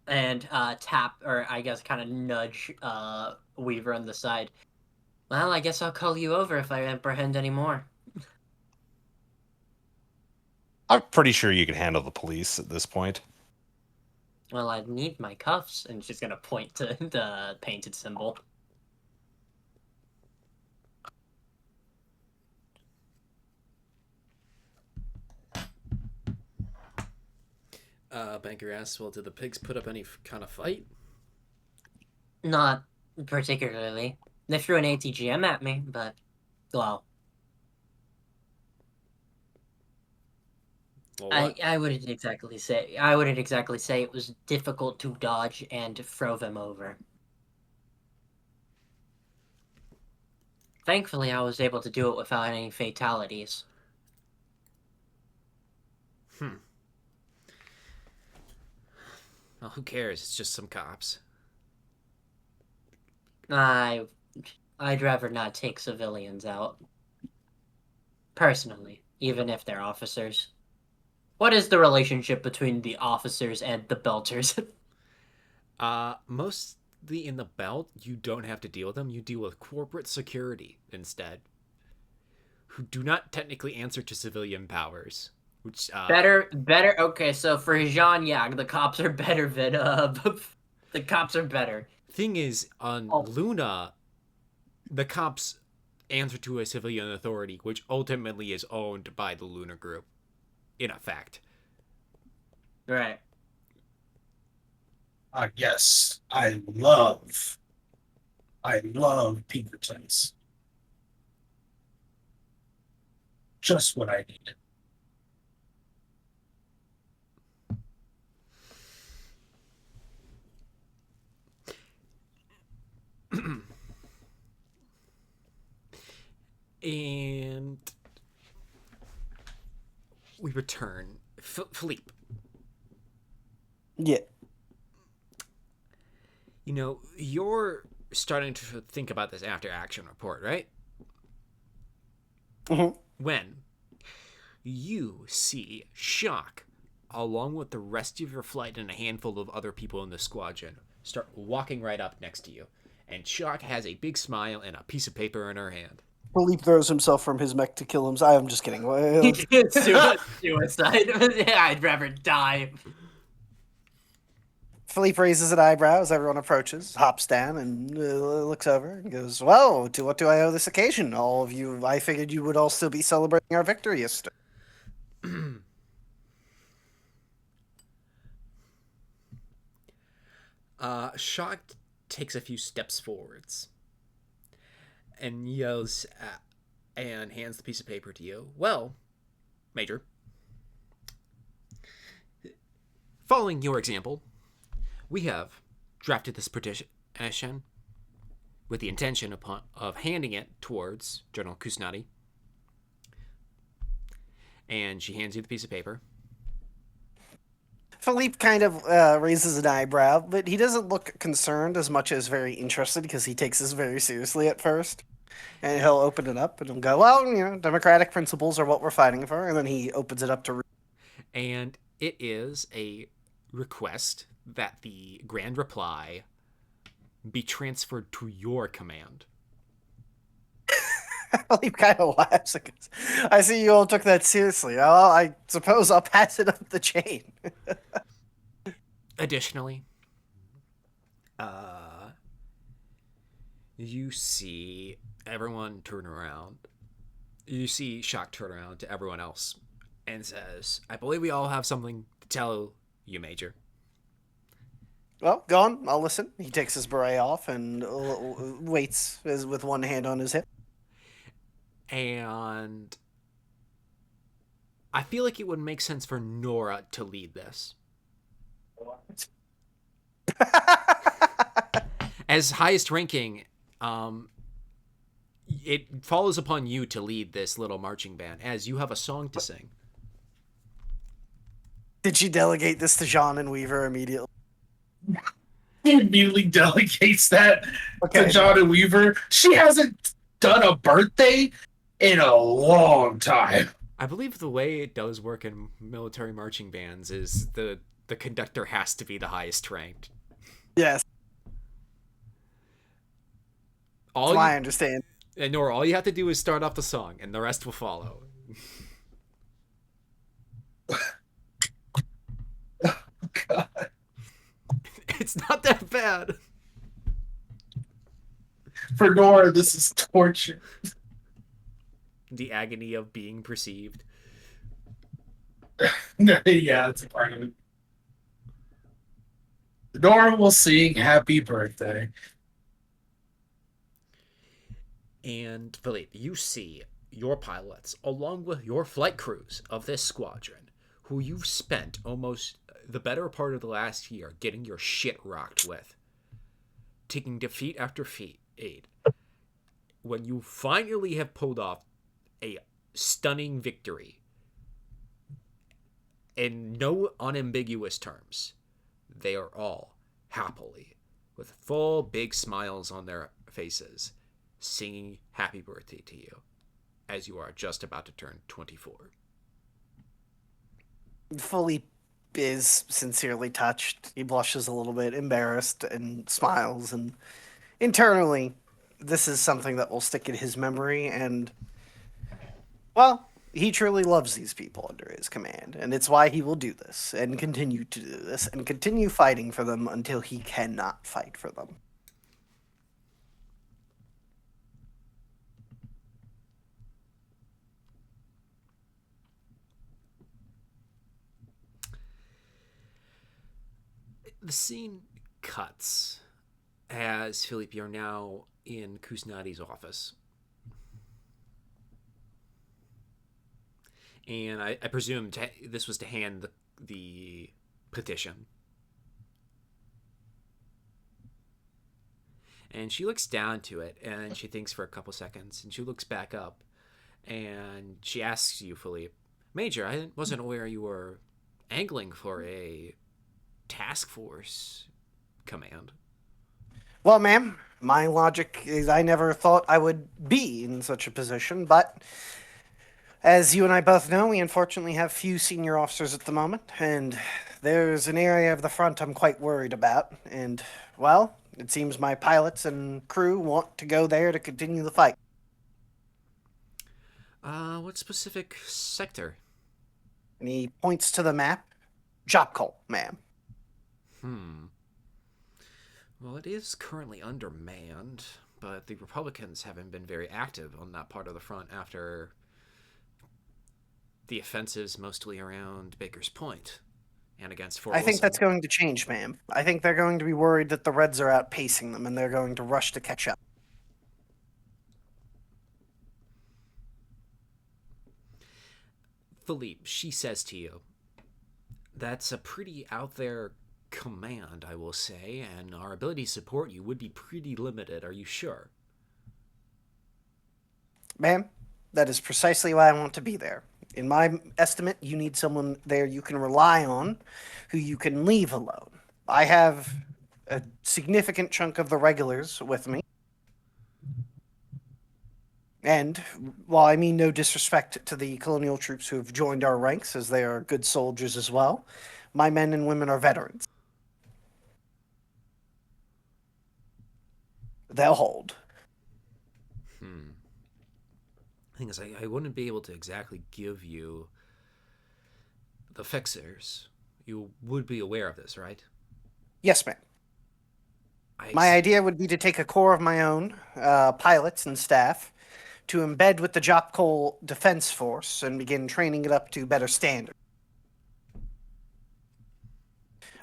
and tap, or I guess kind of nudge Weaver on the side. "Well, I guess I'll call you over if I apprehend any more." I'm pretty sure you can handle the police at this point. "Well, I need my cuffs," and she's gonna point to the painted symbol. Banker asks, well, did the pigs put up any kind of fight? Not particularly. They threw an ATGM at me, but, well, I wouldn't exactly say it was difficult to dodge and throw them over. Thankfully, I was able to do it without any fatalities. Well, who cares? It's just some cops. I'd rather not take civilians out. Personally, even if they're officers. What is the relationship between the officers and the belters? Mostly in the belt, you don't have to deal with them. You deal with corporate security instead, who do not technically answer to civilian powers. Which better. Okay, so for Jeanne, yeah, the cops are better than the cops are better. Thing is, on Luna, the cops answer to a civilian authority, which ultimately is owned by the Luna Group, in effect. Right. Yes, I love Pinkertons. Just what I needed. And we return. Philippe. Yeah. You're starting to think about this after action report, right? Mm-hmm. When you see Shock, along with the rest of your flight and a handful of other people in the squadron, start walking right up next to you. And Shock has a big smile and a piece of paper in her hand. Philippe throws himself from his mech to kill him. I'm just kidding. He did suicide. Yeah, I'd rather die. Philippe raises an eyebrow as everyone approaches, hops down, and looks over and goes, "Well, to what do I owe this occasion? All of you, I figured you would all still be celebrating our victory yesterday." Shocked takes a few steps forwards and yells at, and hands the piece of paper to you. Well, Major, following your example, we have drafted this petition with the intention of handing it towards General Kusnadi. And she hands you the piece of paper. Philippe kind of raises an eyebrow, but he doesn't look concerned as much as very interested because he takes this very seriously at first. And he'll open it up and he'll go, "Well, democratic principles are what we're fighting for." And then he opens it up to read. And it is a request that the Grand Reply be transferred to your command. Philippe kind of laughs. I see you all took that seriously. Well, I suppose I'll pass it up the chain. Additionally, you see everyone turn around. You see Shock turn around to everyone else and says, "I believe we all have something to tell you, Major." Well, go on. I'll listen. He takes his beret off and waits with one hand on his hip. And I feel like it would make sense for Nora to lead this. As highest ranking, it follows upon you to lead this little marching band, as you have a song to sing. Did she delegate this to Jeanne and Weaver immediately? He immediately delegates that Okay. to John and Weaver. She hasn't done a birthday in a long time. I believe the way it does work in military marching bands is the conductor has to be the highest ranked. Yes, All that's why I you, understand. and Nora, all you have to do is start off the song, and the rest will follow. God. It's not that bad. For Nora, this is torture. The agony of being perceived. Yeah, that's a part of it. Nora will sing "Happy Birthday." And Philippe, you see your pilots, along with your flight crews of this squadron, who you've spent almost the better part of the last year getting your shit rocked with, taking defeat after defeat. When you finally have pulled off a stunning victory, in no unambiguous terms, they are all happily, with full big smiles on their faces, singing happy birthday to you as you are just about to turn 24. Philippe is sincerely touched. He blushes a little bit, embarrassed, and smiles. And internally, this is something that will stick in his memory. And, well, he truly loves these people under his command. And it's why he will do this and continue to do this and continue fighting for them until he cannot fight for them. The scene cuts as Philippe, you're now in Kusnadi's office. And I presume this was to hand the petition. And she looks down to it, and she thinks for a couple seconds, and she looks back up, and she asks you, Philippe, "Major, I wasn't aware you were angling for a task force command." Well, ma'am, my logic is I never thought I would be in such a position, but as you and I both know, we unfortunately have few senior officers at the moment, and there's an area of the front I'm quite worried about, and, well, it seems my pilots and crew want to go there to continue the fight. What specific sector? And he points to the map. Jopkol, ma'am. Well, it is currently undermanned, but the Republicans haven't been very active on that part of the front after the offensives mostly around Baker's Point and against Fort I think Wilson. that's going to change, ma'am. I think they're going to be worried that the Reds are outpacing them, and they're going to rush to catch up. Philippe, she says to you, that's a pretty out there command, I will say, and our ability to support you would be pretty limited. Are you sure? Ma'am, that is precisely why I want to be there. In my estimate, you need someone there you can rely on, who you can leave alone. I have a significant chunk of the regulars with me. And while I mean no disrespect to the colonial troops who have joined our ranks, as they are good soldiers as well, my men and women are veterans. They'll hold. The thing is, I wouldn't be able to exactly give you the fixers. You would be aware of this, right? Yes, ma'am. My idea would be to take a corps of my own, pilots and staff, to embed with the Jopkol Defense Force and begin training it up to better standards.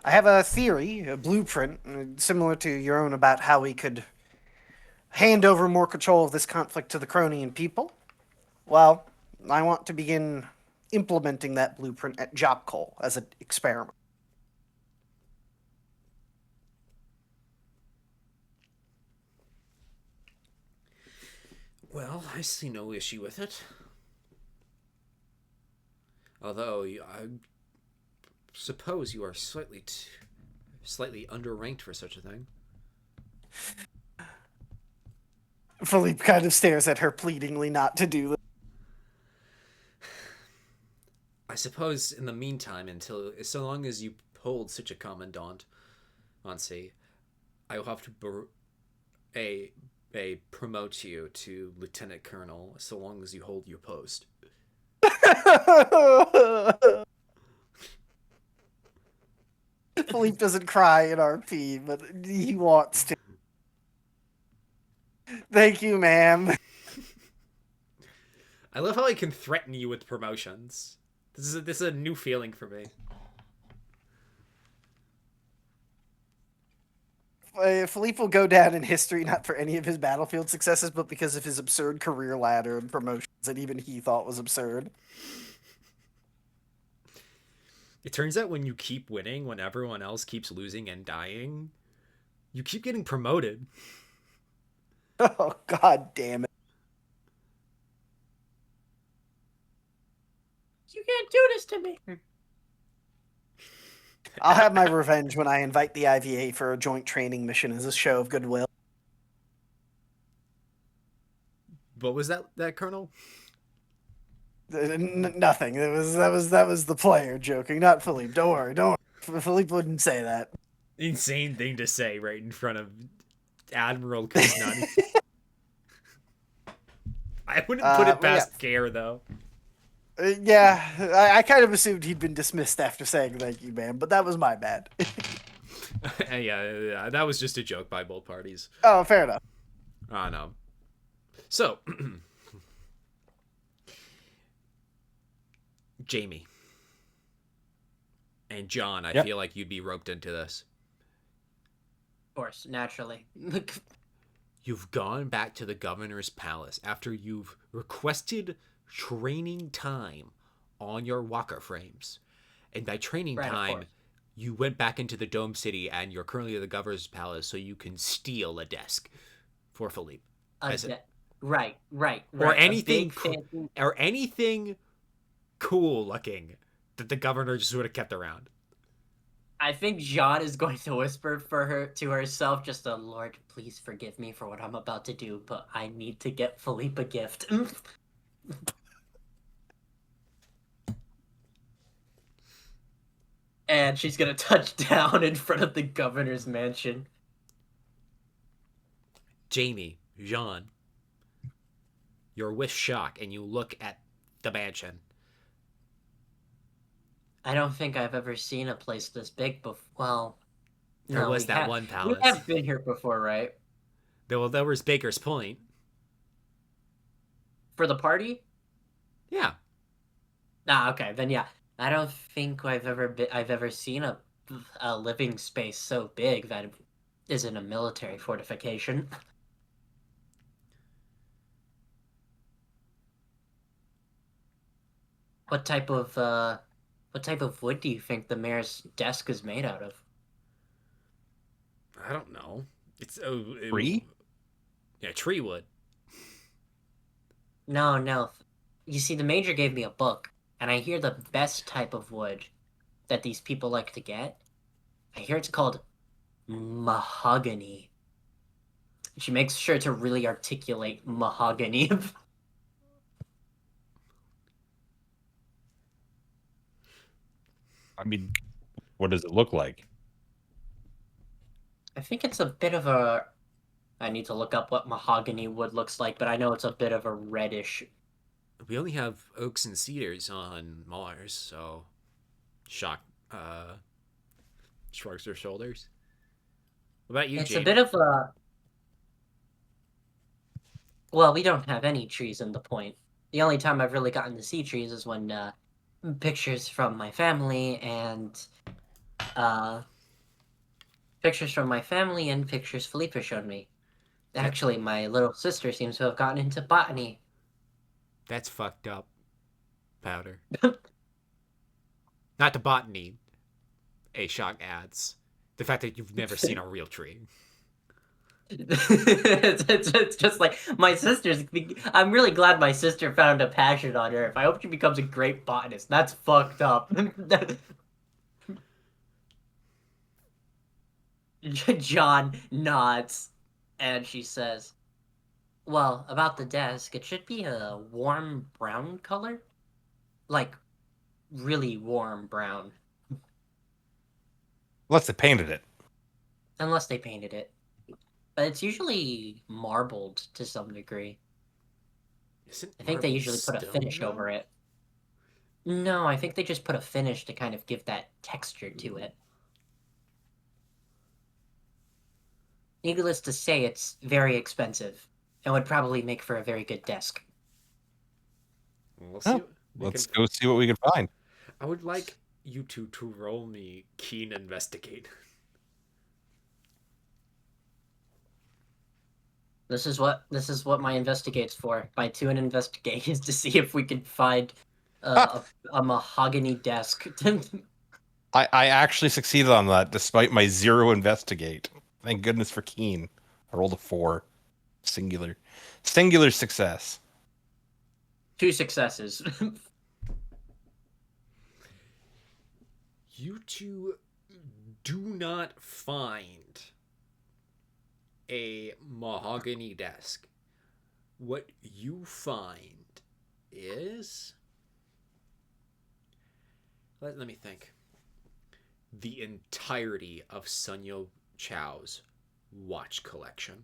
I have a theory, a blueprint, similar to your own, about how we could hand over more control of this conflict to the Cronian people. Well, I want to begin implementing that blueprint at Jopkol as an experiment. Well, I see no issue with it. Although, I suppose you are slightly underranked for such a thing. Philippe kind of stares at her pleadingly not to do this. I suppose in the meantime, so long as you hold such a commandant on sea, I will have to promote you to lieutenant colonel so long as you hold your post. Philippe doesn't cry in RP, but he wants to. Thank you, ma'am. I love how I can threaten you with promotions. This is a new feeling for me. Philippe will go down in history not for any of his battlefield successes, but because of his absurd career ladder and promotions that even he thought was absurd. It turns out when you keep winning, when everyone else keeps losing and dying, you keep getting promoted. Oh, god damn it. You can't do this to me. I'll have my revenge when I invite the IVA for a joint training mission as a show of goodwill. What was that Colonel? Nothing. That was the player joking, not Philippe. Don't worry. Philippe wouldn't say that. Insane thing to say right in front of Admiral Kuznani. I wouldn't put it past Guerre, though. I kind of assumed he'd been dismissed after saying thank you, man, but that was my bad. yeah, that was just a joke by both parties. Oh, fair enough. No. So, Jamie and John, I feel like you'd be roped into this. Of course, naturally. You've gone back to the governor's palace after you've requested training time on your walker frames. And by training time, you went back into the Dome City and you're currently at the governor's palace so you can steal a desk for Philippe. Right. Or anything cool looking that the governor just would have kept around. I think Jeanne is going to whisper to herself, just a Lord, please forgive me for what I'm about to do, but I need to get Philippe a gift. And she's gonna touch down in front of the governor's mansion. Jamie, Jeanne, You're with shock, and you look at the mansion. I don't think I've ever seen a place this big before. Well, There no, was that one we palace. have been here before, right? There was Baker's Point. For the party? Yeah. Ah, okay, then yeah. I don't think I've ever seen a living space so big that it isn't a military fortification. What type of wood do you think the mayor's desk is made out of? I don't know. It's Tree? Yeah, tree wood. No. You see, the major gave me a book, and I hear the best type of wood that these people like to get. I hear it's called mahogany. She makes sure to really articulate mahogany. I mean, what does it look like? I think it's a bit of a. I need to look up what mahogany wood looks like, but I know it's a bit of a reddish. We only have oaks and cedars on Mars, so shock shrugs her shoulders. What about you, It's Jane? a bit of a. Well, we don't have any trees in the point. The only time I've really gotten to see trees is when pictures from my family and pictures Philippe showed me. Actually, my little sister seems to have gotten into botany. That's fucked up. Powder. Not the botany. A shock adds. The fact that you've never seen a real tree. It's just like my sister's. I'm really glad my sister found a passion on Earth. I hope she becomes a great botanist. That's fucked up. John nods, and she says, "Well, about the desk, it should be a warm brown color, like really warm brown, Unless they painted it. unless they painted it. But it's usually marbled to some degree. Isn't I think they marble usually put a stone, finish though? over it. No, I think they just put a finish to kind of give that texture to it. Needless to say, it's very expensive and would probably make for a very good desk. We'll see. Oh, what we let's can- go see what we can find. I would like you two to roll me keen investigate. This is what my investigate's for. My 2 and investigate is to see if we can find a mahogany desk. I actually succeeded on that despite my 0 investigate. Thank goodness for Keen. I rolled a 4. Singular success. 2 successes. You two do not find a mahogany desk. What you find is. Let me think. The entirety of Sunya Chao's watch collection.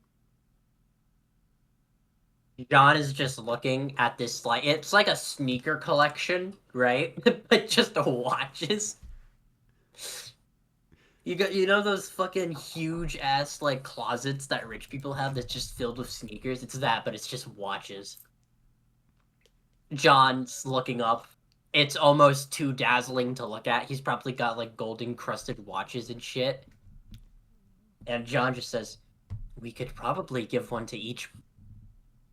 John is just looking at this like it's like a sneaker collection, right? But just watches. You know those fucking huge ass like closets that rich people have that's just filled with sneakers? It's that, but it's just watches. John's looking up. It's almost too dazzling to look at. He's probably got like gold encrusted watches and shit. And John just says, "We could probably give one to each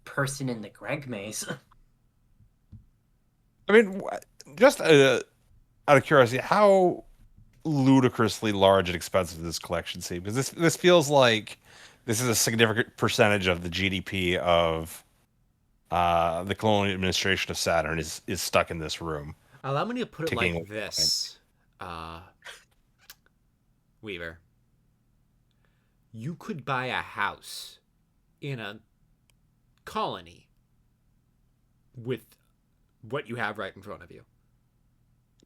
person in the Greg maze." I mean, just out of curiosity, how ludicrously large and expensive this collection seems? Because this feels like this is a significant percentage of the GDP of the colonial administration of Saturn is stuck in this room. Allow me to put it Ticking like this, Weaver. You could buy a house in a colony with what you have right in front of you.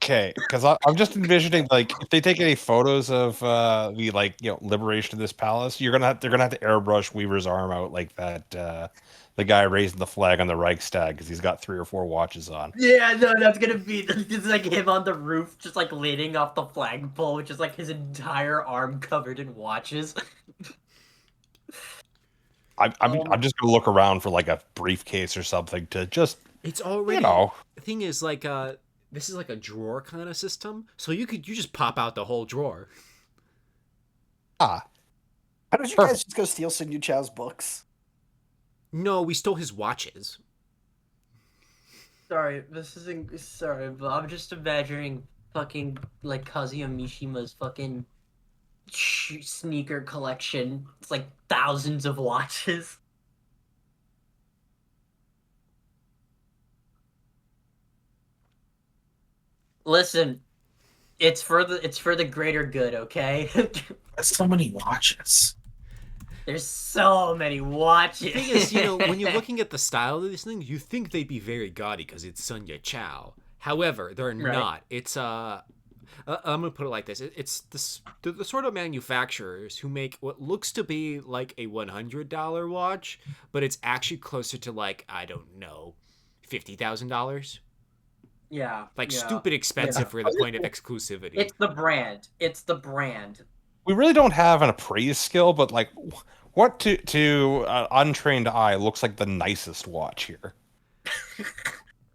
Okay, because I'm just envisioning like if they take any photos of the liberation of this palace, they're gonna have to airbrush Weaver's arm out like that the guy raising the flag on the Reichstag because he's got 3 or 4 watches on. Yeah, no, that's gonna be it's like him on the roof, just like leaning off the flagpole, which is like his entire arm covered in watches. I'm just gonna look around for like a briefcase or something to just It's already know. the thing is like this is like a drawer kind of system, so you just pop out the whole drawer. Ah, Why don't you guys just go steal Sunya Chao's books? No, we stole his watches. Sorry, sorry, but I'm just imagining fucking like Kazuya Mishima's fucking sneaker collection. It's like thousands of watches. Listen, it's for the greater good, okay? That's so many watches. There's so many watches. The thing is, when you're looking at the style of these things, you think they'd be very gaudy because it's Sunya Chao. However, they're not. It's I'm gonna put it like this: it's the sort of manufacturers who make what looks to be like a $100 watch, but it's actually closer to like I don't know, $50,000. Yeah, Like yeah. stupid expensive for the point of exclusivity. It's the brand. It's the brand. we really don't have an appraise skill, but like, what to untrained eye looks like the nicest watch here?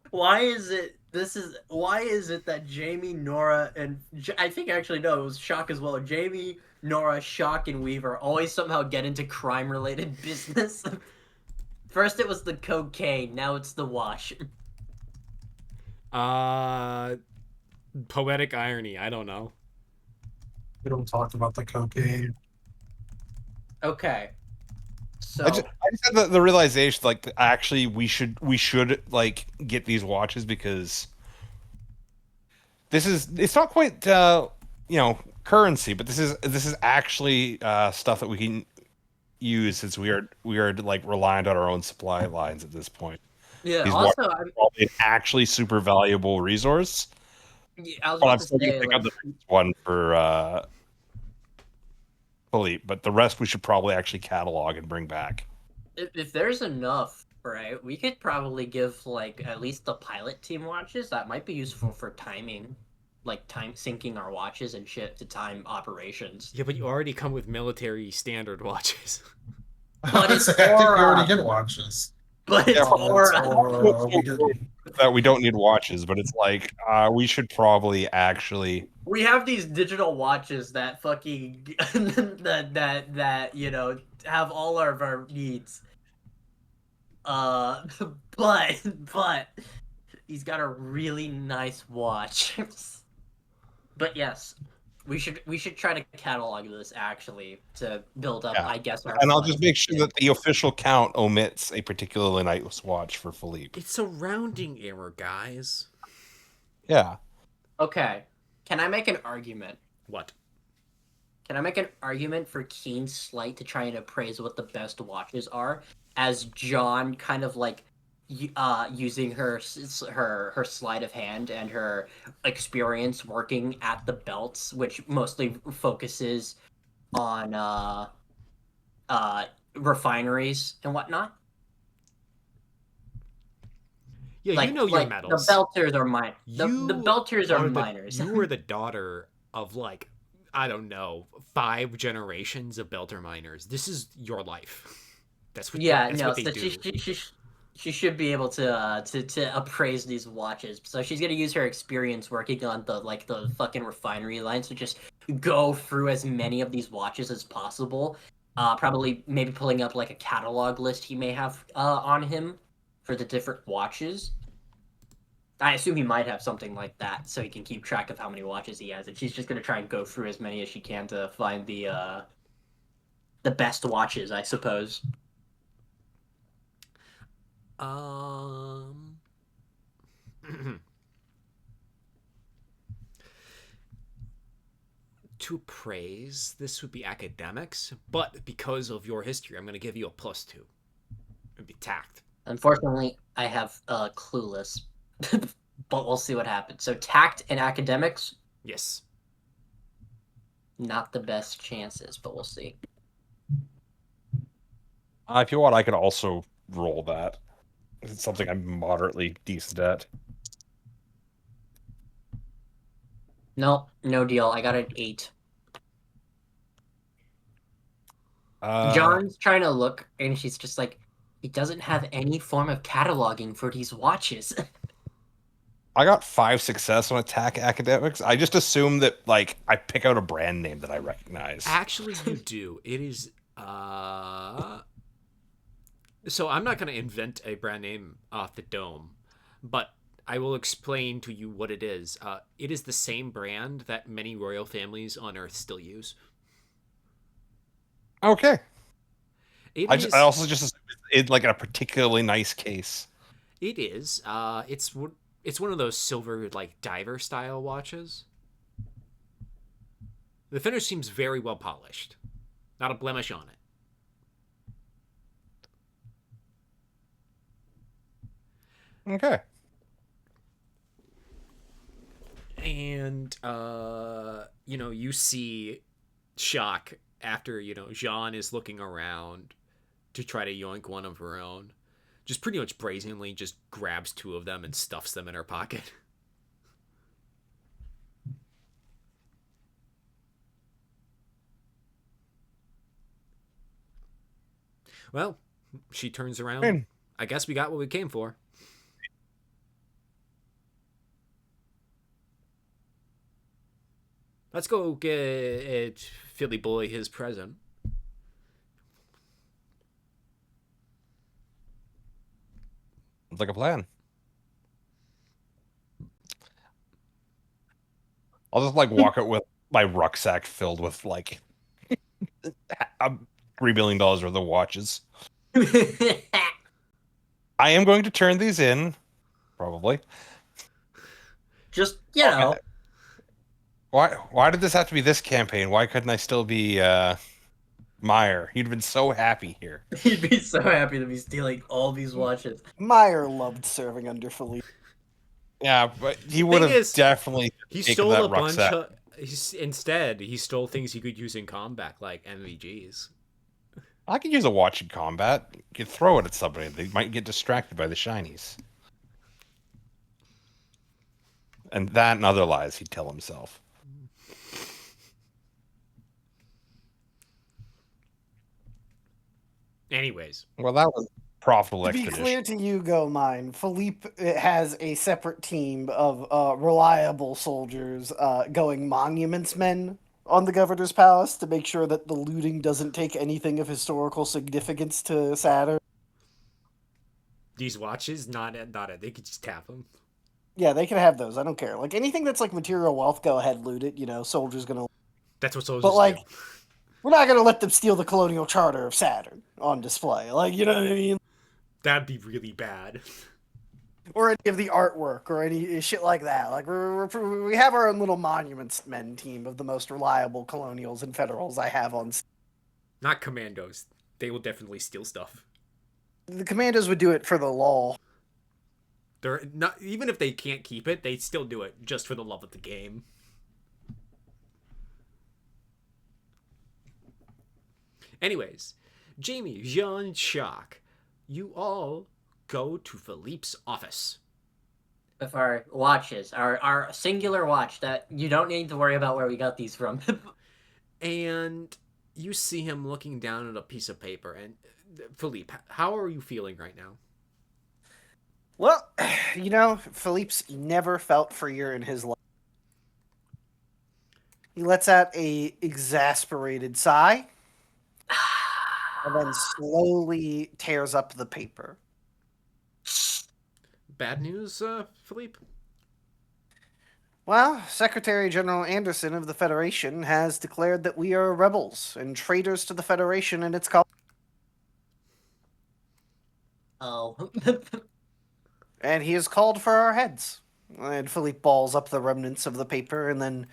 Why is it that Jamie, Nora, and I think actually no, it was Shock as well. Jamie, Nora, Shock, and Weaver always somehow get into crime-related business. First it was the cocaine, now it's the watch. Poetic irony. I don't know. We don't talk about the cocaine. Okay. So I just had the realization, like, actually, we should like get these watches because it's not quite currency, but this is actually stuff that we can use since we are like reliant on our own supply lines at this point. yeah, These also watches are probably an actually super valuable resource. I was Well, I'm about to still say, gonna pick like, up the first one for Philippe, but the rest we should probably actually catalog and bring back. if there's enough, right, we could probably give like at least the pilot team watches. That might be useful for timing, like time syncing our watches and shit to time operations. Yeah, but you already come with military standard watches. But it's I think we Nora. already get watches. But it's Yeah, Nora. We did- That we don't need watches, but it's like we should probably actually. We have these digital watches that fucking that have all of our needs. But he's got a really nice watch. But yes, we should try to catalog this actually to build up, Yeah. I guess. Our And I'll funds. just make sure that the official count omits a particularly nice watch for Philippe. It's a rounding error, guys. Yeah. Okay, can I make an argument? What? Can I make an argument for Keen Slight to try and appraise what the best watches are, as Jeanne kind of like using her sleight of hand and her experience working at the belts, which mostly focuses on refineries and whatnot. Yeah, Like, you know your medals. The belters are mine. The You belters are the- miners. You were the daughter of like, I don't know, 5 generations of belter miners. This is your life. That's what. Yeah, that's no, what they so do. she should be able to appraise these watches. So she's gonna use her experience working on the fucking refinery lines to just go through as many of these watches as possible. Probably maybe pulling up like a catalog list he may have on him for the different watches. I assume he might have something like that, so he can keep track of how many watches he has. And she's just gonna try and go through as many as she can to find the best watches, I suppose. To praise, this would be academics, but because of your history, I'm going to give you a +2. It'd be tact. Unfortunately, I have clueless. but we'll see what happens. So tact and academics, Yes. not the best chances, but we'll see. If you want, I could also roll that. It's something I'm moderately decent at. No, no deal. I got an 8. John's trying to look, and she's just like, he doesn't have any form of cataloging for these watches. I got 5 success on attack academics. I just assume that like I pick out a brand name that I recognize. Actually, you do. It is. So I'm not going to invent a brand name off the dome, but I will explain to you what it is. It is the same brand that many royal families on Earth still use. Okay. It I also just assumed it's like a particularly nice case. It is. It's one of those silver like diver style watches. The finish seems very well polished. Not a blemish on it. Okay. And you see shock after, Jeanne is looking around to try to yoink one of her own. Just pretty much brazenly just grabs 2 of them and stuffs them in her pocket. Well, she turns around. I guess we got what we came for. Let's go get Philly boy his present. Sounds like a plan. I'll just like walk out with my rucksack filled with like $3 billion worth of watches. I am going to turn these in, probably. Just, you know. Why did this have to be this campaign? Why couldn't I still be Meyer? He'd been so happy here. He'd be so happy to be stealing all these watches. Meyer loved serving under Philippe. Yeah, but he would have definitely He taken stole that a bunch rucksack. of. Instead, he stole things he could use in combat, like MVGs. I could use a watch in combat. You could throw it at somebody. They might get distracted by the shinies. And that and other lies he'd tell himself. Anyways. Well, that was a profitable To be expedition. clear to you, Go Mine, Philippe has a separate team of reliable soldiers going monuments men on the governor's palace to make sure that the looting doesn't take anything of historical significance to Saturn. These watches, not it. They could just tap them. Yeah, they can have those. I don't care. Like anything that's like material wealth, go ahead, loot it. Soldiers gonna. That's what soldiers But like, do. we're not gonna let them steal the colonial charter of Saturn on display. Like, you know what I mean? That'd be really bad. Or any of the artwork or any shit like that. Like we have our own little monuments men team of the most reliable colonials and federals I have on. Not commandos. They will definitely steal stuff. The commandos would do it for the law. They're not, even if they can't keep it, they still do it just for the love of the game. Anyways, Jamie, Jean, Shock, you all go to Philippe's office. With our watches, our singular watch that you don't need to worry about where we got these from. And you see him looking down at a piece of paper. And Philippe, how are you feeling right now? Well, Philippe's never felt freer in his life. He lets out a exasperated sigh and then slowly tears up the paper. Bad news, Philippe? Well, Secretary General Anderson of the Federation has declared that we are rebels and traitors to the Federation and its cause. Oh. And he has called for our heads. And Philippe balls up the remnants of the paper and then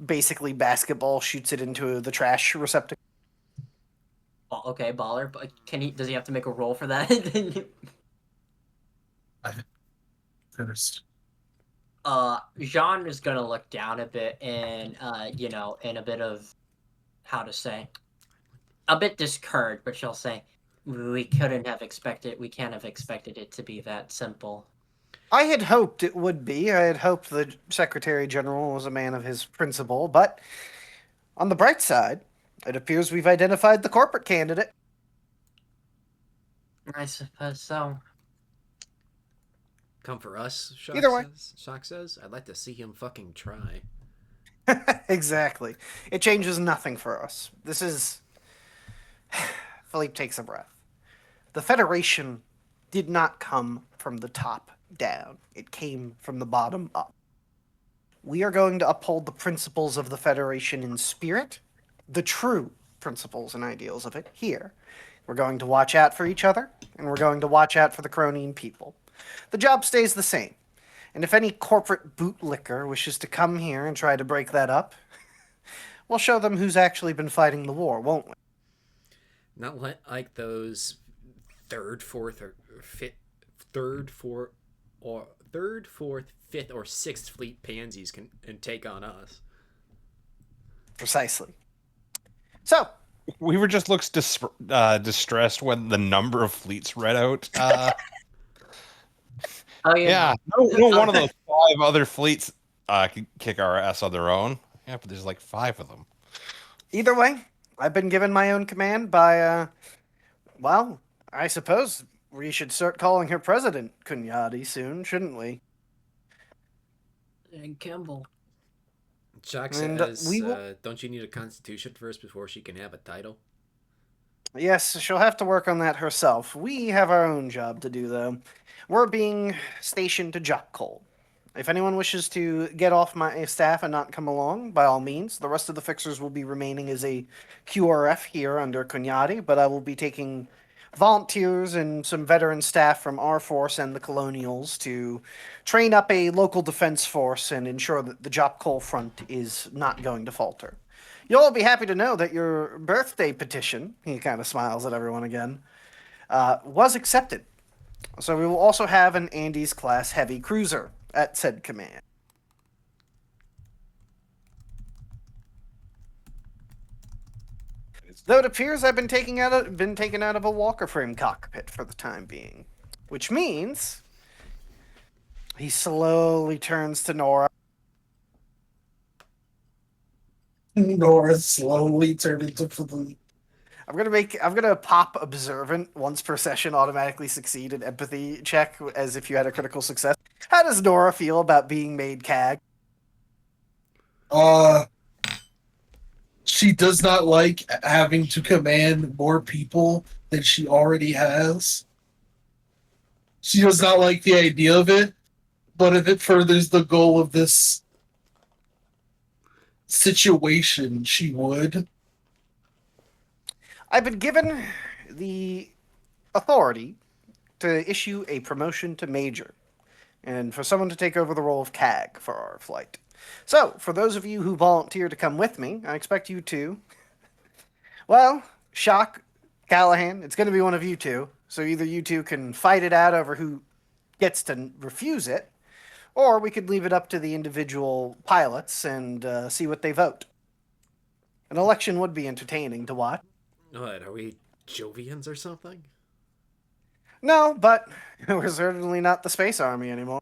basically basketball shoots it into the trash receptacle. Okay, baller. But does he have to make a roll for that? Finished. Jeanne is gonna look down a bit and, in a bit of, how to say, a bit discouraged, but she'll say, we can't have expected it to be that simple. I had hoped it would be. I had hoped the Secretary General was a man of his principle, but on the bright side, it appears we've identified the corporate candidate. I suppose so. Come for us, Either way. Shock says. I'd like to see him fucking try. Exactly. It changes nothing for us. This is. Philippe takes a breath. The Federation did not come from the top down, it came from the bottom up. We are going to uphold the principles of the Federation in spirit, the true principles and ideals of it here. We're going to watch out for each other, and we're going to watch out for the Cronian people. The job stays the same. And if any corporate bootlicker wishes to come here and try to break that up, we'll show them who's actually been fighting the war, won't we? Not like those third, fourth, fifth, or sixth fleet pansies can and take on us. Precisely. So, Weaver just looks distressed when the number of fleets read out. Oh Yeah, no one of those 5 other fleets could kick our ass on their own. Yeah, but there's like 5 of them. either way, I've been given my own command by, well, I suppose we should start calling her President Kunyadi soon, shouldn't we? And Kimball. Shock And, says, we will- don't you need a constitution first before she can have a title? Yes, she'll have to work on that herself. We have our own job to do, though. We're being stationed to Jock Cole. If anyone wishes to get off my staff and not come along, by all means, the rest of the fixers will be remaining as a QRF here under Kunyadi, but I will be taking volunteers and some veteran staff from our force and the Colonials to train up a local defense force and ensure that the Jock Cole front is not going to falter. You'll all be happy to know that your birthday petition, he kind of smiles at everyone again, was accepted. So we will also have an Andes class heavy cruiser at said command. Though it appears I've been taken out of a Walker frame cockpit for the time being, which means he slowly turns to Nora. Nora slowly turned into Philippe. I'm gonna pop observant once per session, automatically succeed an empathy check as if you had a critical success. How does Nora feel about being made CAG? She does not like having to command more people than she already has. She does not like the idea of it, but if it furthers the goal of this situation, she would. I've been given the authority to issue a promotion to major, and for someone to take over the role of CAG for our flight. So, for those of you who volunteer to come with me, I expect you to, well, Shock, Callaghan, it's going to be one of you two. So either you two can fight it out over who gets to refuse it, or we could leave it up to the individual pilots and see what they vote. An election would be entertaining to watch. What, are we Jovians or something? No, but we're certainly not the Space Army anymore.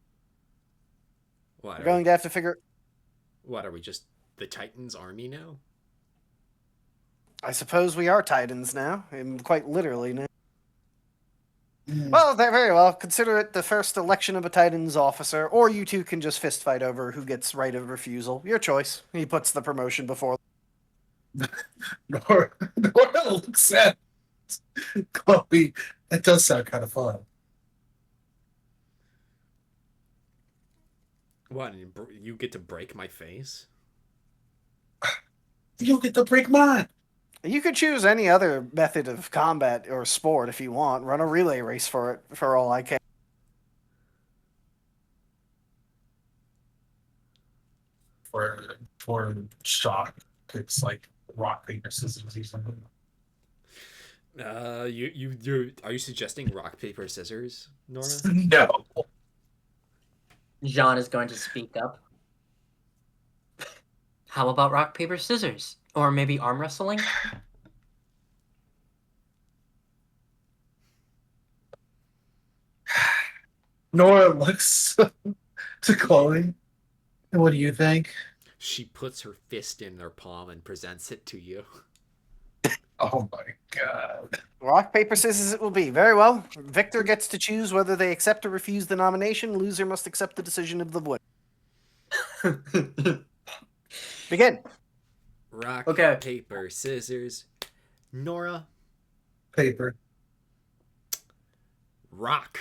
What, We're going to have to figure... What, are we just the Titans army now? I suppose we are Titans now, and quite literally now. Mm. Well, very well. Consider it the first election of a Titans officer, or you two can just fist fight over who gets right of refusal. Your choice. He puts the promotion before. Nora looks at Chloe. That does sound kind of fun. What, you get to break my face? You'll get to break mine. You could choose any other method of combat or sport if you want. Run a relay race for it, for all I care. For Shock, it's like rock, paper, scissors or something. Are you suggesting rock, paper, scissors, Nora? No. Jeanne is going to speak up. How about rock, paper, scissors? Or maybe arm wrestling? Nora looks to Chloe. What do you think? She puts her fist in her palm and presents it to you. Oh my god. Rock, paper, scissors it will be. Very well. Victor gets to choose whether they accept or refuse the nomination. Loser must accept the decision of the winner. Begin. Rock, Okay. paper, scissors. Nora, Paper. rock.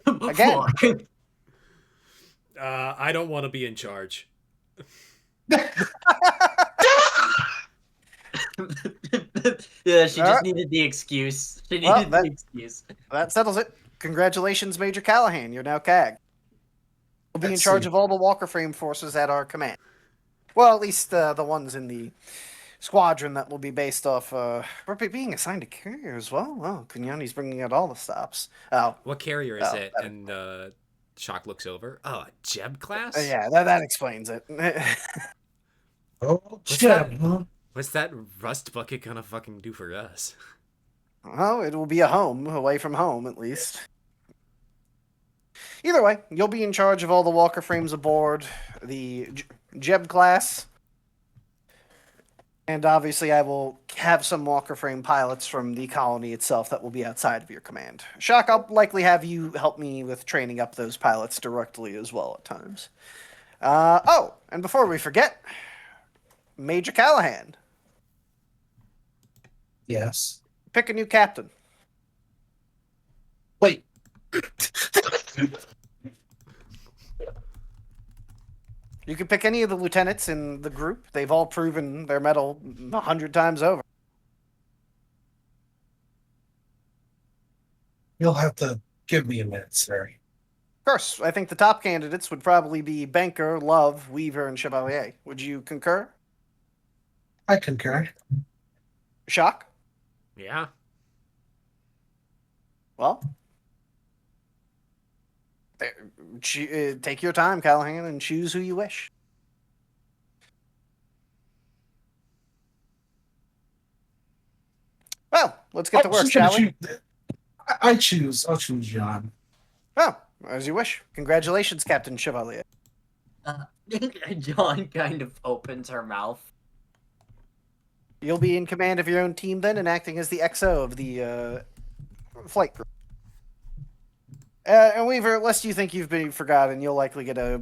Again. I don't want to be in charge. Yeah, she just Alright. needed the excuse. She needed Well, the that- excuse. That settles it. Congratulations, Major Callaghan. You're now CAG. You'll be in Let's charge see. of all the Walker Frame forces at our command. Well, at least the ones in the squadron that will be based off. We're being assigned to carrier as well. Wow, Kunyani's bringing out all the stops. Oh, What carrier is Oh, it? that- And Shock looks over. Oh, a Jeb class? yeah, that explains it. Oh, What's Jeb, that? huh? What's that rust bucket gonna fucking do for us? Well, it will be a home, away from home at least. Either way, you'll be in charge of all the Walker Frames aboard the Jeb class. And obviously, I will have some Walker Frame pilots from the colony itself that will be outside of your command. Shock, I'll likely have you help me with training up those pilots directly as well at times. Oh, and before we forget, Major Callaghan, Yes. pick a new captain. Wait. You can pick any of the lieutenants in the group. They've all proven their mettle 100 times over. You'll have to give me a minute, sir. Of course, I think the top candidates would probably be Banker, Love, Weaver, and Chevalier. Would you concur? I concur. Shock? Yeah. Well, take your time, Callaghan, and choose who you wish. Well, let's get to work, she's shall gonna we? choose- I choose. I'll choose Jeanne. Oh, as you wish. Congratulations, Captain Chevalier. Jeanne kind of opens her mouth. You'll be in command of your own team then, and acting as the XO of the flight group. And Weaver, lest you think you've been forgotten, you'll likely get a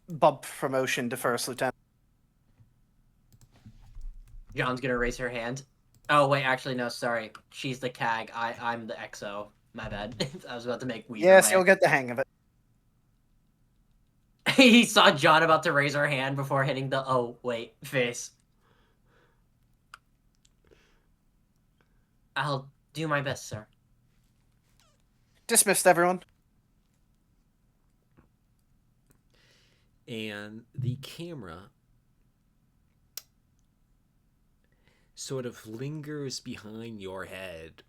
bump promotion to first lieutenant. Jeanne's gonna raise her hand. Oh wait, actually no, sorry. She's the CAG. I'm the XO. My bad. I was about to make Weaver. Yes, my- you'll get the hang of it. He saw Jeanne about to raise her hand before hitting the oh wait face. I'll do my best, sir. Dismissed, everyone. And the camera sort of lingers behind your head,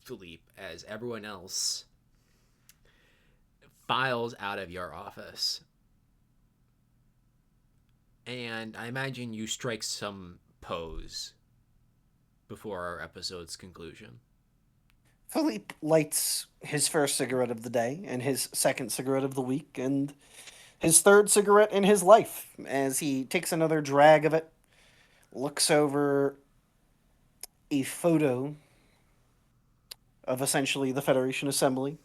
Philippe, as everyone else files out of your office. And I imagine you strike some pose before our episode's conclusion. Philippe lights his first cigarette of the day, and his second cigarette of the week, and his third cigarette in his life, as he takes another drag of it, looks over a photo of essentially the Federation Assembly,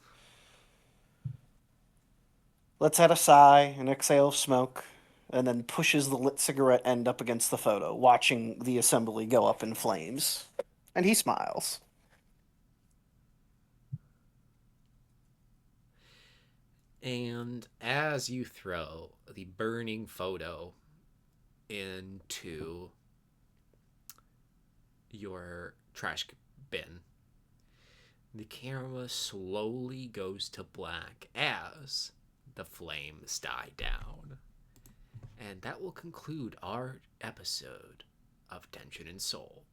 lets out a sigh, an exhale of smoke, and then pushes the lit cigarette end up against the photo, watching the assembly go up in flames. And he smiles. And as you throw the burning photo into your trash bin, the camera slowly goes to black as the flames die down. And that will conclude our episode of Tension and Soul.